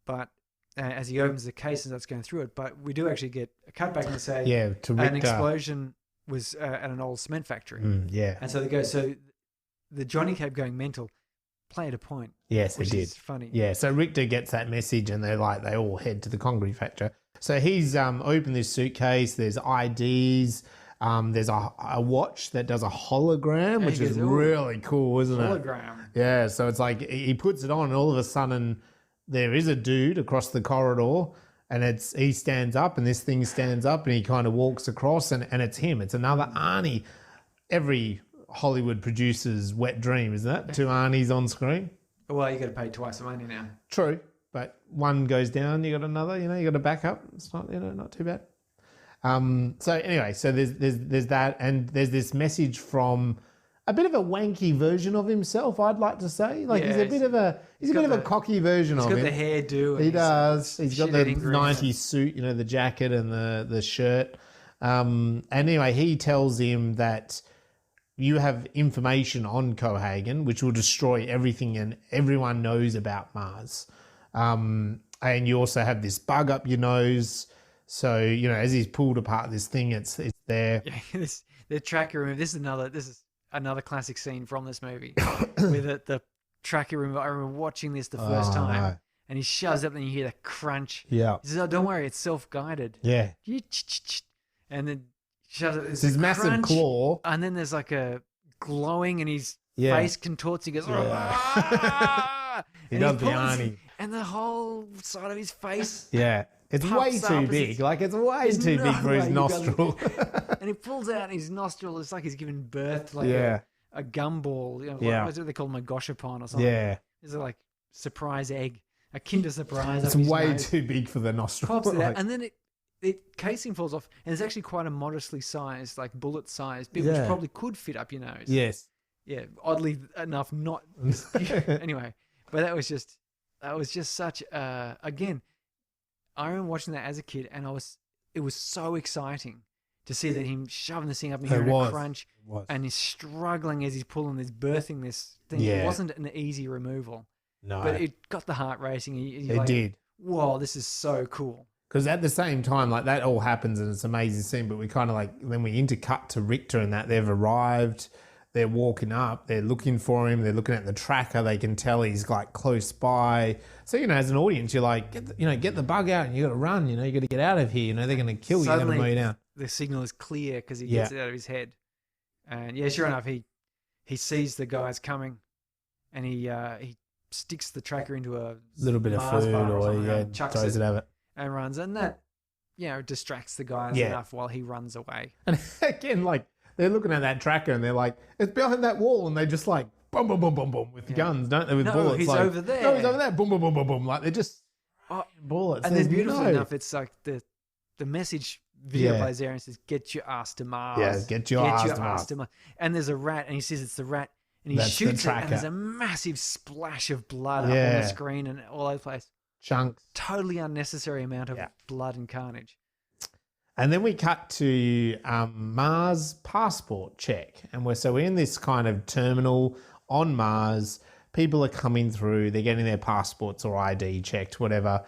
but as he opens the case and starts going through it. But we do actually get a cutback and say an explosion was at an old cement factory. And so they go, so the Johnny Cab going mental played a point. Yes, which it did. Is funny. Yeah, so Richter gets that message and they all head to the concrete factory. So he's opened this suitcase, there's IDs. There's a watch that does a hologram, which is really cool, isn't it? Hologram. Yeah, so it's like he puts it on and all of a sudden there is a dude across the corridor and he stands up and this thing stands up and he kind of walks across and it's him. It's another Arnie. Every Hollywood producer's wet dream, isn't it? 2 Arnies on screen. Well, you got to pay twice the money now. True, but one goes down, you got another, you got a backup. It's not, not too bad. So anyway, so there's that, and there's this message from a bit of a wanky version of himself, I'd like to say. He's a bit of a cocky version of him. He's got the hairdo. He does. He's got the 90s suit, the jacket and the shirt. And anyway, he tells him that you have information on Cohaagen, which will destroy everything and everyone knows about Mars. And you also have this bug up your nose. So, as he's pulled apart this thing, it's there. Yeah, the tracker room. This is another classic scene from this movie with the tracker room. I remember watching this the first time, and he shoves up and you hear the crunch. Yeah. He says, "Oh, don't worry, it's self-guided." Yeah. And then shoves up this massive claw, and then there's like a glowing, and his face contorts. He goes, he does the Arnie, and the whole side of his face. Yeah. It's way too big. It's way too big for his nostril. And he pulls out his nostril. It's like he's giving birth to a gumball. What do they call them? A goshapan or something. Yeah. It's like surprise egg. A Kinder Surprise. It's way too big for the nostril. Pops it out, and then the casing falls off. And it's actually quite a modestly sized, bullet-sized bit, which probably could fit up your nose. Yes. Yeah, oddly enough, not. Anyway, but that was just such, again, I remember watching that as a kid, and it was so exciting to see that him shoving this thing up and hearing a crunch, and he's struggling as he's pulling this, birthing this thing. Yeah. It wasn't an easy removal. No. But it got the heart racing. It did. Whoa, this is so cool. Because at the same time, that all happens and it's an amazing scene, but we kind of then we intercut to Richter and that they've arrived. They're walking up, they're looking for him, they're looking at the tracker, they can tell he's close by. So, as an audience, you're like, get the bug out and you got to run, you got to get out of here, they're going to kill you, they're going to mow you down. The signal is clear because he gets it out of his head. And sure enough, he he sees the guys coming, and he sticks the tracker into a little bit of Mars food bar or something, yeah, chucks throws it at it. and runs, and that distracts the guys Yeah. enough while he runs away. And again, like they're looking at that tracker and they're like, it's behind that wall, and they just like boom, boom, boom, boom, boom with guns, don't they? With No, bullets. he's like, over there. No, he's over there. Boom, boom, boom, boom, boom. Like they're just bullets. And then There's beautifully no- enough, it's like the message video Yeah. plays there and says, "Get your ass to Mars." Yeah, get your ass to Mars. Mars. And there's a rat, and he says it's the rat, and he That's the shoots it, tracker. and there's a massive splash of blood up on Yeah. the screen and all over the place. chunks. Totally unnecessary amount of Yeah. blood and carnage. And then we cut to Mars passport check. And we're in this kind of terminal on Mars. People are coming through. They're getting their passports or ID checked, whatever.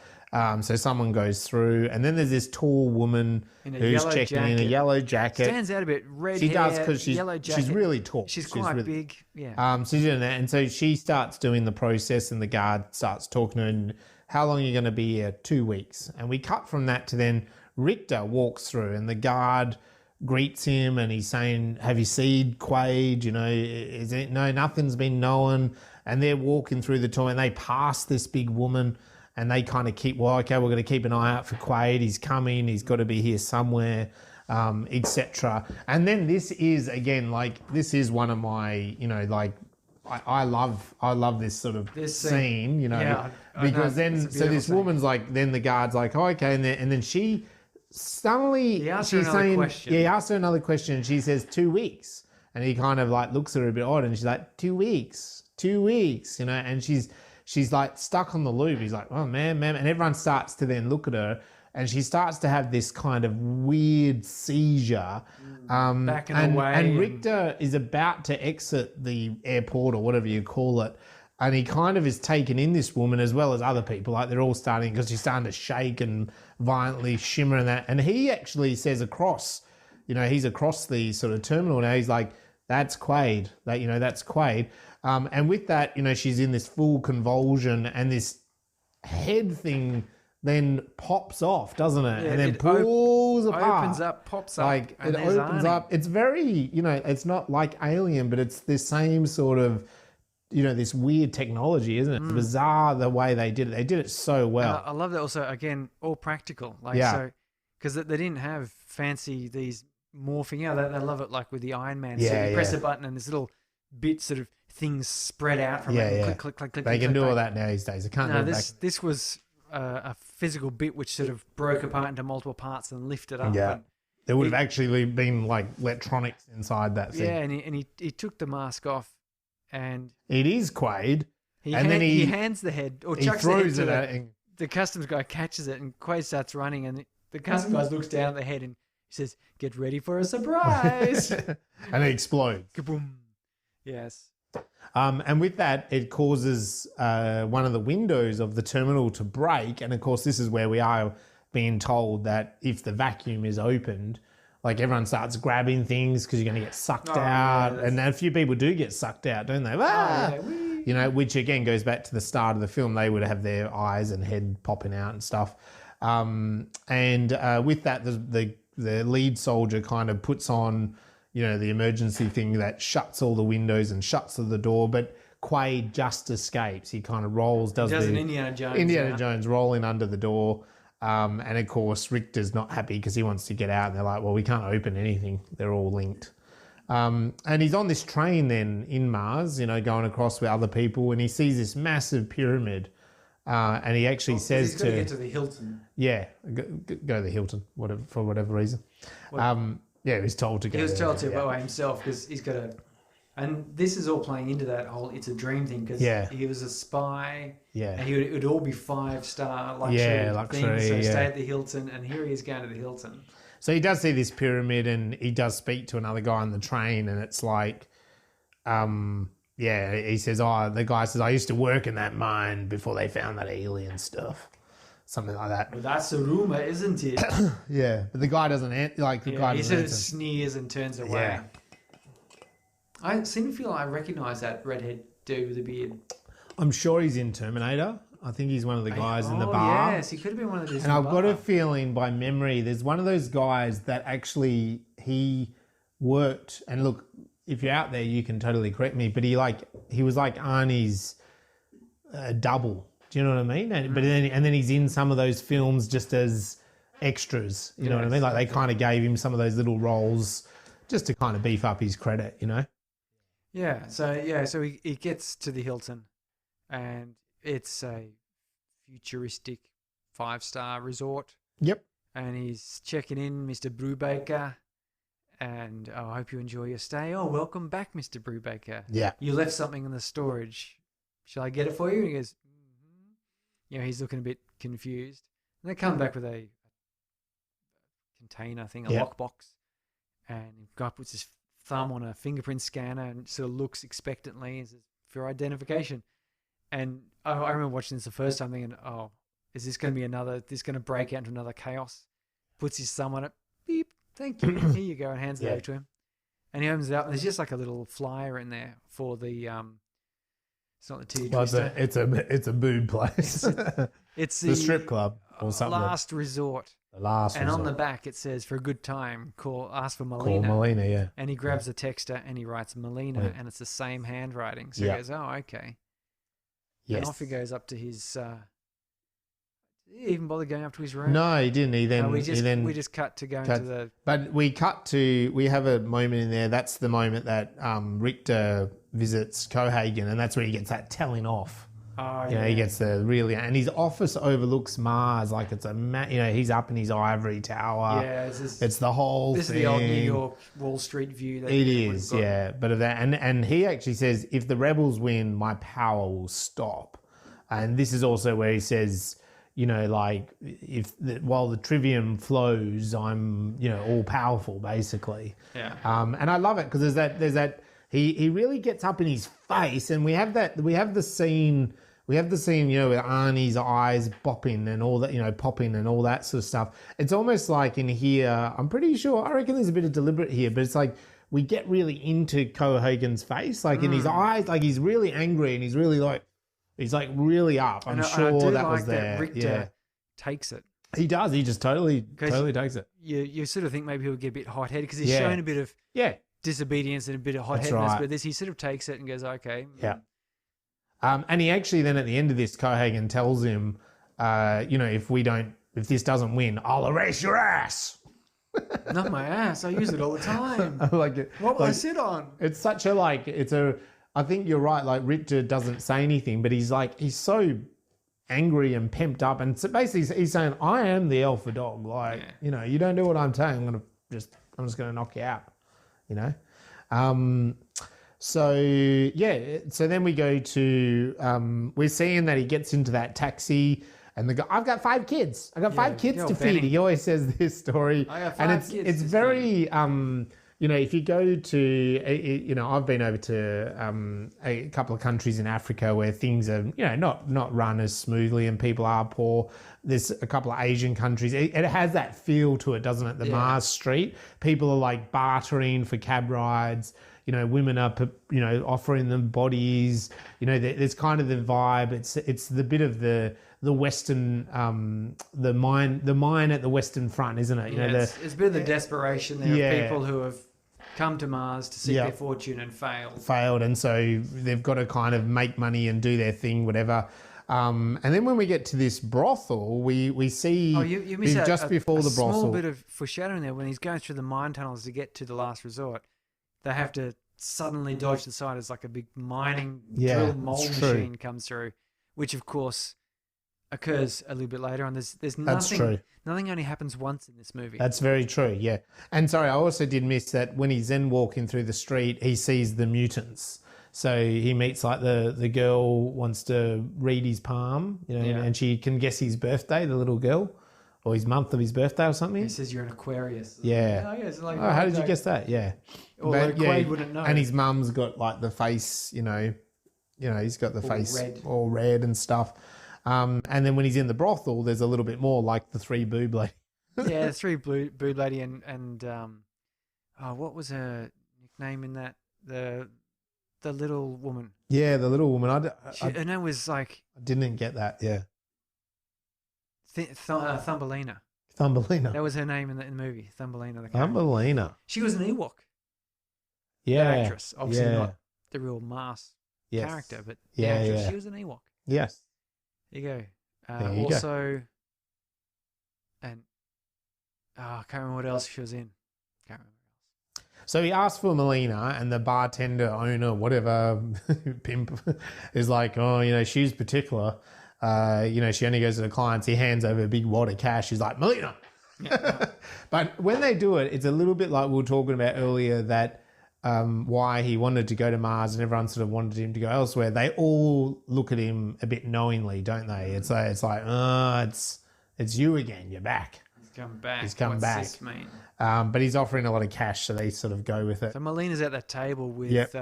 So someone goes through. And then there's this tall woman In a who's yellow checking in a jacket. yellow jacket. Stands out a bit. Red She hair, does because yellow jacket. she's really tall. She's quite really, big. Yeah. So she's doing that. And so she starts doing the process and the guard starts talking to her. And how long are you going to be here? 2 weeks. And we cut from that to then Richter walks through and the guard greets him and he's saying, have you seen Quaid? Is it? No, nothing's been known. And they're walking through the tour and they pass this big woman and they kind of keep, we're going to keep an eye out for Quaid. He's coming. He's got to be here somewhere, etc. And then this is, again, this is one of my, I love this sort of This scene, Yeah, I because know. then, It's a so beautiful this scene. woman's like, then the guard's like, oh, okay. And then she suddenly, He asks her she's another saying, question. yeah, he asks her another question and she says 2 weeks. And he kind of looks at her a bit odd and she's like, 2 weeks, and she's like stuck on the loop. He's like, oh, man. And everyone starts to then look at her and she starts to have this kind of weird seizure. Backing away. And Richter is about to exit the airport or whatever you call it. And he kind of is taking in this woman as well as other people. Like they're all starting, because she's starting to shake and violently shimmer and that. And he actually says across, he's across the sort of terminal now. He's like, that's Quaid. That's Quaid. And with that, she's in this full convulsion and this head thing then pops off, doesn't it? Yeah, and then it pulls apart. Opens up, pops up. Like and it there's opens Arnie. up. It's very, it's not like Alien, but it's the same sort of, this weird technology, isn't it? It's bizarre the way they did it. They did it so well. I love that also, again, all practical. Yeah. Because they didn't have fancy, these morphing. They love it like with the Iron Man. Yeah, so you press yeah. a button and this little bit sort of things spread out from Yeah, it. And yeah. click, click. They click, can click, do all click. that now these days. I can't No, do it this was a physical bit which sort of broke apart into multiple parts and lifted up. Yeah. And, There would have actually been electronics inside that thing. yeah, and he took the mask off and It is Quaid. he, And then he hands the head or He chucks the head throws to it at him. the customs guy catches it and Quaid starts running and the customs guy looks down at the head and he says, "Get ready for a surprise." And it explodes. Kaboom. Yes. And with that, it causes one of the windows of the terminal to break. And of course, this is where we are being told that if the vacuum is opened, everyone starts grabbing things because you're going to get sucked out. yeah, And a few people do get sucked out, don't they? Ah! Which again goes back to the start of the film. They would have their eyes and head popping out and stuff. And with that, the lead soldier kind of puts on, the emergency thing that shuts all the windows and shuts the door. But Quaid just escapes. He kind of rolls, does an the Indiana Jones. Indiana Jones rolling under the door. And of course, Richter's not happy because he wants to get out. And they're like, well, we can't open anything. They're all linked. And he's on this train then in Mars, going across with other people. And he sees this massive pyramid. And he actually says he's got to get to the Hilton. yeah, go to the Hilton, for whatever reason. Yeah, he was told to go. He was there, told to yeah. by himself because he's got to. And this is all playing into that whole "it's a dream" thing because Yeah. he was a spy. Yeah. And it would all be 5-star luxury, luxury, things. So yeah. stay at the Hilton, and here he is going to the Hilton. So he does see this pyramid, and he does speak to another guy on the train, and it's like, he says, the guy says, I used to work in that mine before they found that alien stuff. Something like that. Well, that's a rumor, isn't it? Yeah, but the guy doesn't guy He doesn't sort of answer. sneers and turns away. Yeah. I seem to feel I recognise that redhead dude with the beard. I'm sure he's in Terminator. I think he's one of the guys in the Oh, bar. yes, he could have been one of those. And I've got a feeling by memory, there's one of those guys that actually he worked. And look, if you're out there, you can totally correct me. But he was like Arnie's double. Do you know what I mean? And, but then he's in some of those films just as extras. You know what I mean? Like they kind of gave him some of those little roles just to kind of beef up his credit. You know? Yeah. So he gets to the Hilton, and it's a futuristic 5-star resort. Yep. And he's checking in, Mr. Brubaker. And I hope you enjoy your stay. Oh, welcome back, Mr. Brubaker. Yeah. You left something in the storage. Shall I get it for you? And he goes, he's looking a bit confused. And they come back with a container thing, a lockbox. And the guy puts his thumb on a fingerprint scanner and sort of looks expectantly and says, for identification. And I remember watching this the first time thinking, oh, is this going to be this going to break out into another chaos? Puts his thumb on it. Beep. Thank you. Here you go, and hands it over to him. And he opens it up, and there's just like a little flyer in there for the it's not the titty twister. It's a boob place. It's the strip club or something. Last resort. The last and resort. on the back it says, for a good time, ask for Melina. Call Melina, yeah. And he grabs the texter and he writes Melina, and it's the same handwriting. So he goes, oh, okay. Yes. And off he goes up to his did he even bother going up to his room? No, he didn't. We just cut to go into the... But we have a moment in there. That's the moment that Richter visits Cohaagen, and that's where he gets that telling off. Oh, you know, he gets and his office overlooks Mars, like it's he's up in his ivory tower. Yeah, it's the whole this thing. Is the old New York Wall Street view. It is, yeah. But of that, and he actually says, if the rebels win, my power will stop. And this is also where he says, like while the trivium flows, I'm, all powerful, basically. Yeah. And I love it because there's that. He really gets up in his face, and we have the scene, with Arnie's eyes bopping and all that, popping and all that sort of stuff. It's almost like in here, I'm pretty sure, I reckon there's a bit of deliberate here, but it's like we get really into Cohaagen's face, like in his eyes, like he's really angry and he's really like, he's like really up. I'm sure that was there. That Richter takes it. He does. He just totally takes it. You sort of think maybe he'll get a bit hot-headed because he's shown a bit of disobedience and a bit of hot-headedness. Right. But he sort of takes it and goes, okay. Yeah. And he actually then at the end of this, Cohaagen tells him, if this doesn't win, I'll erase your ass. Not my ass. I use it all the time. I like it. What will I sit on? It's such I think you're right. Like Richter doesn't say anything, but he's so angry and pimped up, and so basically he's saying, "I am the alpha dog. Like, you don't do what I'm saying, I'm just gonna knock you out." So then we go to we're seeing that he gets into that taxi, and the guy, I've got 5 kids. I got 5 kids to feed. He always says this story, and it's very. If you go to, I've been over to a couple of countries in Africa where things are, not run as smoothly and people are poor. There's a couple of Asian countries. It has that feel to it, doesn't it? The Mars Street. People are like bartering for cab rides. Women are, offering them bodies. There's kind of the vibe. It's the bit of the Western, the mine at the Western Front, isn't it? It's a bit of the desperation there of people who have come to Mars to seek their fortune and failed, and so they've got to kind of make money and do their thing, whatever. And then when we get to this brothel, we see you miss just before the brothel, small bit of foreshadowing there when he's going through the mine tunnels to get to the last resort. They have to suddenly dodge to the side as like a big mining drill mold machine comes through, which of course occurs a little bit later on. There's nothing. That's true. Nothing only happens once in this movie. That's very true, yeah. And sorry, I also did miss that when he's then walking through the street, he sees the mutants. So he meets like the girl wants to read his palm, and she can guess his birthday, the little girl, or his month of his birthday or something. He says you're an Aquarius. Yeah. How did you guess that? Yeah. Although Quaid wouldn't know. And his mum's got like the face, he's got the face all red and stuff. And then when he's in the brothel, there's a little bit more like the 3 boob lady. Yeah, the 3 boob lady and what was her nickname in that? The little woman. Yeah, the little woman. Her name was like... I didn't get that, yeah. Thumbelina. Thumbelina. That was her name in the movie, Thumbelina. Thumbelina. She was an Ewok. actress. Obviously yeah. not the real Mars Yes. character, but the Yeah, actress. yeah. She was an Ewok. Yes. There you go. There you also, and I can't remember what else she was in. Can't remember. So he asked for Melina, and the bartender, owner, whatever, pimp, is like, oh, you know, she's particular. You know, she only goes to the clients. He hands over a big wad of cash. He's like, Melina. Yeah. But when they do it, it's a little bit like we were talking about earlier that why he wanted to go to Mars and everyone sort of wanted him to go elsewhere. They all look at him a bit knowingly, don't they? It's like, oh, it's you again. You're back. He's come back. He's come What's back. this mean? But he's offering a lot of cash, so they sort of go with it. So Melina's at that table with, Yep.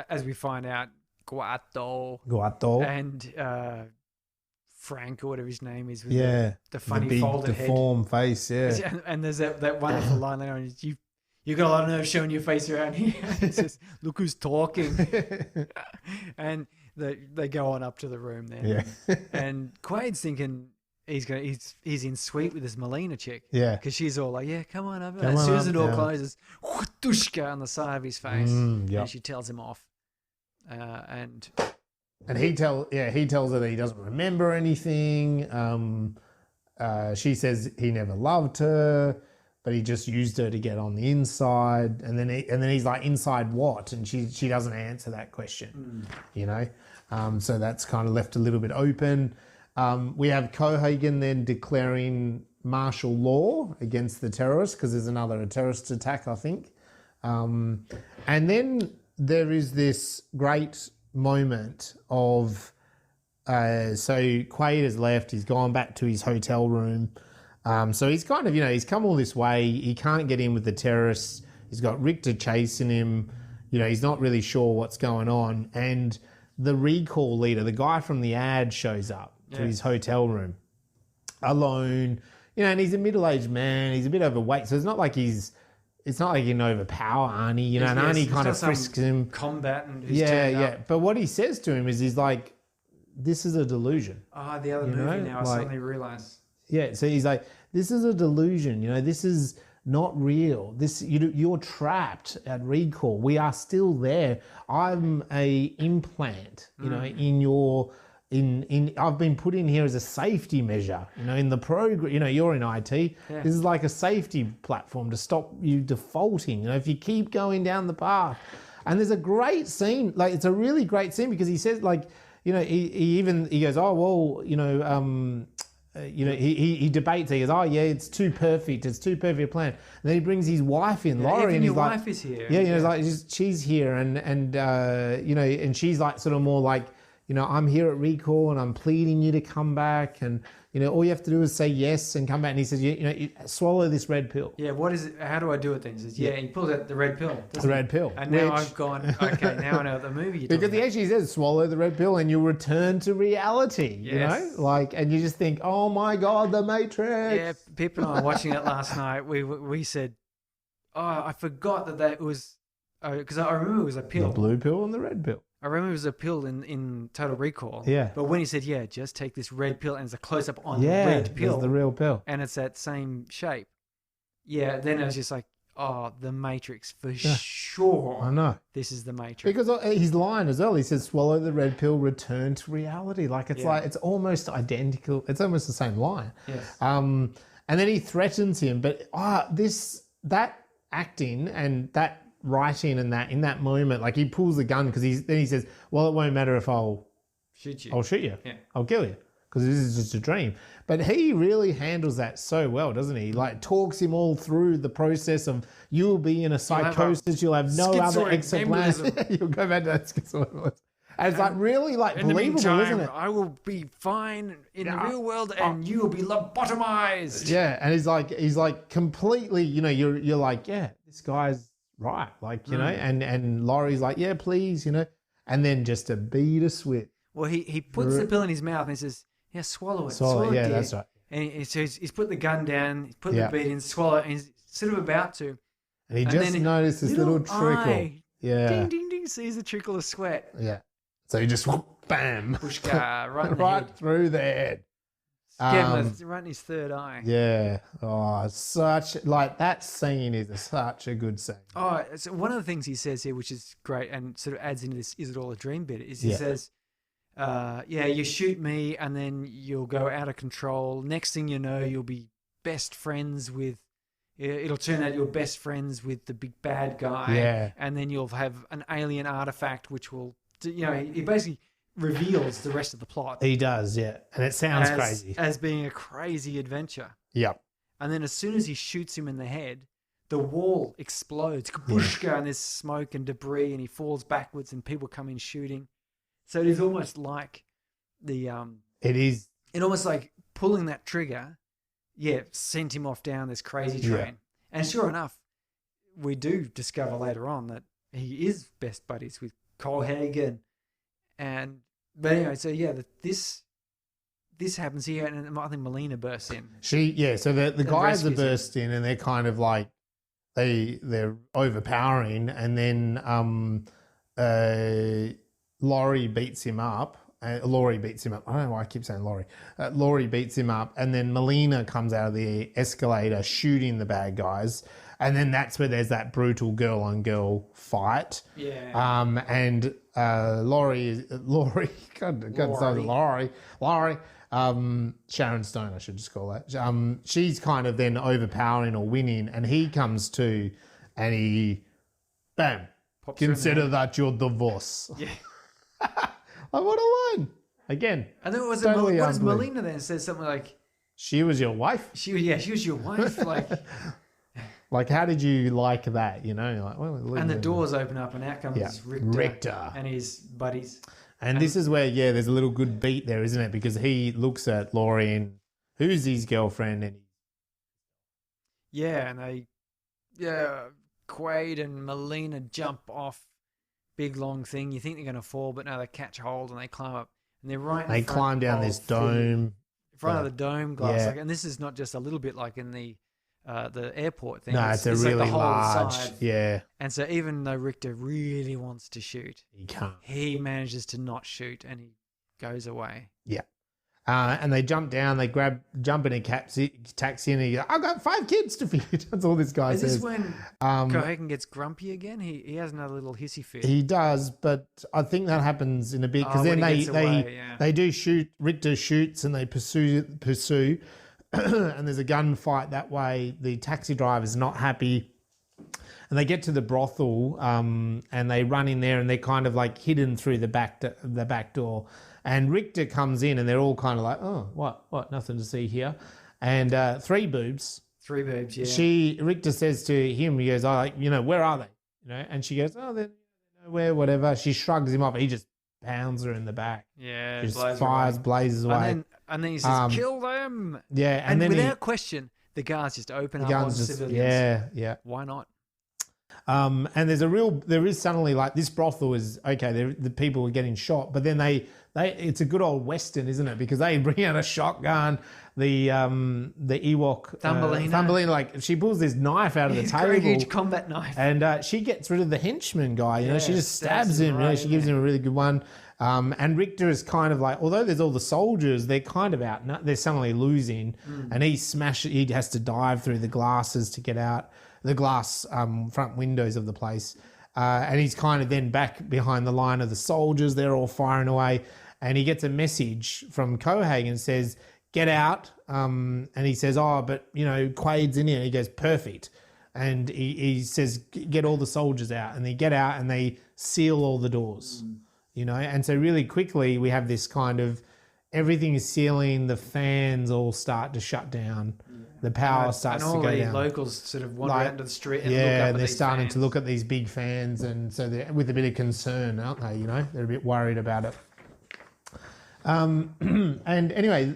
as we find out, Guato Guato. and Frank or whatever his name is. With Yeah. the funny big folded head. deformed face, yeah. And there's that wonderful line later on. You got a lot of nerve showing your face around here. It says, "Look who's talking." And they go on up to the room then. Yeah. And Quaid's thinking he's in suite with this Melina chick. Yeah. Because she's all like, "Yeah, come on over." Come And as soon as the on door up, yeah. closes, whooshka on the side of his face, yep. and she tells him off. And he tells her that he doesn't remember anything. She says he never loved her, but he just used her to get on the inside. And then he's like, inside what? And she doesn't answer that question. You know, so that's kind of left a little bit open. We have Cohaagen then declaring martial law against the terrorists because there's a terrorist attack, I think. And then there is this great moment of so Quaid has left, he's gone back to his hotel room, so he's kind of, you know, he's come all this way, he can't get in with the terrorists, he's got Richter chasing him, you know, he's not really sure what's going on, and the recall leader, the guy from the ad, shows up to his hotel room alone, you know, and he's a middle-aged man, he's a bit overweight, so it's not like he can overpower Arnie, you know, and Arnie kind of frisks him. Combatant. Yeah. But what he says to him is, he's like, this is a delusion. Oh, the other movie now, I suddenly realise. Yeah, so he's like, this is a delusion, you know, this is not real. You're trapped at recall. We are still there. I'm a implant, you know, in your... I've been put in here as a safety measure, you know, in the program, you know, you're in IT. Yeah. This is like a safety platform to stop you defaulting, you know, if you keep going down the path. And there's a great scene, like, it's a really great scene because he says, like, you know, he goes, oh, well, you know, he debates, he goes, oh yeah, it's too perfect a plan. And then he brings his wife in, Laurie, and he's like, wife is here. Yeah, you know, like, she's here, and you know, and she's like, sort of more like, you know, I'm here at recall and I'm pleading you to come back, and, you know, all you have to do is say yes and come back. And he says, you know, swallow this red pill. Yeah, what is it? How do I do it then? He says, he pulls out the red pill. The red pill. And now I've gone, okay, now I know the movie you're because talking he actually says, swallow the red pill and you'll return to reality, you know? Like, and you just think, oh my God, the Matrix. Yeah, Pip and I were watching it last night. We said, oh, I forgot that was, because I remember it was a pill. The blue pill and the red pill. I remember it was a pill in Total Recall. Yeah. But when he said, just take this red pill, and it's a close-up on the red pill. Yeah, the real pill. And it's that same shape. Yeah, then I was just like, oh, the Matrix for sure. I know. This is the Matrix. Because he's lying as well. He says, swallow the red pill, return to reality. Like, it's like, it's almost identical. It's almost the same line. Yes. And then he threatens him. But that acting and that writing and that in that moment, like, he pulls the gun because then he says, well, it won't matter if I'll shoot you. Yeah. I'll kill you because this is just a dream. But he really handles that so well, doesn't he? Like, talks him all through the process of, you'll be in a psychosis, you'll have no other exit plan. You'll go back to that schizoid. And it's like really like believable, isn't it? I will be fine in the real world, and you will be lobotomized. Yeah, and he's like completely, you know, you're like, yeah, this guy's right, like, you know, and Laurie's like, yeah, please, you know, and then just a beat of sweat. Well, he puts the pill in his mouth and he says, yeah, swallow it, yeah, dear. that's right. And so he's put the gun down, he's put the beat in, swallow it, and he's sort of about to. And he just noticed this little trickle. Yeah. Ding, ding, ding, sees a trickle of sweat. Yeah. So he just, bam. Pushka, right in the right head. through the head. Right in his third eye. Yeah. Oh, that scene is such a good scene. Oh, so one of the things he says here, which is great and sort of adds into this "is it all a dream" bit, is he says, you shoot me and then you'll go out of control. Next thing you know, you'll be best friends with. It'll turn out you're best friends with the big bad guy. Yeah. And then you'll have an alien artifact, which will, he basically reveals the rest of the plot. He does, yeah. And it sounds crazy. As being a crazy adventure. Yep. And then as soon as he shoots him in the head, the wall explodes. Kabushka, and there's smoke and debris, and he falls backwards, and people come in shooting. So it is almost like It is. It almost like pulling that trigger, sent him off down this crazy train. Yeah. And sure enough, we do discover later on that he is best buddies with Cohaagen. But anyway, so this happens here, and I think Melina bursts in. So the guys are burst in, and they're kind of like they're overpowering, and then Laurie beats him up. Laurie beats him up. I don't know why I keep saying Laurie. Laurie beats him up, and then Melina comes out of the escalator shooting the bad guys, and then that's where there's that brutal girl-on-girl fight. Yeah. And Laurie, Sharon Stone, I should just call that. She's kind of then overpowering or winning, and he comes to, and he, bam, Pops her in the consider head. that your divorce. Yeah. Like, what a line. Again. And then what totally does unbelievable. Melina then says something like, She was your wife? she was your wife, like, Like, how did you like that? You're like, well, and the doors open up and out comes Richter and his buddies. And this is where, there's a little good beat there, isn't it? Because he looks at Laurie and who's his girlfriend, and And they, Quaid and Melina jump off big long thing. You think they're going to fall, but no, they catch hold and they climb up, and they're right. they climb down this dome. In front of the dome glass, Yeah. like, and this is not just a little bit like in the airport thing. No, it's a like really the whole large. side. Yeah, And so even though Richter really wants to shoot, he can't. he manages to not shoot, and he goes away. Yeah. And they jump down, jump in a taxi, and he goes, I've got 5 kids to feed. That's all this guy Is says. this when Cohaagen gets grumpy again? He has another little hissy fit. He does, but I think that happens in a bit, because then when he gets away, they do shoot. Richter shoots, and they pursue, and there's a gunfight that way. The taxi driver's not happy, and they get to the brothel, and they run in there, and they're kind of like hidden through the back door. And Richter comes in, and they're all kind of like, oh, what? Nothing to see here. And 3 boobs. 3 boobs, yeah. Richter says to him, he goes, where are they? And she goes, oh, they're nowhere, whatever. She shrugs him off. He just pounds her in the back. Yeah, Just blazes away. And then he says, kill them. Yeah, And then without question, the guards just open up on civilians. Yeah. Why not? And there is suddenly like this brothel is okay. The people are getting shot, but then it's a good old Western, isn't it? Because they bring out a shotgun. The Ewok Thumbelina, like she pulls this knife out of the table, huge combat knife, and she gets rid of the henchman guy. She just stabs him. Right, she gives him a really good one. And Richter is kind of like, although there's all the soldiers, they're kind of out. They're suddenly losing, and he has to dive through the glasses to get out. The glass front windows of the place. And he's kind of then back behind the line of the soldiers. They're all firing away. And he gets a message from Cohaagen, says, get out. And he says, but, Quaid's in here. And he goes, perfect. And he says, get all the soldiers out. And they get out and they seal all the doors, And so really quickly we have this kind of, everything is sealing, the fans all start to shut down. The power starts to go down. And all the locals sort of wander out into the street and look up at they're these starting fans. to look at these big fans, and so they're with a bit of concern, aren't they? They're a bit worried about it. And anyway,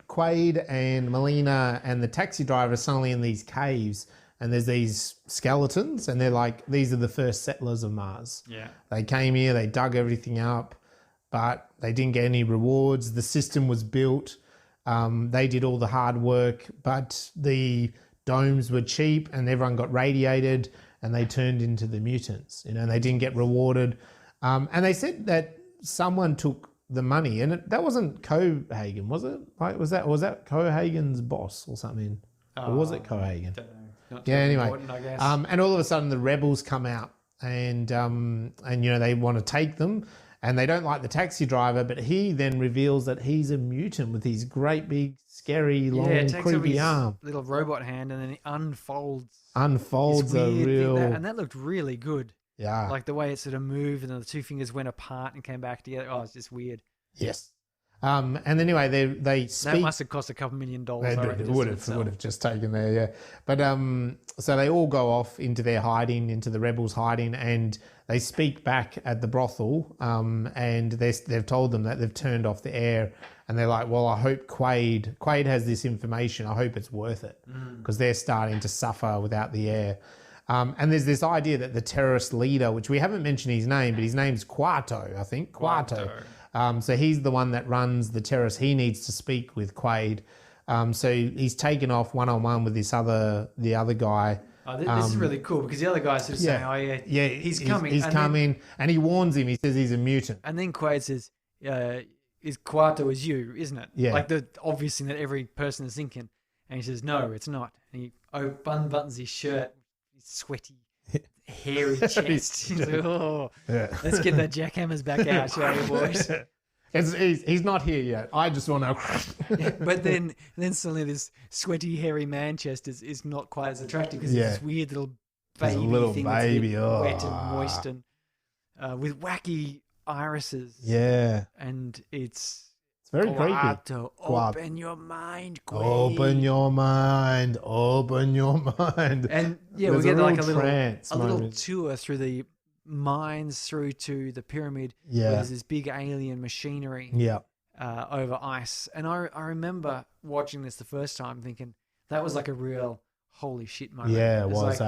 Quaid and Melina and the taxi driver are suddenly in these caves, and there's these skeletons, and they're like, these are the first settlers of Mars. Yeah. They came here, they dug everything up, but they didn't get any rewards. The system was built. They did all the hard work, but the domes were cheap and everyone got radiated and they turned into the mutants, and they didn't get rewarded. And they said that someone took the money, and that wasn't Cohaagen, was it? Like, was that Cohaagen's boss or something, or was it Cohaagen? Don't know. Not Yeah. Anyway, important, I guess. and all of a sudden the rebels come out, and they want to take them, and they don't like the taxi driver, but he then reveals that he's a mutant with his great big scary long takes up creepy his arm. little robot hand, and then he unfolds Unfolds this a weird real thing and that looked really good. yeah. Like the way it sort of moved, and then the two fingers went apart and came back together. Oh, it's just weird. Yes. And anyway, they speak. That must have cost $2 million. It would have just taken there, yeah. But so they all go off into their hiding, into the rebels' hiding, and they speak back at the brothel. And they've told them that they've turned off the air, and they're like, "Well, I hope Quaid has this information. I hope it's worth it, because they're starting to suffer without the air." And there's this idea that the terrorist leader, which we haven't mentioned his name, but his name's Quarto, I think. Quarto. So he's the one that runs the terrorists. He needs to speak with Quaid. So he's taken off one-on-one with the other guy. Oh, this is really cool, because the other guy's sort of saying, "Oh yeah, he's coming." He's coming, and he warns him. He says he's a mutant. And then Quaid says, "Is Quarto is you, isn't it?" Yeah. Like the obvious thing that every person is thinking. And he says, "No, it's not." And he unbuttons his shirt, his sweaty, hairy chest. He's like, "Oh, let's get that jackhammers back out, shall we, boys?" He's not here yet. I just want to. But then suddenly this sweaty, hairy man chest is not quite as attractive, because it's this weird little baby thing that's wet and moist and with wacky irises. Yeah. And it's very creepy. Open your mind, Quaid. Open your mind. Open your mind. And yeah, we get like a little tour through the mines, through to the pyramid. Yeah. Where there's this big alien machinery. Yeah. Over ice. And I remember watching this the first time thinking that was like a real holy shit moment. Yeah, it was,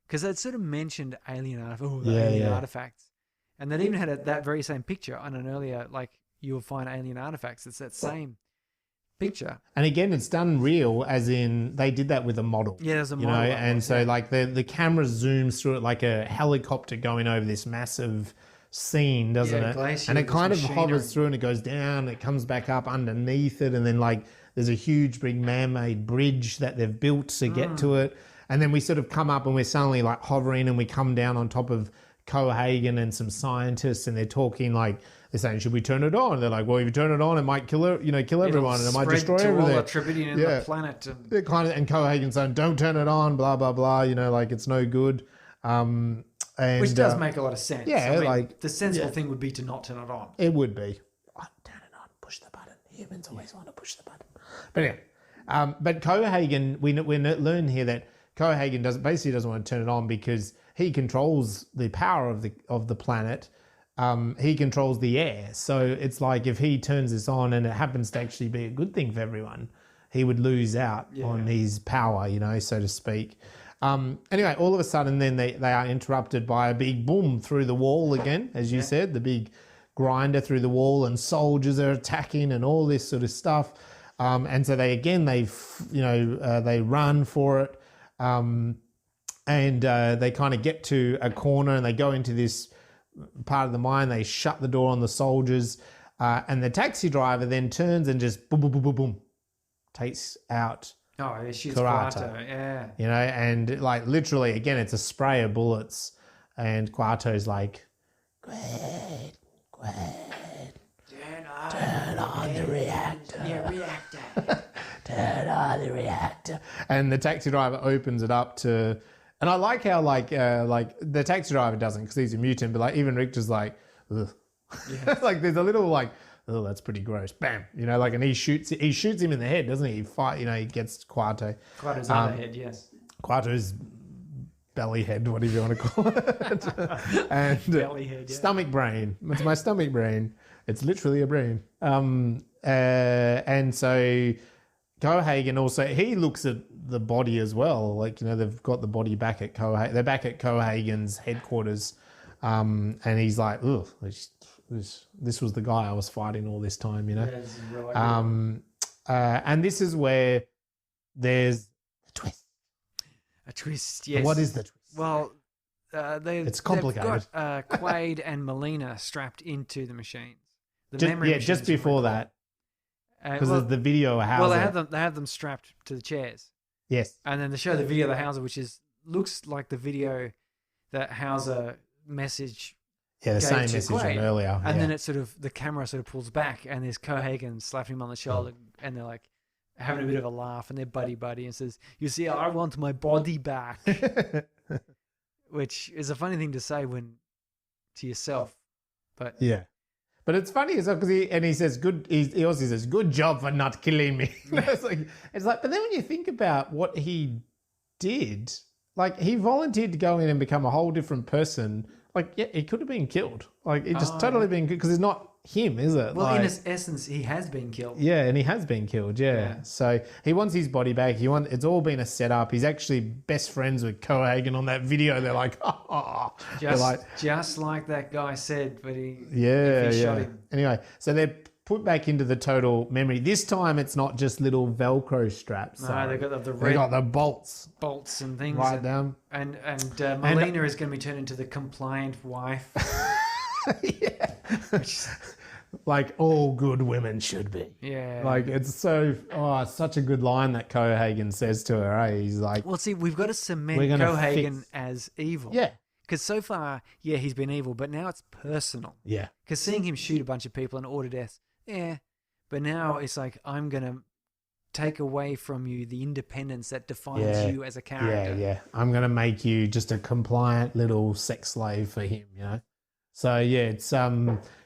because they'd sort of mentioned alien artifacts. And they'd even had that very same picture on an earlier, like, you'll find alien artifacts. It's that same picture. And again, it's done real, as in they did that with a model. Yeah, there's a model. And so like the camera zooms through it like a helicopter going over this massive scene, doesn't it? And it kind of hovers through, and it goes down, it comes back up underneath it, and then like there's a huge big man-made bridge that they've built to get to it. And then we sort of come up and we're suddenly like hovering, and we come down on top of Cohaagen and some scientists, and they're talking like, they're saying, "Should we turn it on?" They're like, "Well, if you turn it on, it might kill everyone, and it might destroy everything." All attributing in the planet. And Cohaagen saying, "Don't turn it on," blah blah blah. Like it's no good. Which does make a lot of sense. Yeah, I mean, the sensible thing would be to not turn it on. It would be. Turn it on. Push the button. Humans always want to push the button. But anyway, but Cohaagen, we learn here that Cohaagen doesn't want to turn it on because he controls the power of the planet. He controls the air. So it's like if he turns this on and it happens to actually be a good thing for everyone, he would lose out on his power, so to speak. Anyway, all of a sudden then they are interrupted by a big boom through the wall again, as you said, the big grinder through the wall, and soldiers are attacking and all this sort of stuff. And so they run for it. And they kind of get to a corner, and they go into this part of the mine. They shut the door on the soldiers, and the taxi driver then turns and just boom, boom, boom, boom, boom, takes out. Oh, yeah, she's Quarto, yeah. And like literally, again, it's a spray of bullets, and Quarto's like, Quaid, turn on the reactor. Yeah, reactor. Turn on the reactor. And the taxi driver opens it up to. And I like how like the taxi driver doesn't, because he's a mutant, but like even Richter's like, ugh. Yeah. Like there's a little like, oh, that's pretty gross. Bam, and he shoots him in the head, doesn't he? He gets Quarto. Quarto's other head, yes. Quarto's belly head, whatever you want to call it. And belly head, yeah. Stomach brain. It's my stomach brain. It's literally a brain. And so Cohaagen also, he looks at the body as well. Like, they've got the body back at Cohaagen. They're back at Cohaagen's headquarters. And he's like, ugh, this was the guy I was fighting all this time, Yeah, this is really and this is where there's a twist. A twist, yes. What is the twist? Well, it's complicated. They've got Quaid and Melina strapped into the machines. The just, memory yeah, machines just from before Regan. that, because there's the video of Well, Hauser. they have them strapped to the chairs, Yes. and then they show the video of the Hauser, which looks like the video that Hauser message. Yeah, the gave same to message from Quaid. earlier. And yeah. then it sort of, the camera sort of pulls back, and there's Cohaagen slapping him on the shoulder, and they're like having a bit of a laugh, and they're buddy, and says, "You see, I want my body back," which is a funny thing to say to yourself, but Yeah. But it's funny as well because he says good. He also says good job for not killing me. It's like, but then when you think about what he did, like he volunteered to go in and become a whole different person. Like, yeah, he could have been killed. Like, he just totally been because it's not him, is it? Well, like, in its essence, he has been killed. yeah, and he has been killed. Yeah. So he wants his body back. It's all been a setup. He's actually best friends with Cohaagen on that video. They're like, Just like that guy said, but he shot him. Anyway, so they're put back into the total memory. This time it's not just little Velcro straps. No, they got the they red got the bolts bolts and things. right down. And Melina is going to be turned into the compliant wife. Yeah. Like all good women should be. Yeah. Like it's such a good line that Cohaagen says to her. Eh? He's like, well, see, we've got to cement We're gonna Cohaagen fix- as evil. yeah, Because so far, yeah, he's been evil, but now it's personal. yeah, Because seeing him shoot a bunch of people and order deaths, yeah. But now it's like, I'm going to take away from you the independence that defines you as a character. yeah. I'm gonna make you just a compliant little sex slave for him. You know. So yeah, it's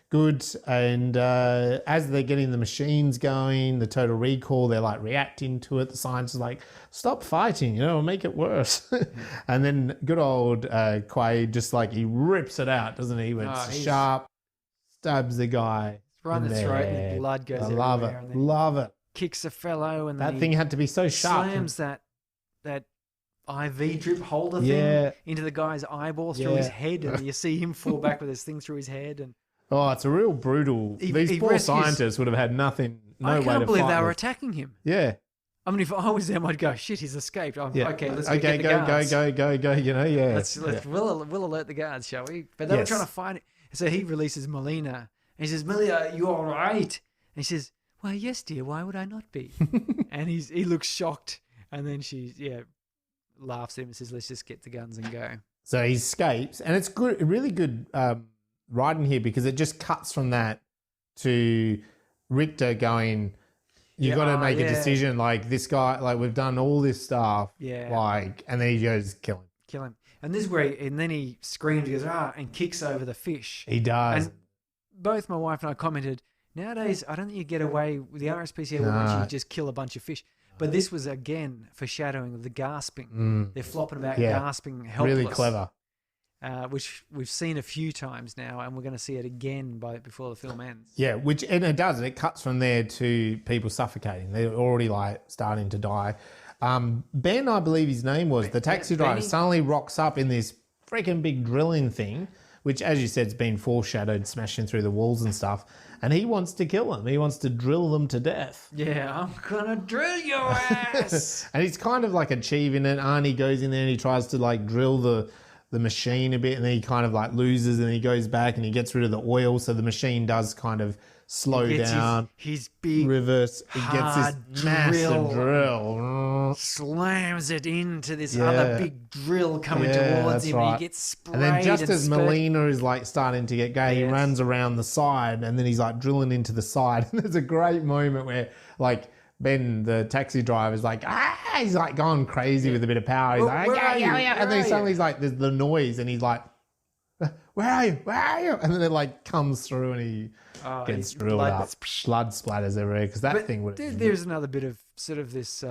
good. And as they're getting the machines going, the total recall, they're like reacting to it. The scientists are like, stop fighting, it'll make it worse. And then good old Quaid just like he rips it out, doesn't he? When it's sharp, stabs the guy. It's right in the throat and the blood goes everywhere. Love it. Kicks a fellow and That then thing had to be so sharp. slams that IV drip holder thing into the guy's eyeball through his head, and you see him fall back with this thing through his head. And oh, it's a real brutal. These poor scientists would have had nothing. No way to fight. I can't believe they were with. attacking him. Yeah. I mean, if I was them, I'd go, shit, he's escaped. Okay, let's get the go, guards. go. You know, yeah. We'll alert the guards, shall we? But they were trying to find it. So he releases Melina, and he says, "Melina, you all right?" And she says, "Well, yes, dear. Why would I not be?" And he looks shocked, and then she laughs at him and says, "Let's just get the guns and go." So he escapes, and it's good, really good writing here because it just cuts from that to Richter going, "You got to make a decision. Like this guy, like we've done all this stuff, like," and then he goes, "Kill him." And this is where, and then he screams, he goes, and kicks over the fish. He does. And both my wife and I commented, nowadays, I don't think you get away with the RSPCA once you just kill a bunch of fish. But this was, again, foreshadowing of the gasping. They're flopping about gasping, helpless. Really clever. Which we've seen a few times now, and we're going to see it again before the film ends. Yeah, and it does. It cuts from there to people suffocating. They're already like starting to die. Ben, I believe his name was, the taxi driver, suddenly rocks up in this freaking big drilling thing, which, as you said, has been foreshadowed, smashing through the walls and stuff. And he wants to kill them. He wants to drill them to death. Yeah, I'm going to drill your ass. And he's kind of like achieving it. Arnie goes in there and he tries to like drill the machine a bit, and then he kind of like loses, and he goes back and he gets rid of the oil. So the machine does kind of slow down. His big reverse. He gets this massive drill. Slams it into this other big drill coming towards him. And he gets sprayed. And then just as Melina is like starting to get gay, he runs around the side, and then he's like drilling into the side. And there's a great moment where like Ben, the taxi driver, is like, he's like going crazy with a bit of power. He's like, yeah. And then suddenly he's like, there's the noise, and he's like, where are you? And then it like comes through, and he gets drilled up. Blood splatters everywhere because that thing would. There's another bit of sort of this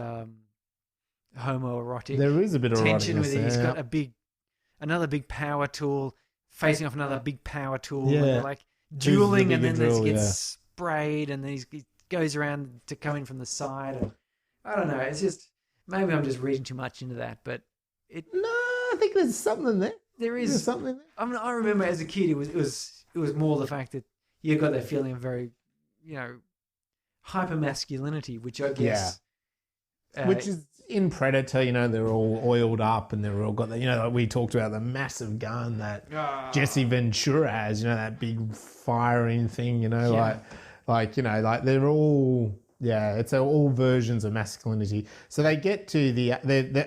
homoerotic. There is a bit of tension with it. He's got another big power tool facing off another big power tool. And they're like dueling, and then this gets sprayed, and then he goes around to come in from the side. And I don't know. It's just maybe I'm just reading too much into that, but no, I think there's something there. There's something there. I mean, I remember as a kid, it was more the fact that you got that feeling of very, hyper masculinity, which I guess Which is in Predator, they're all oiled up and they're all got that, like we talked about the massive gun that Jesse Ventura has, that big firing thing, like they're all, it's all versions of masculinity. So they get to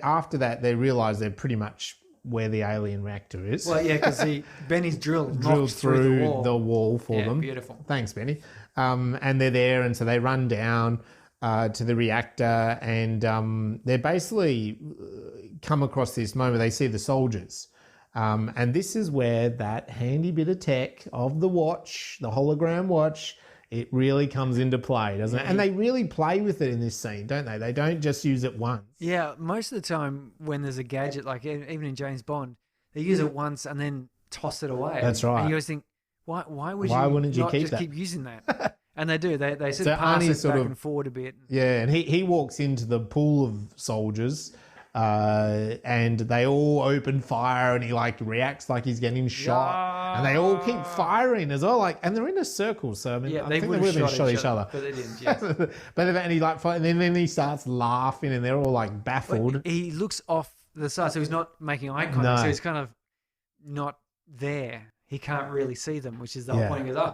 after that, they realize they're pretty much where the alien reactor is. Well, yeah, because Benny's drilled through the wall for them. Beautiful. Thanks, Benny. And they're there, and so they run down to the reactor, and they basically come across this moment. They see the soldiers, and this is where that handy bit of tech of the watch, the hologram watch, it really comes into play, doesn't it? And they really play with it in this scene, don't they? They don't just use it once. Yeah, most of the time when there's a gadget, like even in James Bond, they use it once and then toss it away. That's right. And you always think, why wouldn't you keep using that? And they do. They sort of pass it back and forward a bit. Yeah, and he walks into the pool of soldiers, and they all open fire, and he reacts like he's getting shot, and they all keep firing as well. And they're in a circle, so I mean, I think they would have shot each other, but they didn't. Yes. and he and then he starts laughing, and they're all baffled. He looks off the side, so he's not making eye contact. So he's kind of not there. He can't really see them, which is the whole point. He goes,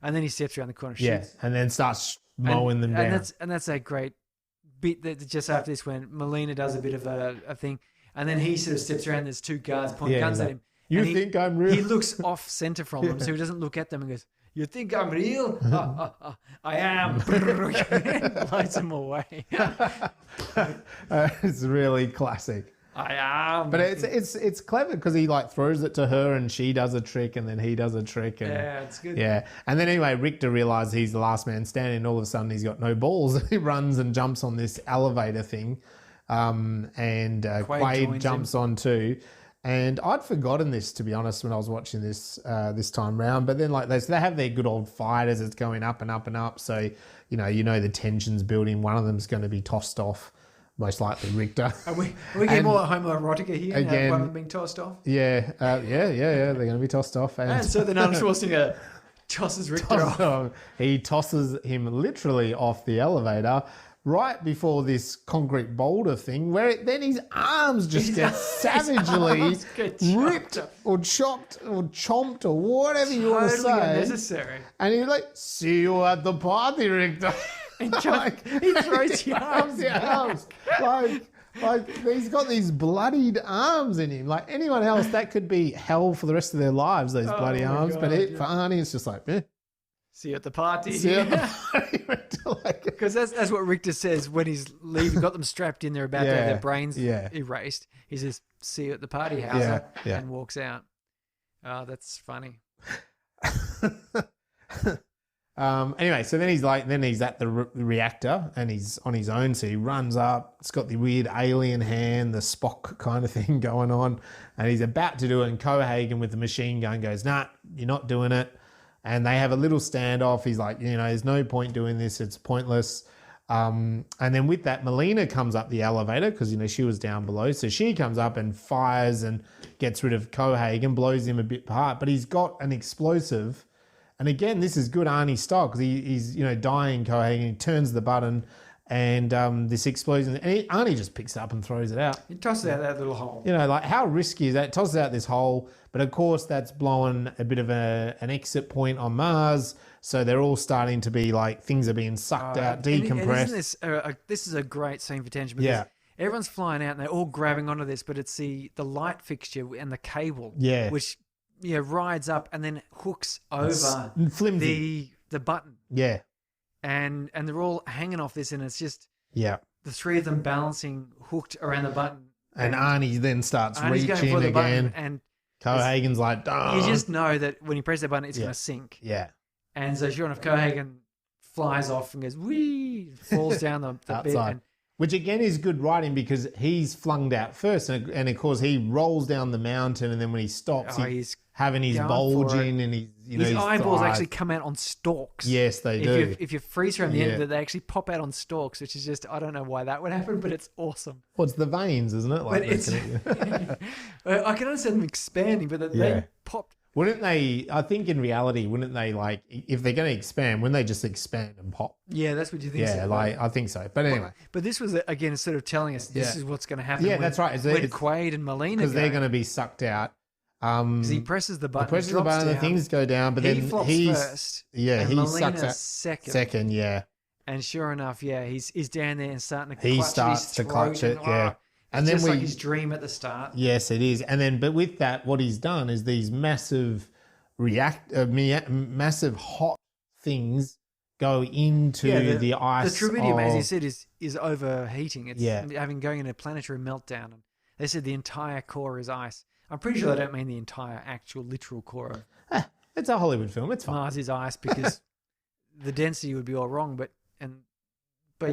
and then he steps around the corner, shoots, and then starts mowing them down. And that's a great bit that just after this when Melina does a bit of a thing, and then he sort of steps around. There's two guards pointing guns at him. You think I'm real? He looks off center from them, so he doesn't look at them and goes, "You think I'm real? I am." Blows them away. It's really classic. I am. But it's clever because he throws it to her and she does a trick and then he does a trick. And, yeah, it's good. Yeah. And then anyway, Richter realizes he's the last man standing and all of a sudden he's got no balls. He runs and jumps on this elevator thing. And Quaid jumps on too. And I'd forgotten this, to be honest, when I was watching this this time round. But then they have their good old fight as it's going up and up and up. So, you know the tension's building. One of them's going to be tossed off. Most likely Richter. Are we get more homoerotica here? Again, one of them being tossed off? Yeah. They're going to be tossed off. And so then Arnold Schwarzenegger tosses Richter off. He tosses him literally off the elevator right before this concrete boulder thing where then his arms just get savagely ripped or chopped or chomped or whatever you want to say. Unnecessary. And he's like, see you at the party, Richter. And he throws the arms. He's got these bloodied arms in him. Anyone else, that could be hell for the rest of their lives, those bloody arms. God, but for Arnie, it's just see you at the party. See you at the party. Because that's what Richter says when he's leaving, got them strapped in, they're about to have their brains erased. He says, see you at the party, Hauser, and walks out. Oh, that's funny. Anyway, so then he's at the reactor and he's on his own. So he runs up. It's got the weird alien hand, the Spock kind of thing going on, and he's about to do it. And Cohaagen with the machine gun goes, "Nah, you're not doing it." And they have a little standoff. He's like, there's no point doing this. It's pointless. And then with that, Melina comes up the elevator because she was down below. So she comes up and fires and gets rid of Cohaagen, blows him a bit apart. But he's got an explosive. And again, this is good Arnie style because he's dying Cohaagen. He turns the button and this explosion. And Arnie just picks it up and throws it out. He tosses out that little hole. How risky is that? It tosses out this hole. But of course, that's blowing a bit of an exit point on Mars. So they're all starting to be things are being sucked out, decompressed. And isn't this is a great scene for tension because everyone's flying out and they're all grabbing onto this, but it's the light fixture and the cable, which rides up and then hooks over the button. Yeah. And they're all hanging off this and it's just the three of them balancing hooked around the button. And Arnie then starts reaching again. And Cohaagen's like, "Duh." You just know that when you press that button, it's going to sink. Yeah. And so sure enough, Cohaagen flies off and goes, whee, falls down the outside. Bit. Which again is good writing because he's flunged out first. And of course, he rolls down the mountain. And then when he stops, he's having his bulge in and his eyeballs thighs. actually come out on stalks. Yes, they do. If you freeze around the end of it, they actually pop out on stalks, which is just, I don't know why that would happen, but it's awesome. Well, it's the veins, isn't it? I can understand them expanding, but they popped Wouldn't they? I think in reality, wouldn't they like if they're going to expand? Wouldn't they just expand and pop? Yeah, that's what you think. Yeah, so, like I think so. But anyway, but this was again sort of telling us this is what's going to happen. Yeah, when, that's right. It's When Quaid and Molina, because they're going to be sucked out. Because he presses the button, the things go down, but he then flops he's first. yeah, and he Molina's sucks out second. yeah. And sure enough, yeah, he's down there and starting to He clutch starts to clutch it, yeah. And it's then just like his dream at the start. Yes, it is. And then, but with that, what he's done is these massive massive hot things go into the ice. The tritium, as you said, is overheating. It's going into a planetary meltdown. And they said the entire core is ice. I'm pretty sure they don't mean the entire actual literal core of it's a Hollywood film. It's fine. Mars is ice because the density would be all wrong. But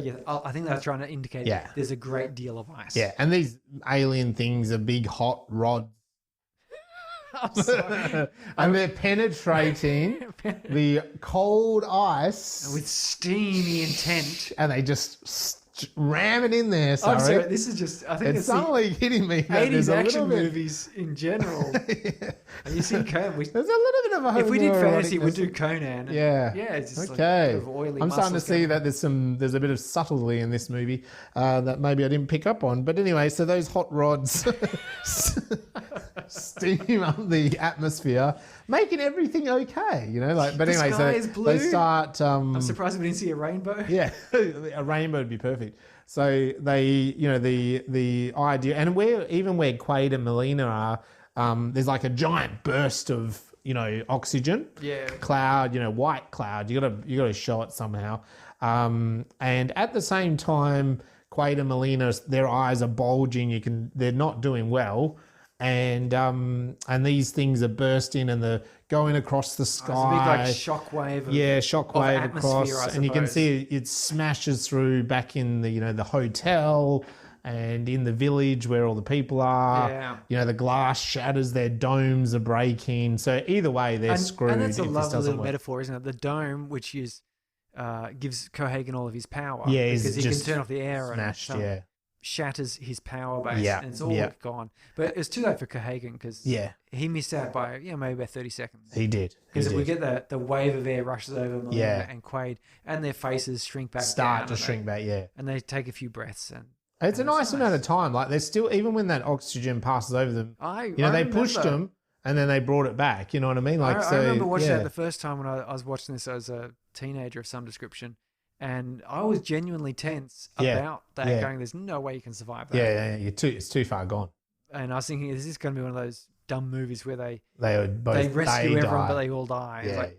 yeah, I think they're trying to indicate there's a great deal of ice. Yeah, and these alien things are big hot rods. And they're penetrating the cold ice with steamy intent, and they just ram it in there. I'm sorry, this is just. I think it's suddenly hitting me. 80s action movies in general. And you see Conan. There's a little bit of a. If we did fantasy, we'd do Conan. Yeah. It's just okay. like oily. I'm starting to see that there's a bit of subtlety in this movie that maybe I didn't pick up on. But anyway, so those hot rods steam up the atmosphere, making everything okay. You know, like. But anyway, so they start. I'm surprised we didn't see a rainbow. Yeah, a rainbow would be perfect. So they, the idea, and where Quaid and Molina are, there's like a giant burst of oxygen, cloud, white cloud. You gotta show it somehow. And at the same time, Quaid and Molina, their eyes are bulging. They're not doing well. And these things are bursting and they're going across the sky. It's a big shockwave. Shockwave across, and you can see it smashes through back in the hotel and in the village where all the people are. Yeah. The glass shatters, their domes are breaking. So either way, they're screwed. And that's a lovely little metaphor, isn't it? The dome, which gives Cohaagen all of his power. Yeah, because he can turn off the air smashed, and shatters his power base, and it's all gone. But it's too late for Cohaagen because he missed out by maybe about 30 seconds. He did. Because if we get the wave of air rushes over Molina and Quaid, and their faces shrink back, shrink back, and they take a few breaths, and it's a nice amount of time. Like they're still, even when that oxygen passes over them, they pushed them and then they brought it back. You know what I mean? Like I remember watching that the first time when I was watching this as a teenager of some description. And I was genuinely tense about that, going, there's no way you can survive that. Yeah. It's too far gone. And I was thinking, is this going to be one of those dumb movies where they die. rescue everyone, but they all die? Yeah. It's like,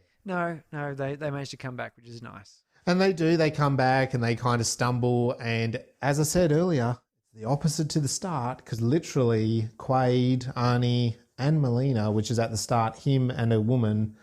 no, they managed to come back, which is nice. And they do. They come back and they kind of stumble. And as I said earlier, the opposite to the start, because literally Quaid, Arnie, and Molina, which is at the start, him and a woman,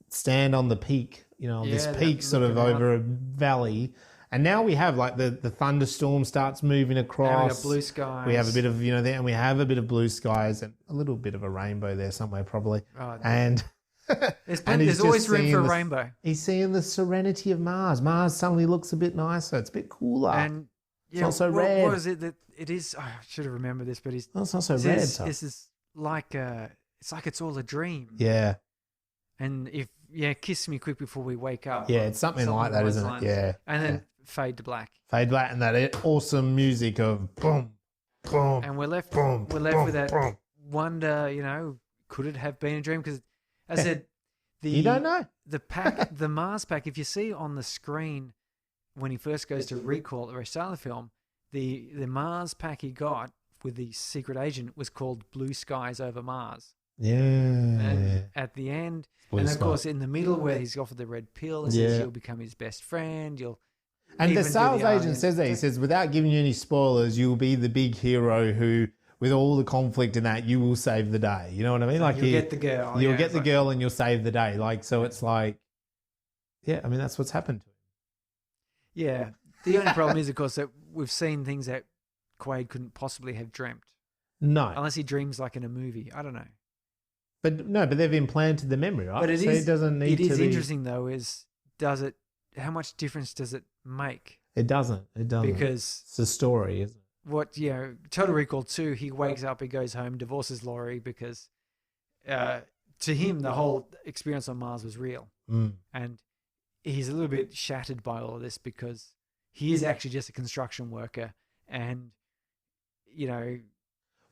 stand on the peak. This peak sort of over a valley. And now we have like the thunderstorm starts moving across. Now we have blue skies. We have a bit of, there, and we have a bit of blue skies and a little bit of a rainbow there somewhere probably. Oh, and there's always room for a rainbow. He's seeing the serenity of Mars. Mars suddenly looks a bit nicer. It's a bit cooler. And it's not so red. What is it that it is? I should have remembered this, but it's not so red. This is like it's all a dream. Yeah. And kiss me quick before we wake up. Yeah, it's something like that, isn't it? Yeah. And then fade to black. Fade black, and that awesome music of boom, boom. And we're left boom, with that wonder, could it have been a dream? Because as I said, you don't know. The Mars pack, if you see on the screen when he first goes to recall at the very start of the film, the Mars pack he got with the secret agent was called Blue Skies Over Mars. Yeah. And at the end, of course in the middle where he's offered the red pill and says you'll become his best friend, and the sales agent says that, he says, without giving you any spoilers, you'll be the big hero who, with all the conflict in that, you will save the day. You know what I mean? Like you'll get the girl. You'll get the girl and you'll save the day. Like, so it's like, that's what's happened to him. Yeah. The only problem is, of course, that we've seen things that Quaid couldn't possibly have dreamt. No. Unless he dreams like in a movie. I don't know. But they've implanted the memory, right? But it doesn't need to be... It is interesting, though, how much difference does it make? It doesn't. Because... It's a story, isn't it? Total Recall 2, he wakes up, he goes home, divorces Laurie because to him, the whole experience on Mars was real. And he's a little bit shattered by all of this because he is actually just a construction worker. And, you know...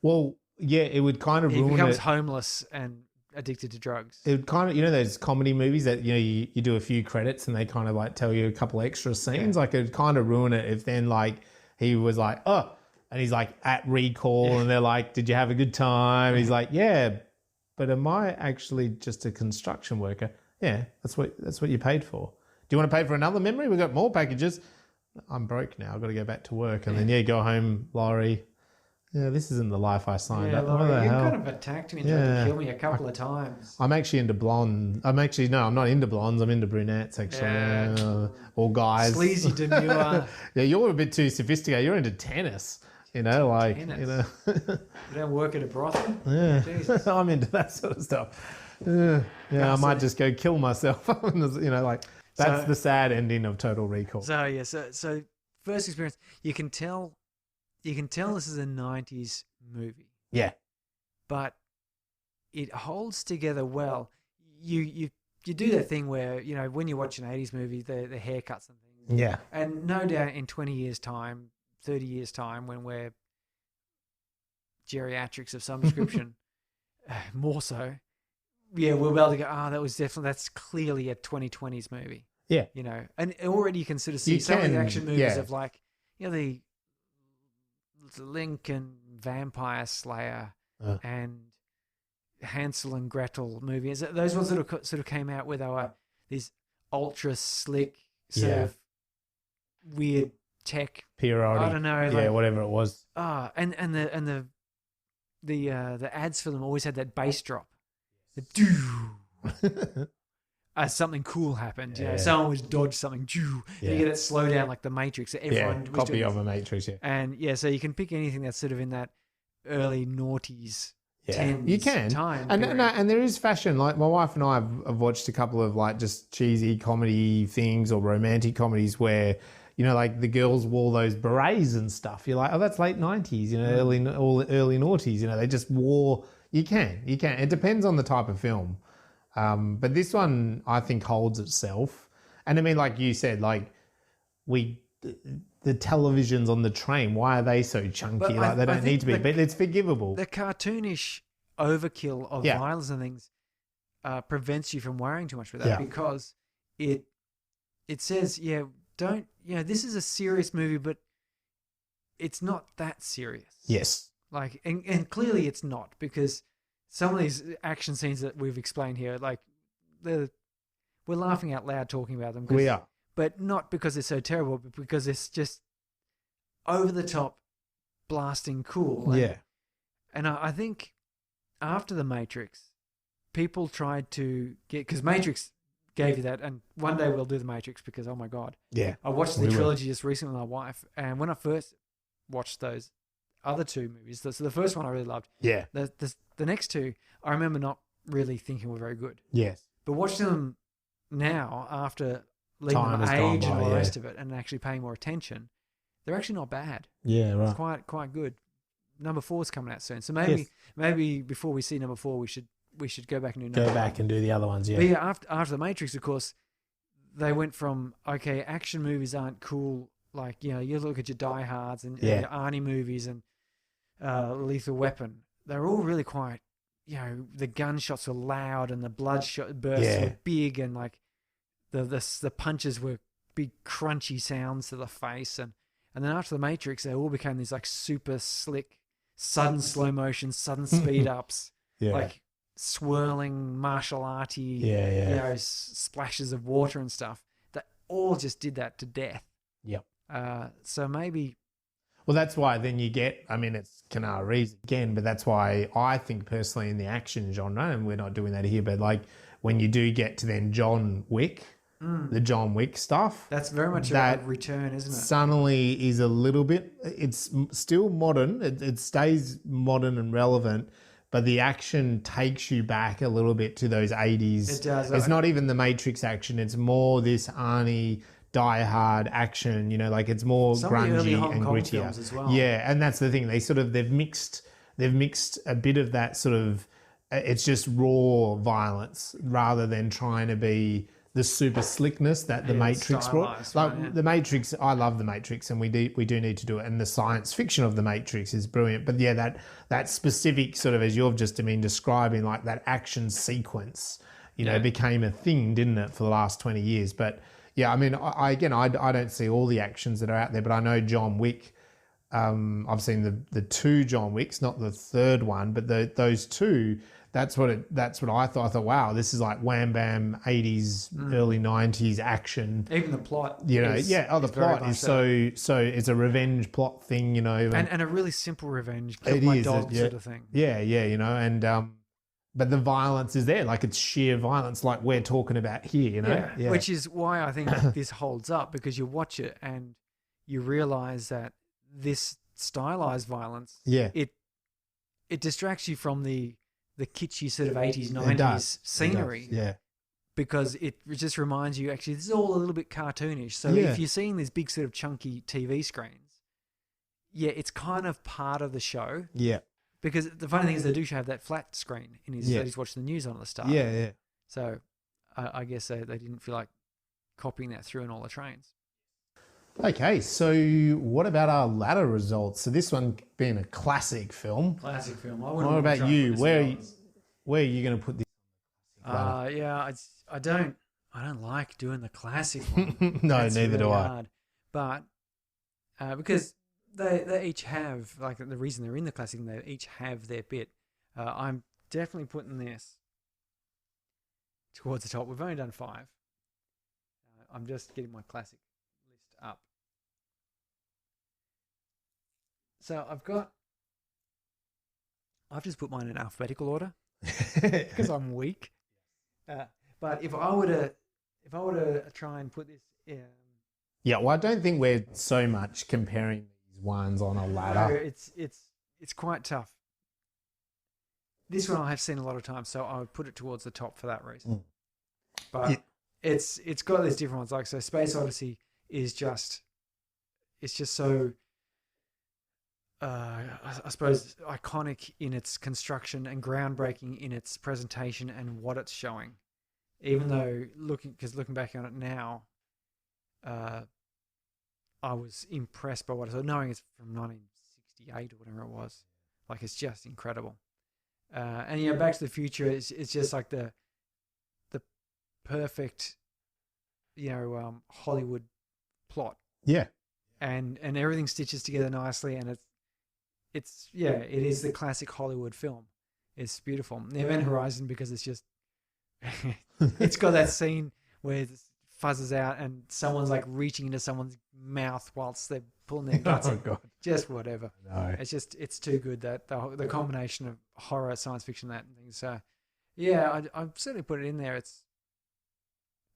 Well, yeah, it would kind of ruin it. He becomes homeless and addicted to drugs. It would kind of, you know, those comedy movies that, you know, you do a few credits and they kind of like tell you a couple extra scenes. Like, it'd kind of ruin it if then, like, he was like, oh, and he's like at recall and they're like, did you have a good time? He's like, yeah, but am I actually just a construction worker? Yeah, that's what you paid for. Do you want to pay for another memory? We've got more packages. I'm broke now. I've got to go back to work. And then, go home, Laurie. Yeah, this isn't the life I signed up. Laurie, you kind of attacked me and tried to kill me a couple of times. I'm actually into blonde. I'm not into blondes. I'm into brunettes, actually. Or guys. Sleazy, demure. Yeah, you're a bit too sophisticated. You're into tennis. You know, like, tennis. you know. You don't work at a brothel? Yeah. Jesus. I'm into that sort of stuff. I might just go kill myself. You know, like, that's the sad ending of Total Recall. So first experience, you can tell this is a 90s movie. Yeah. But it holds together well. You do that thing where, you know, when you watch an 80s movie, the haircuts and things. Yeah. And no doubt in 20 years' time, 30 years' time, when we're geriatrics of some description, more so, we'll be able to go, that's clearly a 2020s movie. Yeah. You know, and already you can sort of see some of the action movies of, like, you know, the Link and Vampire Slayer and Hansel and Gretel movies. Those ones that sort of came out where they were these ultra slick, sort of weird tech. Periodic. I don't know. Yeah, like, whatever it was. And the ads for them always had that bass drop. The doo. As something cool happened, you know, someone was dodged something, and you get that slow down like the Matrix. That everyone was copy doing. of a Matrix, And so you can pick anything that's sort of in that early noughties, 10s you can time. And there is fashion. Like, my wife and I have watched a couple of, like, just cheesy comedy things or romantic comedies where, you know, like, the girls wore those berets and stuff. You're like, oh, that's late 90s, you know, early noughties. You know, they just wore. You can. It depends on the type of film. But this one, I think, holds itself. And I mean, like you said, like, the televisions on the train, why are they so chunky? Like, they don't need to be, but it's forgivable. The cartoonish overkill of violence and things prevents you from worrying too much with that because it says, this is a serious movie, but it's not that serious. Yes. Like, and clearly it's not, because some of these action scenes that we've explained here, like, we're laughing out loud talking about them. We are. But not because they're so terrible, but because it's just over the top, blasting cool. And I think after The Matrix, people tried to get, because Matrix gave you that, and one day we'll do The Matrix because, oh my God. Yeah. I watched the trilogy just recently with my wife, and when I first watched those other two movies, so the first one I really loved. Yeah. The next two, I remember not really thinking were very good. Yes. But watching them now, after leaving Time them has gone age and by, all the rest of it, and actually paying more attention, they're actually not bad. Yeah, right. It's quite good. Number 4's coming out soon, so maybe before we see number 4, we should go back and do number 1. Go back and do the other ones. Yeah. But yeah, after The Matrix, of course, they went from, okay, action movies aren't cool. Like, you know, you look at your Die Hards and your Arnie movies and Lethal Weapon. They're all really quite, you know, the gunshots were loud and the bloodshot bursts were big, and like the punches were big crunchy sounds to the face, and then after The Matrix, they all became these like super slick, sudden slow motion, sudden speed ups, like swirling martial arty, you know, splashes of water and stuff. That all just did that to death. Yep. So maybe. Well, that's why then you get, I mean, it's Canard Reeves again, but that's why I think personally in the action genre, and we're not doing that here, but like when you do get to then John Wick, the John Wick stuff. That's very much a return, isn't it? Suddenly is a little bit, it's still modern, it stays modern and relevant, but the action takes you back a little bit to those 80s. It does. It's not even the Matrix action, it's more this Arnie Die Hard action, you know, like it's more grungy and grittier as well. Yeah, and that's the thing. They've mixed a bit of that sort of it's just raw violence rather than trying to be the super slickness that the Matrix brought. stylized, Like right, yeah. the Matrix, I love the Matrix, and we do need to do it. And the science fiction of the Matrix is brilliant. But yeah, that specific sort of, as you've just been describing, like that action sequence, became a thing, didn't it, for the last 20 years? But yeah, I mean, I don't see all the actions that are out there, but I know John Wick. I've seen the two John Wicks, not the third one, but those two. That's what I thought. I thought, wow, this is like wham bam 80s, early 90s action. Even the plot. The is plot is so it's a revenge plot thing, and a really simple revenge, kill my dog sort of thing. Yeah, and but the violence is there, like it's sheer violence, like we're talking about here, Yeah. Which is why I think this holds up, because you watch it and you realize that this stylized violence, it distracts you from the kitschy sort of 80s, 90s scenery. Yeah. Because it just reminds you, actually, this is all a little bit cartoonish. So if you're seeing these big sort of chunky TV screens, it's kind of part of the show. Yeah. Because the funny thing is they do have that flat screen in his that he's watching the news on at the start. Yeah. So I guess they didn't feel like copying that through in all the trains. Okay, so what about our latter results? So this one being a classic film. Classic film. What about you? Where are you going to put this? I don't like doing the classic one. No, That's neither really do I. hard. But because they each have, like, the reason they're in the classic, they each have their bit. I'm definitely putting this towards the top. We've only done 5. I'm just getting my classic list up. So I've just put mine in alphabetical order because I'm weak. But if I were to try and put this, well, I don't think we're so much comparing these ones on a ladder. No, it's quite tough. This one I have seen a lot of times, so I would put it towards the top for that reason. But it's got these different ones. Like, so Space Odyssey is just so I suppose iconic in its construction and groundbreaking in its presentation and what it's showing. Even though looking back on it now, I was impressed by what I saw, knowing it's from 1968 or whatever it was. Like, it's just incredible. And Back to the Future is just like the perfect, Hollywood plot. Yeah. And everything stitches together nicely, and it is the classic Hollywood film. It's beautiful. The Event Horizon, because it's just it's got that scene where it fuzzes out and someone's like reaching into someone's mouth whilst they're pulling their guts. Oh God. Just whatever. No. It's too good, that the combination of horror, science fiction, that and things. So I've certainly put it in there. It's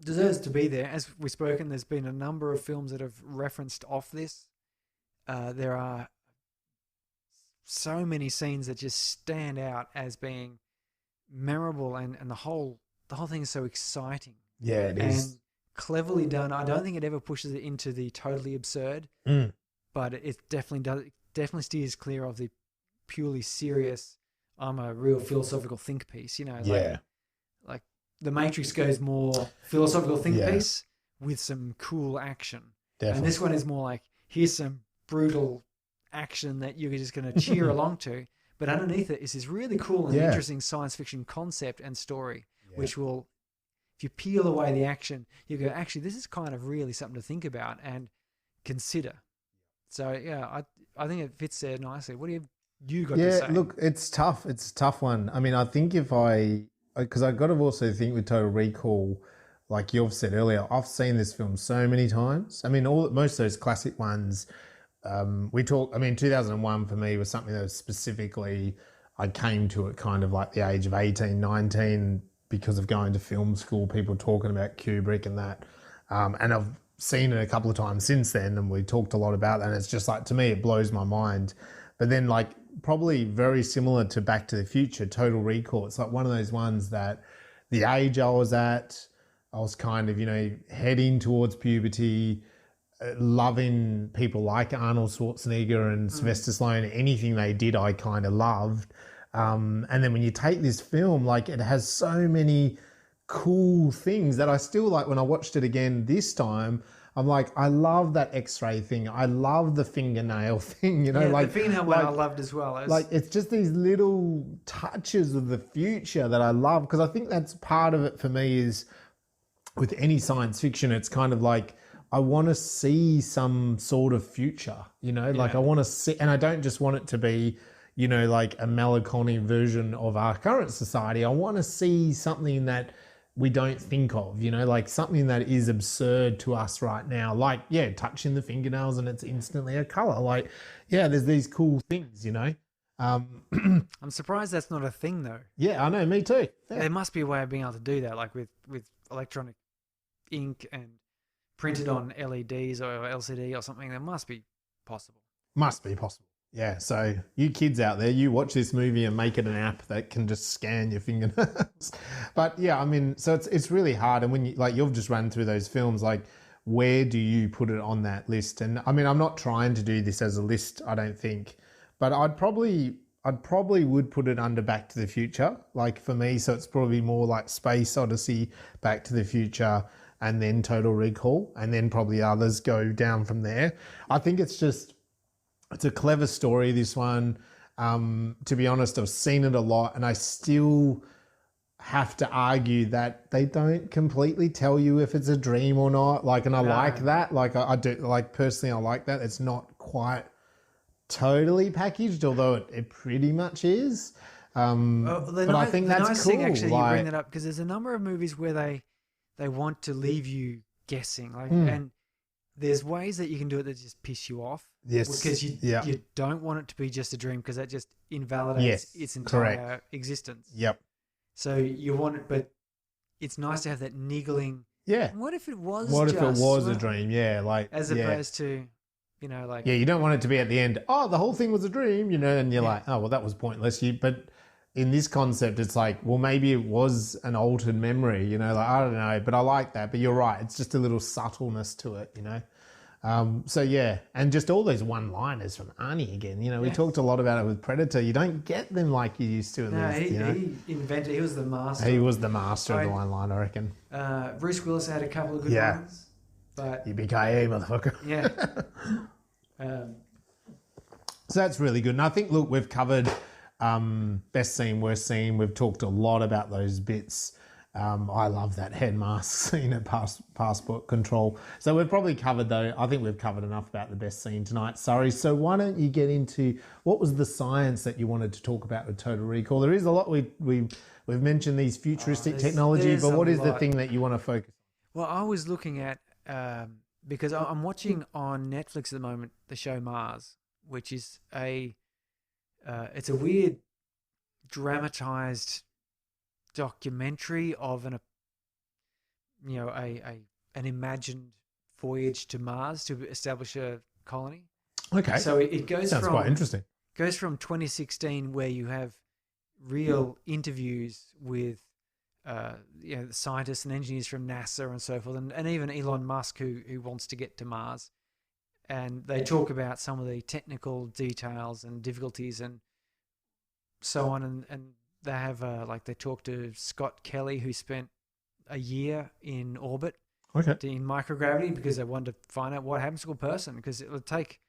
deserves to be there. As we've spoken, there's been a number of films that have referenced off this. There are so many scenes that just stand out as being memorable, and the whole thing is so exciting. Yeah, it is. And cleverly done. I don't think it ever pushes it into the totally absurd, but it definitely does. It definitely steers clear of the purely serious, I'm a real philosophical think piece, like The Matrix goes more philosophical think piece with some cool action. Definitely. And this one is more like, here's some brutal action that you're just going to cheer along to. But underneath it is this really cool and interesting science fiction concept and story, which will, if you peel away the action, you go, actually, this is kind of really something to think about and consider. So, I think it fits there nicely. What do you got to say? Yeah, look, it's tough. It's a tough one. I mean, I think because I've got to also think with Total Recall, like you've said earlier, I've seen this film so many times. I mean, most of those classic ones, 2001 for me was something that was specifically, I came to it kind of like the age of 18, 19 because of going to film school, people talking about Kubrick and that. And I've seen it a couple of times since then, and we talked a lot about that. And it's just like, to me, it blows my mind. But then, like, probably very similar to Back to the Future, Total Recall. It's like one of those ones that the age I was at, I was kind of, heading towards puberty, loving people like Arnold Schwarzenegger and Sylvester Stallone. Anything they did, I kind of loved. And then when you take this film, like it has so many cool things that I still like. When I watched it again this time, I'm like, I love that X-ray thing. I love the fingernail thing, you know, like the fingernail one I loved as well. Like it's just these little touches of the future that I love, because I think that's part of it for me. Is with any science fiction, it's kind of like I want to see some sort of future, you know, like I want to see, and I don't just want it to be, you know, like a melancholy version of our current society. I want to see something that we don't think of, you know, like something that is absurd to us right now. Like, touching the fingernails and it's instantly a color. Like, there's these cool things, you know. I'm surprised that's not a thing though. Yeah, I know, me too. Yeah. There must be a way of being able to do that, like with electronic ink and printed on LEDs or LCD or something. That must be possible. Must be possible. Yeah, so you kids out there, you watch this movie and make it an app that can just scan your fingernails. But yeah, I mean, so it's really hard. And when you, like, you've just run through those films, like, where do you put it on that list? And I mean, I'm not trying to do this as a list, I don't think, but I'd probably would put it under Back to the Future, like for me. So it's probably more like Space Odyssey, Back to the Future, and then Total Recall, and then probably others go down from there. I think it's a clever story, this one. To be honest, I've seen it a lot, and I still have to argue that they don't completely tell you if it's a dream or not. Like, and I like that. Like, I do, like, personally, I like that. It's not quite totally packaged, although it pretty much is. But I think that's nice cool. Thing, actually, you bring that up, because there's a number of movies where they want to leave you guessing, like, and there's ways that you can do it that just piss you off. Yes. Because you don't want it to be just a dream, because that just invalidates its entire existence. Yep. So you want it, but it's nice to have that niggling. Yeah. What if it was a dream? Yeah. Like, as opposed to, you know, like. Yeah, you don't want it to be at the end, oh, the whole thing was a dream, you know, and you're like, oh, well, that was pointless. But in this concept, it's like, well, maybe it was an altered memory, you know, like, I don't know, but I like that. But you're right, it's just a little subtleness to it, you know. So yeah, and just all those one-liners from Arnie again. You know, we talked a lot about it with Predator. You don't get them like you used to. He was the master. He was the master of the one-line, I reckon. Bruce Willis had a couple of good ones, but yippee-ki-yay, motherfucker. Yeah. So that's really good, and I think, look, we've covered best scene, worst scene. We've talked a lot about those bits. I love that head mask scene at passport control. So we've probably covered, though, I think we've covered enough about the best scene tonight. Sorry. So why don't you get into what was the science that you wanted to talk about with Total Recall? There is a lot. We've mentioned these futuristic technology, but what is the thing that you want to focus on? Well, I was looking at, because I'm watching on Netflix at the moment, the show Mars, which is it's a weird dramatized documentary of an imagined voyage to Mars to establish a colony. Okay. So it goes Sounds quite interesting. Goes from 2016, where you have real interviews with scientists and engineers from NASA and so forth, and even Elon Musk, who wants to get to Mars, and they talk about some of the technical details and difficulties and so on, and they have they talk to Scott Kelly, who spent a year in orbit in microgravity, because they wanted to find out what happens to a person, because it would take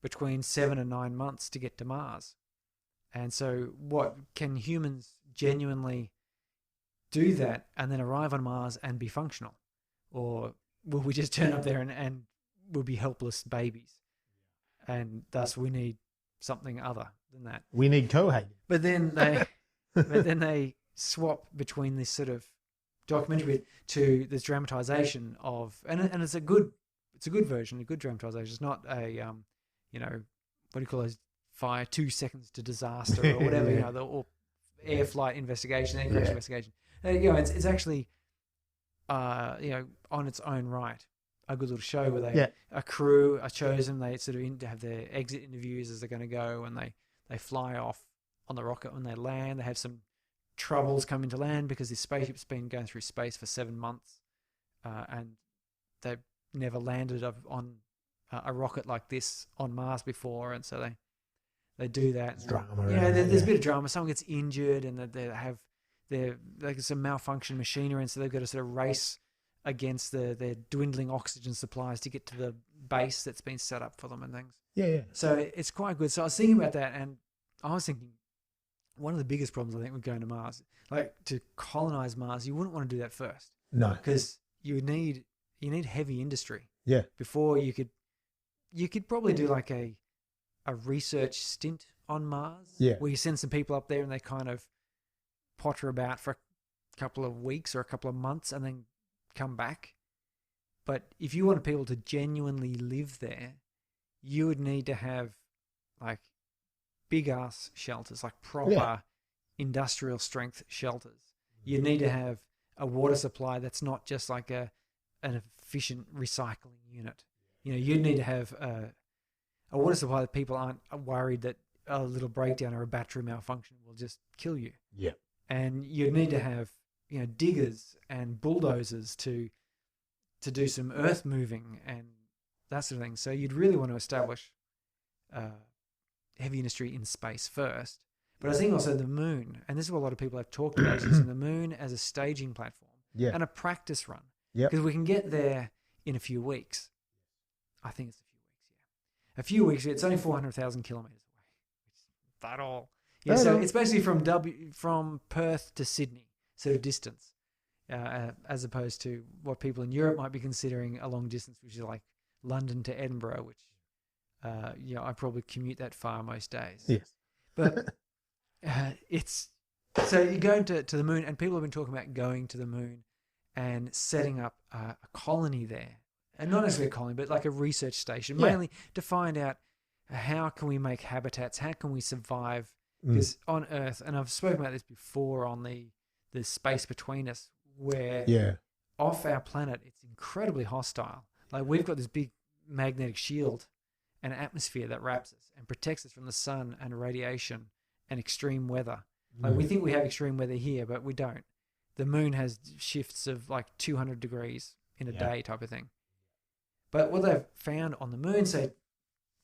between 7 and 9 months to get to Mars. And so what can humans genuinely do that and then arrive on Mars and be functional? Or will we just turn up there and we'll be helpless babies? And thus we need something other than that. We need Cohaagen. But then they swap between this sort of documentary to this dramatization of, and it's a good version, a good dramatization. It's not a what do you call those, fire 2 seconds to disaster or whatever, or air flight investigation, air crash investigation. It's actually on its own right a good little show where a crew are chosen. They sort of have their exit interviews as they're going to go, and they fly off on the rocket. When they land, they have some troubles coming to land because this spaceship's been going through space for 7 months, and they've never landed on a rocket like this on Mars before, and so they do that. There's drama Yeah, around there's it, a bit of drama. Someone gets injured, and they have like some malfunction machinery, and so they've got to sort of race against their dwindling oxygen supplies to get to the base that's been set up for them and things. Yeah. So it's quite good. So I was thinking about that, and I was thinking one of the biggest problems I think with going to Mars, like to colonize Mars, you wouldn't want to do that first. No. Because you need heavy industry. Yeah. Before you could probably do like a research stint on Mars. Yeah. Where you send some people up there and they kind of potter about for a couple of weeks or a couple of months and then come back. But if you wanted people to genuinely live there, you would need to have like big ass shelters, like proper industrial strength shelters. You need to have a water supply that's not just like an efficient recycling unit. You know, you'd need to have a water supply that people aren't worried that a little breakdown or a battery malfunction will just kill you. Yeah. And you'd need to have, diggers and bulldozers to do some earth moving and that sort of thing. So you'd really want to establish heavy industry in space first. But I think also the moon, and this is what a lot of people have talked about, is using the moon as a staging platform and a practice run. Because we can get there in a few weeks. I think it's a few weeks, yeah. A few weeks, it's only 400,000 kilometres away. It's that all. Yeah, so it's basically from Perth to Sydney, sort of distance, as opposed to what people in Europe might be considering a long distance, which is like London to Edinburgh, which, I probably commute that far most days. Yes. But it's, so you go to the moon, and people have been talking about going to the moon and setting up a colony there. And not necessarily a colony, but like a research station, mainly to find out how can we make habitats, how can we survive. Because on Earth, and I've spoken about this before on the space between us, where off our planet, it's incredibly hostile. Like we've got this big magnetic shield and atmosphere that wraps us and protects us from the sun and radiation and extreme weather. Like we think we have extreme weather here, but we don't. The moon has shifts of like 200 degrees in a day type of thing. But what they've found on the moon, say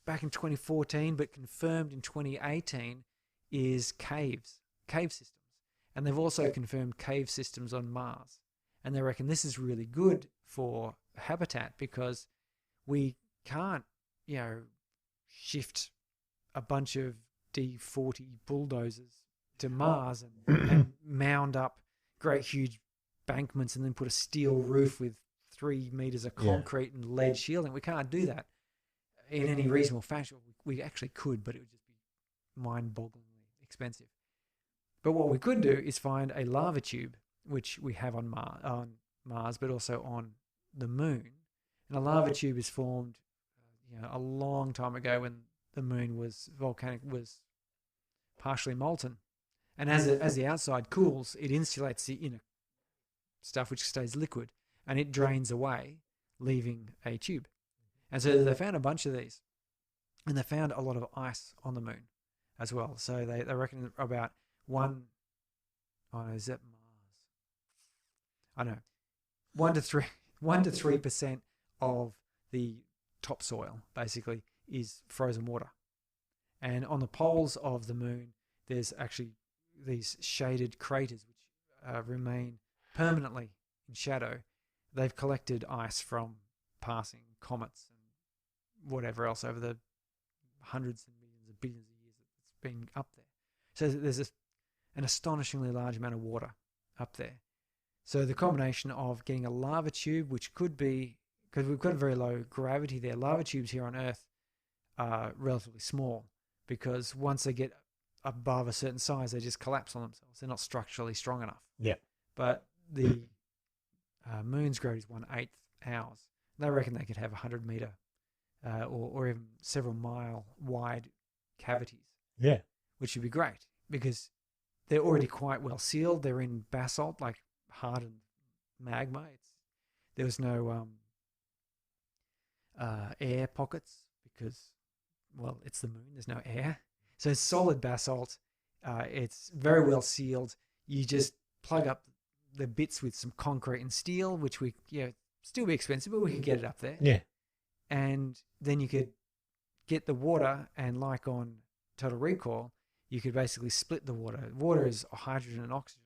back in 2014, but confirmed in 2018, is cave systems. And they've also confirmed cave systems on Mars. And they reckon this is really good for habitat because we can't, shift a bunch of D40 bulldozers to Mars and mound up great huge bankments and then put a steel roof with 3 meters of concrete and lead shielding. We can't do that in any reasonable fashion. We actually could, but it would just be mind-bogglingly expensive. But what we could do is find a lava tube, which we have on Mars, but also on the moon. And a lava tube is formed, a long time ago when the moon was partially molten. And as the outside cools, it insulates the inner stuff, which stays liquid, and it drains away, leaving a tube. And so they found a bunch of these, and they found a lot of ice on the moon as well. So they reckon about 1 to 3% of the topsoil basically is frozen water. And on the poles of the moon, there's actually these shaded craters which remain permanently in shadow. They've collected ice from passing comets and whatever else over the hundreds and millions of billions of years that it's been up there. So there's an astonishingly large amount of water up there. So the combination of getting a lava tube, which could be, because we've got very low gravity there, lava tubes here on Earth are relatively small because once they get above a certain size, they just collapse on themselves. They're not structurally strong enough. Yeah. But the moon's gravity is 1/8 ours. They reckon they could have 100 meter or even several mile wide cavities. Yeah. Which would be great because they're already quite well sealed. They're in basalt, like hardened magma. There was no air pockets because, well, it's the moon. There's no air. So it's solid basalt. It's very well sealed. You just plug up the bits with some concrete and steel, which we, still be expensive, but we could get it up there. Yeah. And then you could get the water and like on Total Recall, you could basically split the water. Water is hydrogen and oxygen.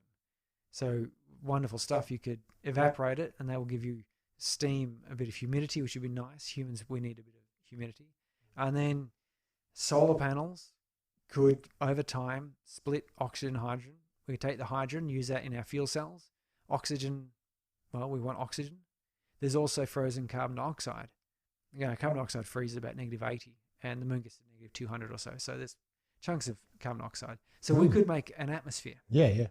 So wonderful stuff. You could evaporate it, and that will give you steam, a bit of humidity, which would be nice. Humans, we need a bit of humidity. And then solar panels could, over time, split oxygen and hydrogen. We could take the hydrogen, use that in our fuel cells. Oxygen, well, we want oxygen. There's also frozen carbon dioxide. Carbon dioxide freezes about -80, and the moon gets to -200 or so. So there's chunks of carbon dioxide. So we could make an atmosphere. Yeah.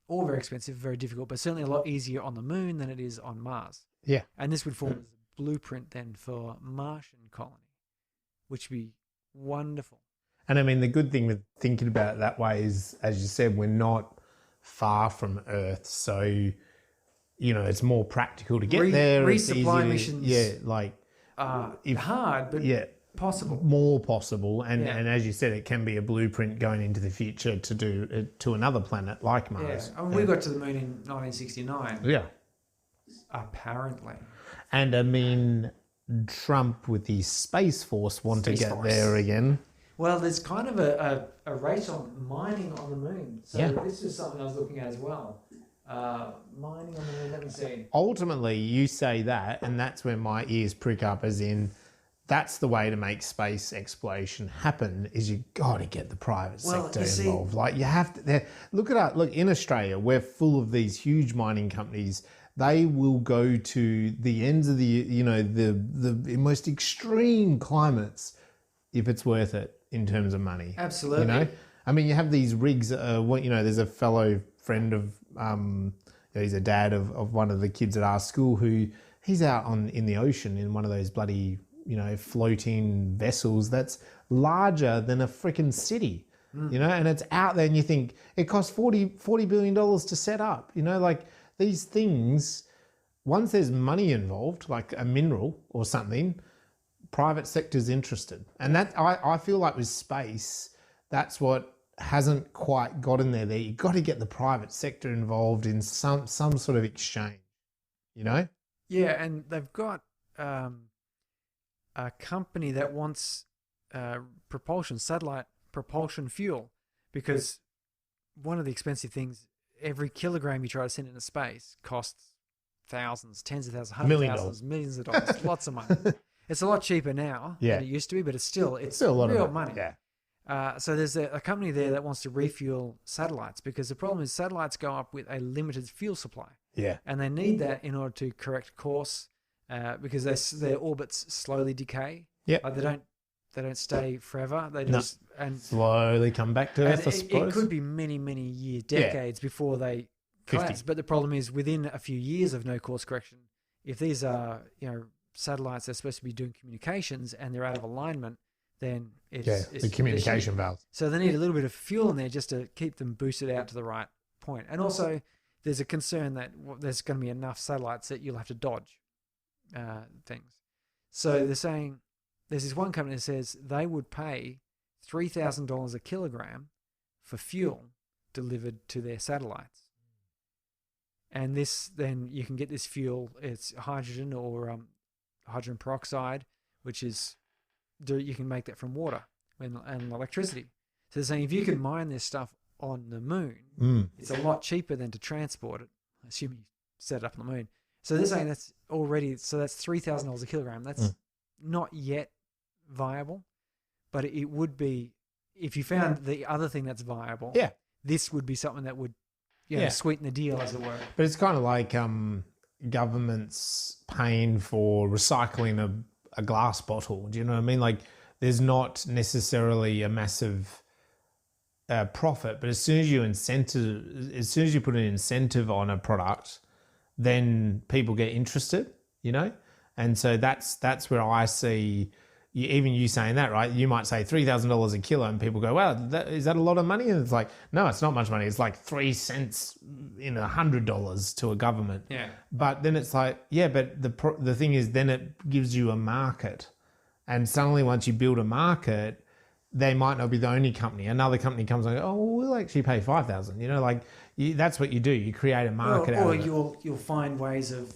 All very expensive, very difficult, but certainly a lot easier on the moon than it is on Mars. Yeah. And this would form as a blueprint then for Martian colony, which would be wonderful. And I mean, the good thing with thinking about it that way is, as you said, we're not far from Earth. So, it's more practical to get there. Resupply missions. Yeah, like... hard, but possible. More possible. And as you said, it can be a blueprint going into the future to do it to another planet like Mars. Yeah. We got to the moon in 1969. Yeah. Apparently. And I mean, Trump with the Space Force want to get there again. Well, there's kind of a race on mining on the moon. So this is something I was looking at as well. Mining on the moon, let me see. Ultimately, you say that, and that's where my ears prick up, as in, that's the way to make space exploration happen, is you got to get the private sector involved. Like, you have to... Look in Australia, we're full of these huge mining companies. They will go to the ends of the most extreme climates if it's worth it in terms of money. Absolutely. I mean, you have these rigs. There's a fellow friend of, he's a dad of one of the kids at our school who he's out in the ocean in one of those bloody, floating vessels that's larger than a freaking city, and it's out there, and you think it costs $40 billion to set up, like these things, once there's money involved, like a mineral or something, private sector's interested. And that, I feel like with space, that's what hasn't quite gotten there. You've got to get the private sector involved in some sort of exchange, Yeah, and they've got a company that wants satellite propulsion fuel, because one of the expensive things, every kilogram you try to send into space costs thousands, tens of thousands, hundreds of thousands, millions of dollars, lots of money. It's a lot cheaper now than it used to be, but it's still a lot of money. Yeah. So there's a company there that wants to refuel satellites, because the problem is satellites go up with a limited fuel supply. Yeah. And they need that in order to correct course, because their orbits slowly decay. Yeah. They don't stay forever. They just slowly come back to Earth, I suppose. It could be many, many years, decades before they collapse. But the problem is, within a few years of no course correction, if these are satellites that are supposed to be doing communications and they're out of alignment, then it's the communication valve. So they need a little bit of fuel in there just to keep them boosted out to the right point. And also, there's a concern that there's going to be enough satellites that you'll have to dodge things. So they're saying, there's this one company that says they would pay $3,000 a kilogram for fuel delivered to their satellites. And this, then you can get this fuel, it's hydrogen or hydrogen peroxide, which is, you can make that from water and electricity. So they're saying if you can mine this stuff on the moon, it's a lot cheaper than to transport it, assuming you set it up on the moon. So they're saying that's $3,000 a kilogram. That's not yet viable, but it would be if you found the other thing that's viable. Yeah, this would be something that would sweeten the deal, as it were. But it's kind of like governments paying for recycling a glass bottle. Do you know what I mean? Like, there's not necessarily a massive profit, but as soon as you put an incentive on a product, then people get interested, and so that's where I see even you saying that, right? You might say $3,000 a kilo, and people go, "Wow, is that a lot of money?" And it's like, no, it's not much money. It's like 3 cents in $100 to a government. Yeah. But then it's like, but the thing is, then it gives you a market, and suddenly once you build a market, they might not be the only company. Another company comes and goes, "Oh, well, we'll actually pay $5,000." That's what you do. You create a market out of it. Or you'll find ways of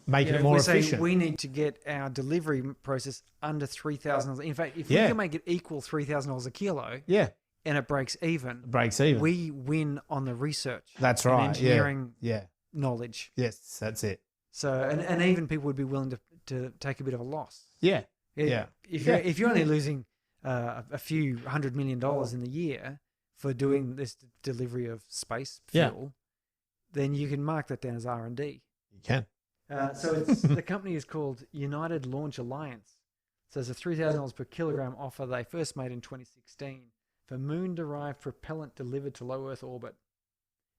make Yeah, it if more we say efficient. we need to get our delivery process under $3,000. In fact, if we Yeah. can make it equal $3,000 a kilo Yeah, and it breaks even, breaks even. we win on the research. That's and right. engineering Yeah. knowledge. Yes, that's it. So, and even people would be willing to take a bit of a loss. Yeah. Yeah. If you're only losing a few $100 million in the year for doing this delivery of space fuel, then you can mark that down as R&D. You can. So the company is called United Launch Alliance. So there's a $3,000 per kilogram offer they first made in 2016 for moon-derived propellant delivered to low Earth orbit.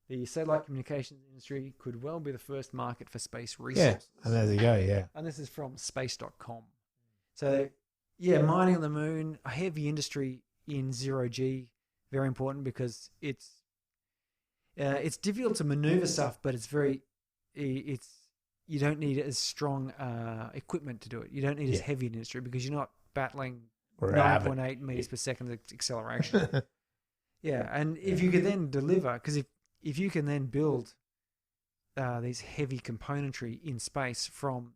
The satellite communications industry could well be the first market for space resources. Yeah, and there you go, yeah. And this is from space.com. So, yeah, mining on the moon, a heavy industry in zero-G, very important because it's difficult to maneuver stuff, but you don't need as strong equipment to do it. You don't need as heavy an industry because you're not battling 9.8 meters per second acceleration. Yeah, and if you could then deliver, because if you can then build these heavy componentry in space from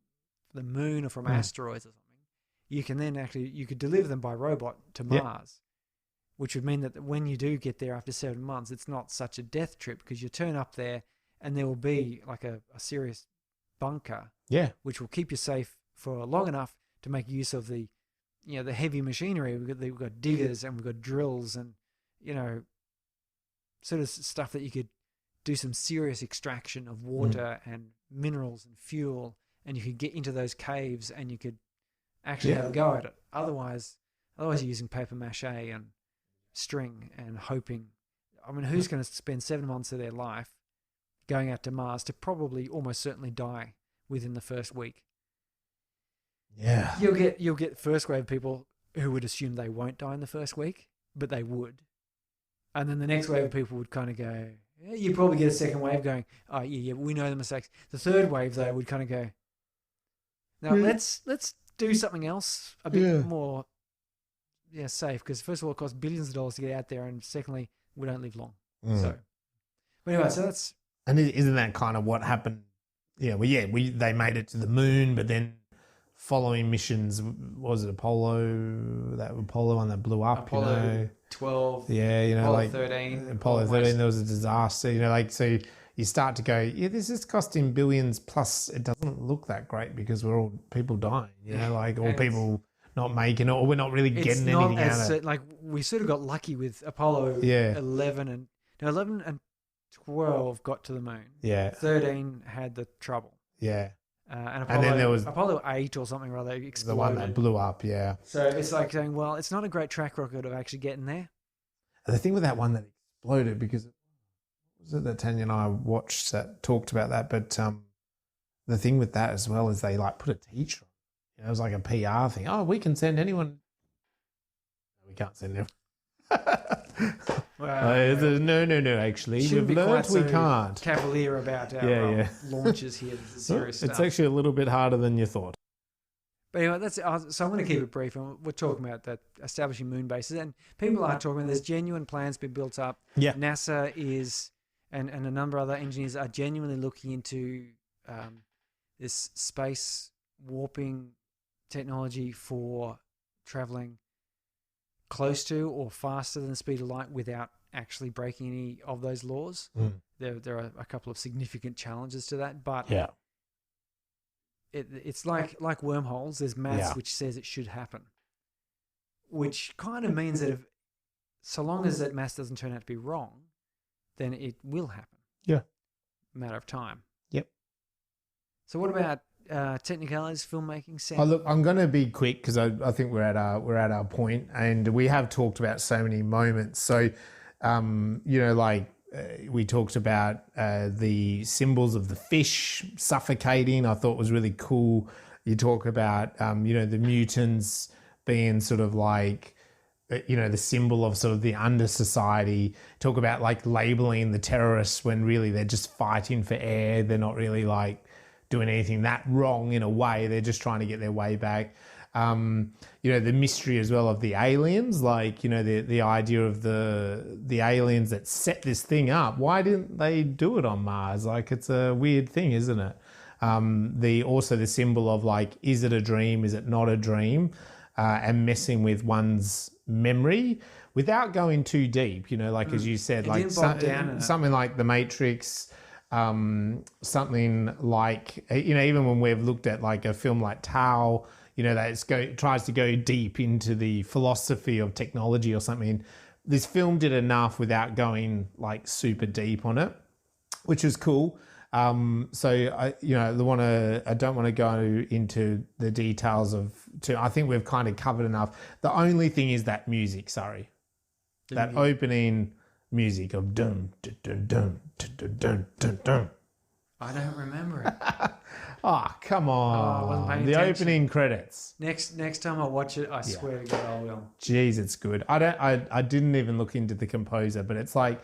the moon or from asteroids or something, you can then you could deliver them by robot to Mars, which would mean that when you do get there after 7 months, it's not such a death trip because you turn up there and there will be like a serious bunker, which will keep you safe for long enough to make use of the heavy machinery. We've got diggers and we've got drills and sort of stuff that you could do some serious extraction of water and minerals and fuel, and you could get into those caves and you could actually have a go at it. Otherwise you're using paper mache and string and hoping. I mean, who's going to spend 7 months of their life going out to Mars to probably almost certainly die within the first week? Yeah. You'll get first wave people who would assume they won't die in the first week, but they would. And then the next wave of people would kind of go, you'd probably get a second wave going, oh, yeah, we know the mistakes. The third wave, though, would kind of go, now let's do something else a bit more safe, because first of all, it costs billions of dollars to get out there, and secondly, we don't live long. So, but anyway, so that's... And isn't that kind of what happened? Yeah, they made it to the moon, but then following missions, was it Apollo one that blew up? Apollo 12. Yeah, Apollo 13. Apollo 13, there was a disaster. So you start to go, this is costing billions, plus it doesn't look that great because we're all people dying, or people not making it, or we're not really getting anything out of it. Like, we sort of got lucky with Apollo 11 and 12 got to the moon. Yeah. 13 had the trouble. Yeah. And then there was Apollo 8 or something rather exploded. The one that blew up, yeah. So it's like saying, well, it's not a great track record of actually getting there. The thing with that one that exploded, because was it that Tanya and I watched that talked about that, but the thing with that as well is they put a teacher on. It was like a PR thing. Oh, we can send anyone. We can't send anyone. No. Actually, we've learned we can't. Cavalier about our launches here. This is serious stuff. It's actually a little bit harder than you thought. But anyway, so I'm going to keep it brief. And we're talking about that establishing moon bases, and people are talking. There's genuine plans being built up. Yeah. NASA is, and a number of other engineers are genuinely looking into this space warping technology for traveling close to or faster than the speed of light without actually breaking any of those laws. There are a couple of significant challenges to that, but it's like wormholes. There's maths which says it should happen, which kind of means that so long as that maths doesn't turn out to be wrong, then it will happen. Yeah, a matter of time. Yep. So what about technicalities, filmmaking, sound? Oh, look, I'm going to be quick because I think we're at our point, and we have talked about so many moments. So, we talked about the symbols of the fish suffocating. I thought was really cool. You talk about the mutants being sort of like the symbol of sort of the under society. Talk about labeling the terrorists when really they're just fighting for air. They're not really doing anything that wrong in a way. They're just trying to get their way back. The mystery as well of the aliens, the idea of the aliens that set this thing up. Why didn't they do it on Mars? It's a weird thing, isn't it? Also the symbol of like, is it a dream? Is it not a dream? And messing with one's memory without going too deep, like as you said, It like didn't bog down in it. something like The Matrix, something like, even when we've looked at like a film like Tao, that tries to go deep into the philosophy of technology or something. This film did enough without going like super deep on it, which was cool. So I don't want to go into the details I think we've kind of covered enough. The only thing is that music, that opening music of dum dum dum dum dum dum dum dum. I don't remember it. Oh, come I wasn't on. paying The attention. opening credits. Next time I watch it, I swear to God I will. Jeez, it's good. I didn't even look into the composer, but it's like,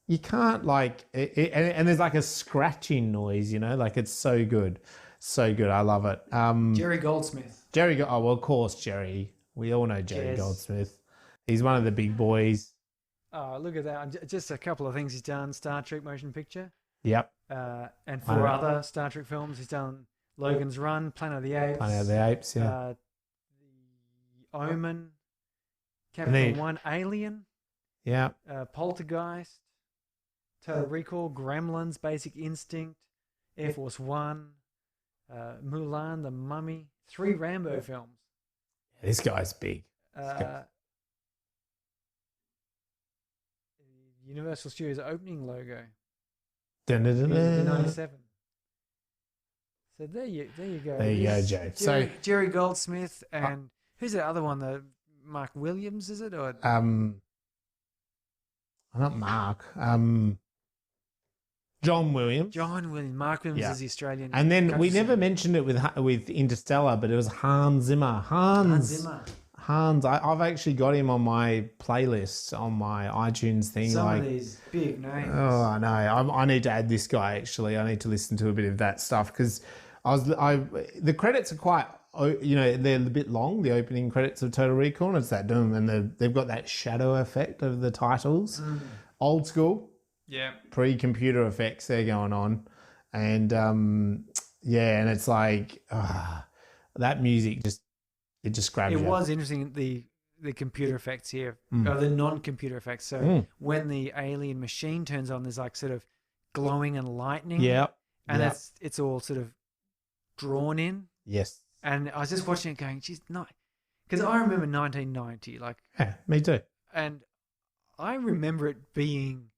you can't like it, and there's like a scratching noise, like it's so good. So good. I love it. Jerry Goldsmith. Oh, well, of course, Jerry. We all know Jerry Goldsmith. He's one of the big boys. Oh, look at that. Just a couple of things he's done. Star Trek motion picture. Yep. And 4 other Star Trek films. He's done Logan's Run, Planet of the Apes. Planet of the Apes, yeah. The Omen, Capricorn 1, Alien. Yeah. Poltergeist, Total Recall, Gremlins, Basic Instinct, Air Force One, Mulan, The Mummy, 3 Rambo films. This guy's big. Universal Studios opening logo. Dun, dun, dun, dun. In 97. So there you go. There you go, Joe. Jerry Goldsmith and who's the other one? The Mark Williams, is it? Or not Mark. John Williams. Mark Williams is the Australian. And then we never mentioned it with Interstellar, but it was Hans Zimmer. Hans, I've actually got him on my playlist on my iTunes thing. Some of these big names. Oh, I know. I need to add this guy. Actually, I need to listen to a bit of that stuff because the credits are quite, they're a bit long. The opening credits of Total Recall, and it's that doom, and they've got that shadow effect of the titles, old school, pre-computer effects they're going on, and and it's like that music just. It just grabs you. It was interesting, the computer effects here, or the non-computer effects. So when the alien machine turns on, there's like sort of glowing and lightning. Yeah. And it's all sort of drawn in. Yes. And I was just watching it going, geez, no. Because I remember 1990, like. Yeah, me too. And I remember it being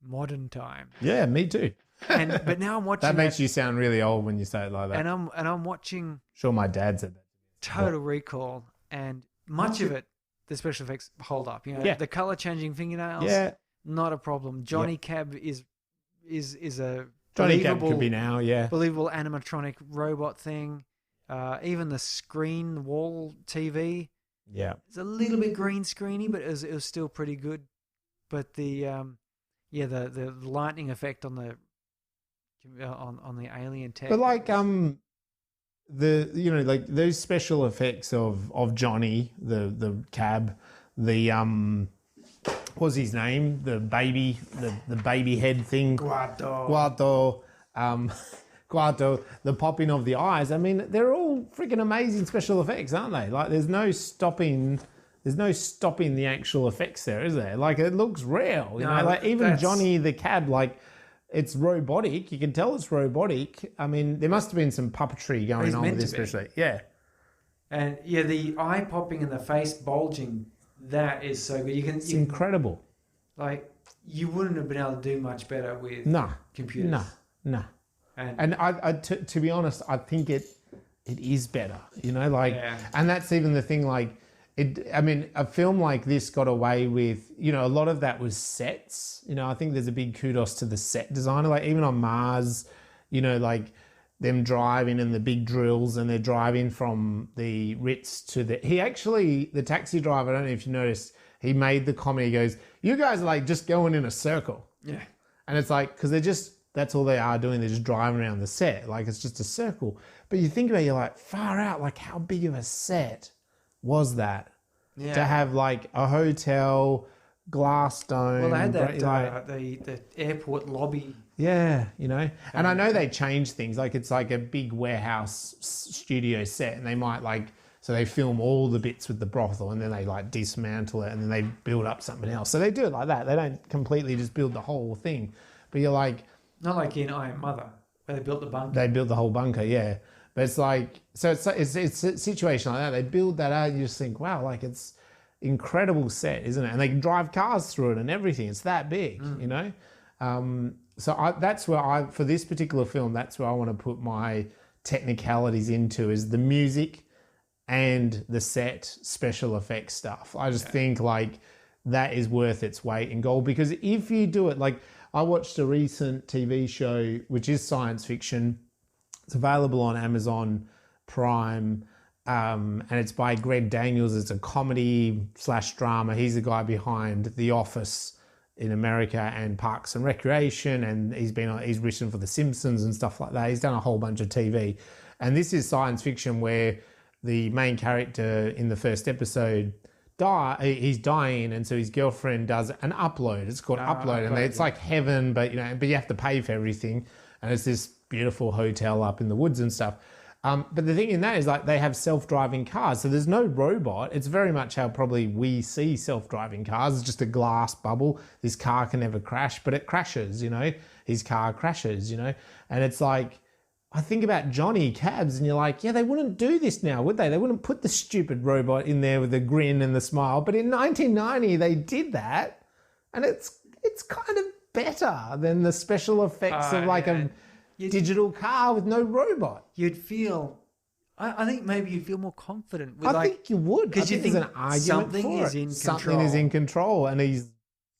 modern time. Yeah, me too. But now I'm watching that makes you sound really old when you say it like that. And I'm watching. Sure, my dad said that. Total Recall, and much of it, the special effects hold up. The color changing fingernails, not a problem. Johnny Cab is a Johnny Cab could be now, believable animatronic robot thing. Even the screen wall TV, it's a little bit green screeny, but it was still pretty good. But the lightning effect on the alien tech, but like like those special effects of Johnny, the cab, the what's his name, the baby head thing, Guardo, the popping of the eyes. I mean, they're all freaking amazing special effects, aren't they? Like there's no stopping the actual effects there, is there? Like it looks real, like even Johnny the cab, like. It's robotic. You can tell it's robotic. I mean, there must have been some puppetry going on with this, especially. Yeah. And the eye popping and the face bulging, that is so good. It's incredible. Like you wouldn't have been able to do much better with computers. No. And I to be honest, I think it is better. And that's even the thing. Like a film like this got away with, a lot of that was sets. I think there's a big kudos to the set designer. Like even on Mars, like them driving and the big drills and they're driving from the Ritz to the taxi driver, I don't know if you noticed, he made the comment, he goes, you guys are like just going in a circle. Yeah. And it's like, because that's all they are doing. They're just driving around the set. Like it's just a circle. But you think about it, you're like, far out, like how big of a set was that to have like a hotel, glass dome. Well, they had that the airport lobby. Yeah, and I know they change things. Like it's like a big warehouse studio set, and they might so they film all the bits with the brothel, and then they dismantle it, and then they build up something else. So they do it like that. They don't completely just build the whole thing. But you're like, not like in I Am Mother, where they built the bunker. They built the whole bunker, yeah. But it's it's a situation like that. They build that out, and you just think, wow, it's incredible set, isn't it? And they can drive cars through it and everything. It's that big, So that's where for this particular film, that's where I want to put my technicalities into, is the music and the set special effects stuff. I just think that is worth its weight in gold, because if you do it, I watched a recent TV show, which is science fiction. It's available on Amazon Prime, and it's by Greg Daniels. It's a comedy/drama. He's the guy behind The Office in America and Parks and Recreation, and he's written for The Simpsons and stuff like that. He's done a whole bunch of TV, and this is science fiction where the main character in the first episode he's dying, and so his girlfriend does an upload. It's called Upload, and it's like heaven, but you have to pay for everything, and it's this beautiful hotel up in the woods and stuff. But the thing in that is they have self-driving cars, so there's no robot. It's very much how probably we see self-driving cars. It's just a glass bubble. This car can never crash, but it crashes. His car crashes. And it's I think about Johnny Cabs, and you're like, yeah, they wouldn't do this now, would they? They wouldn't put the stupid robot in there with the grin and the smile. But in 1990, they did that, and it's kind of better than the special effects of a digital car with no robot. You'd feel, I think maybe you'd feel more confident. I think you would, because you think there's an argument something is in control. Something is in control, and he's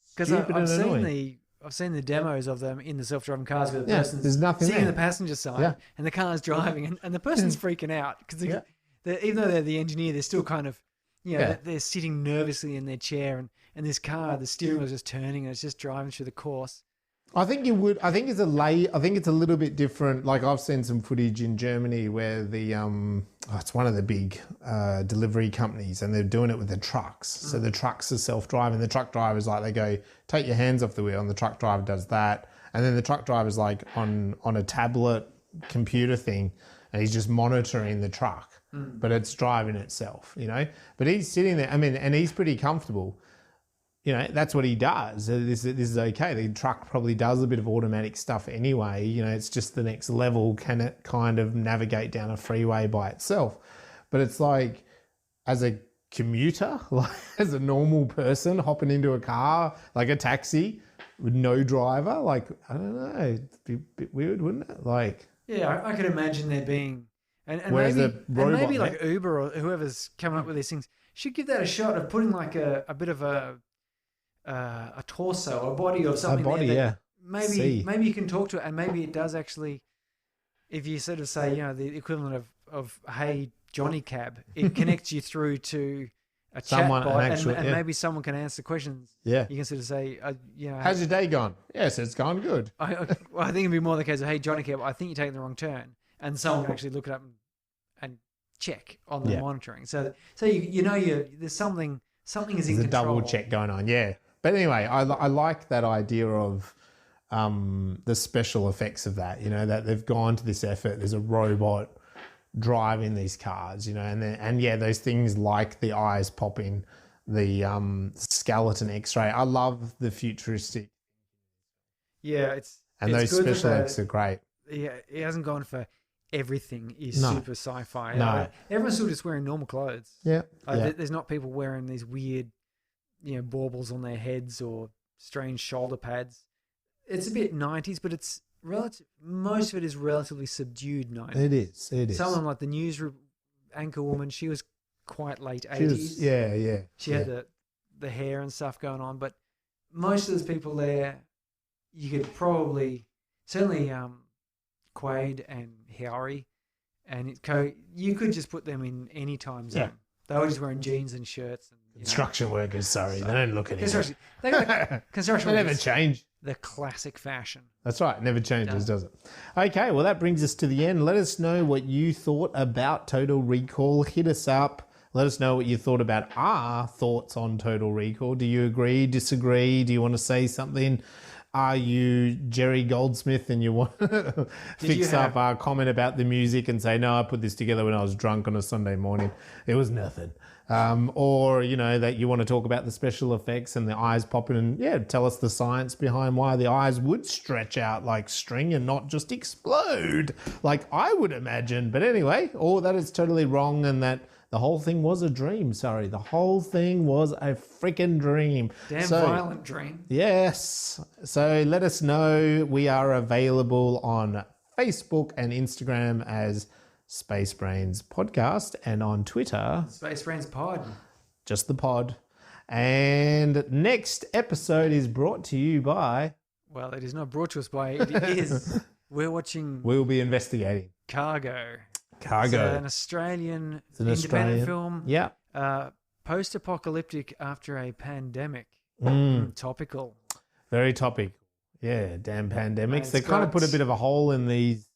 stupid and annoying. I've seen the demos of them in the self-driving cars where the person's there's nothing sitting in there. the passenger side and the car's driving, and the person's freaking out because even though they're the engineer, they're still kind of, they're sitting nervously in their chair, and this car, the steering wheel's just turning and it's just driving through the course. I think you would. I think it's a little bit different. I've seen some footage in Germany where it's one of the big delivery companies, and they're doing it with the trucks. So the trucks are self-driving. The truck driver's they go, take your hands off the wheel, and the truck driver does that. And then the truck driver's on a tablet computer thing, and he's just monitoring the truck, but it's driving itself, But he's sitting there, and he's pretty comfortable. That's what he does. This is okay. The truck probably does a bit of automatic stuff anyway. It's just the next level. Can it kind of navigate down a freeway by itself? But it's as a commuter, as a normal person hopping into a car, like a taxi with no driver, I don't know, it'd be a bit weird, wouldn't it? Yeah, I could imagine there being, and maybe Uber or whoever's coming up with these things should give that a shot of putting a bit of a torso, a body or something. A body, there maybe you can talk to it, and maybe it does actually. If you sort of say, the equivalent of "Hey Johnny Cab," it connects you through to a chatbot, and maybe someone can answer questions. Yeah, you can sort of say, how's your day gone? Yes, it's gone good. I think it'd be more the case of, "Hey Johnny Cab, I think you're taking the wrong turn," and someone can actually look it up and check on the monitoring. So there's something is in control. There's a double check going on. Yeah. But anyway, I like that idea of the special effects of that, that they've gone to this effort. There's a robot driving these cars, and those things like the eyes popping, the skeleton X-ray. I love the futuristic. Yeah, those special effects are great. Yeah, it hasn't gone for everything is super sci-fi. No. Everyone's still just wearing normal clothes. Yeah. There's not people wearing these weird baubles on their heads or strange shoulder pads. It's a bit 90s, but it's relative. Most of it is relatively subdued 90s. It is. Someone like the news anchor woman, she was quite late 80s. She had the hair and stuff going on, but most of those people there, you could probably certainly Quaid and Howie and you could just put them in any time zone. Yeah. They were just wearing jeans and shirts. And, construction workers, sorry. They don't look at it. Construction they never change. The classic fashion. That's right. It never changes, does it? Okay, well, that brings us to the end. Let us know what you thought about Total Recall. Hit us up Let us know what you thought about our thoughts on Total Recall. Do you agree, disagree? Do you want to say something? Are you Jerry Goldsmith and you want to fix up our comment about the music and say, no, I put this together when I was drunk on a Sunday morning. It was nothing. Or, you know, that you want to talk about the special effects and the eyes popping and, tell us the science behind why the eyes would stretch out like string and not just explode like I would imagine. But anyway, or that is totally wrong and that the whole thing was a dream. Sorry, the whole thing was a freaking dream. Damn violent dream. Yes. So let us know. We are available on Facebook and Instagram as Space Brains Podcast and on Twitter. Space Brains Pod. Just the pod. And next episode is brought to you by... Well, it is not brought to us by, it is. We're watching... We'll be investigating. Cargo. Cargo. It's an Australian independent film. Yeah. Post-apocalyptic after a pandemic. Topical. Very topical. Yeah, damn pandemics. They kind of put a bit of a hole in these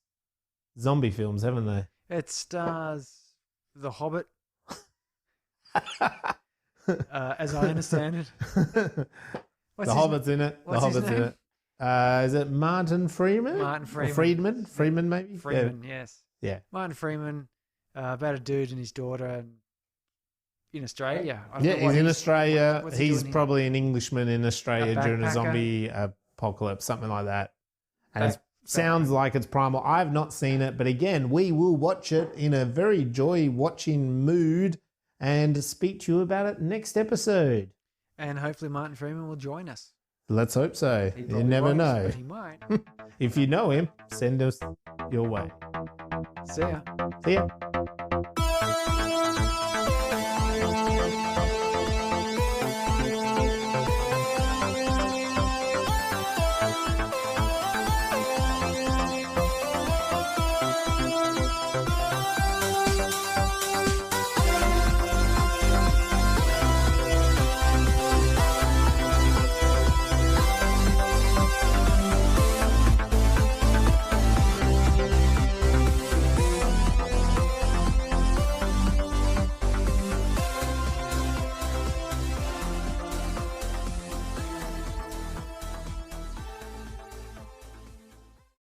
zombie films, haven't they? It stars The Hobbit, as I understand it. The Hobbit's in it. The Hobbit's in it. Is it Martin Freeman? Martin Freeman. Or Friedman? Freeman, maybe? Freeman, yes. Yeah. Martin Freeman, about a dude and his daughter in Australia. Yeah, he's in Australia. What's he He's doing probably an Englishman in Australia during a backpacker? zombie apocalypse, something like that. And it sounds like it's primal. I've not seen it, but again, we will watch it in a very joy-watching mood and speak to you about it next episode. And hopefully Martin Freeman will join us. Let's hope so. He You probably never won't, know. But he might. If you know him, send us your way. See ya. See ya.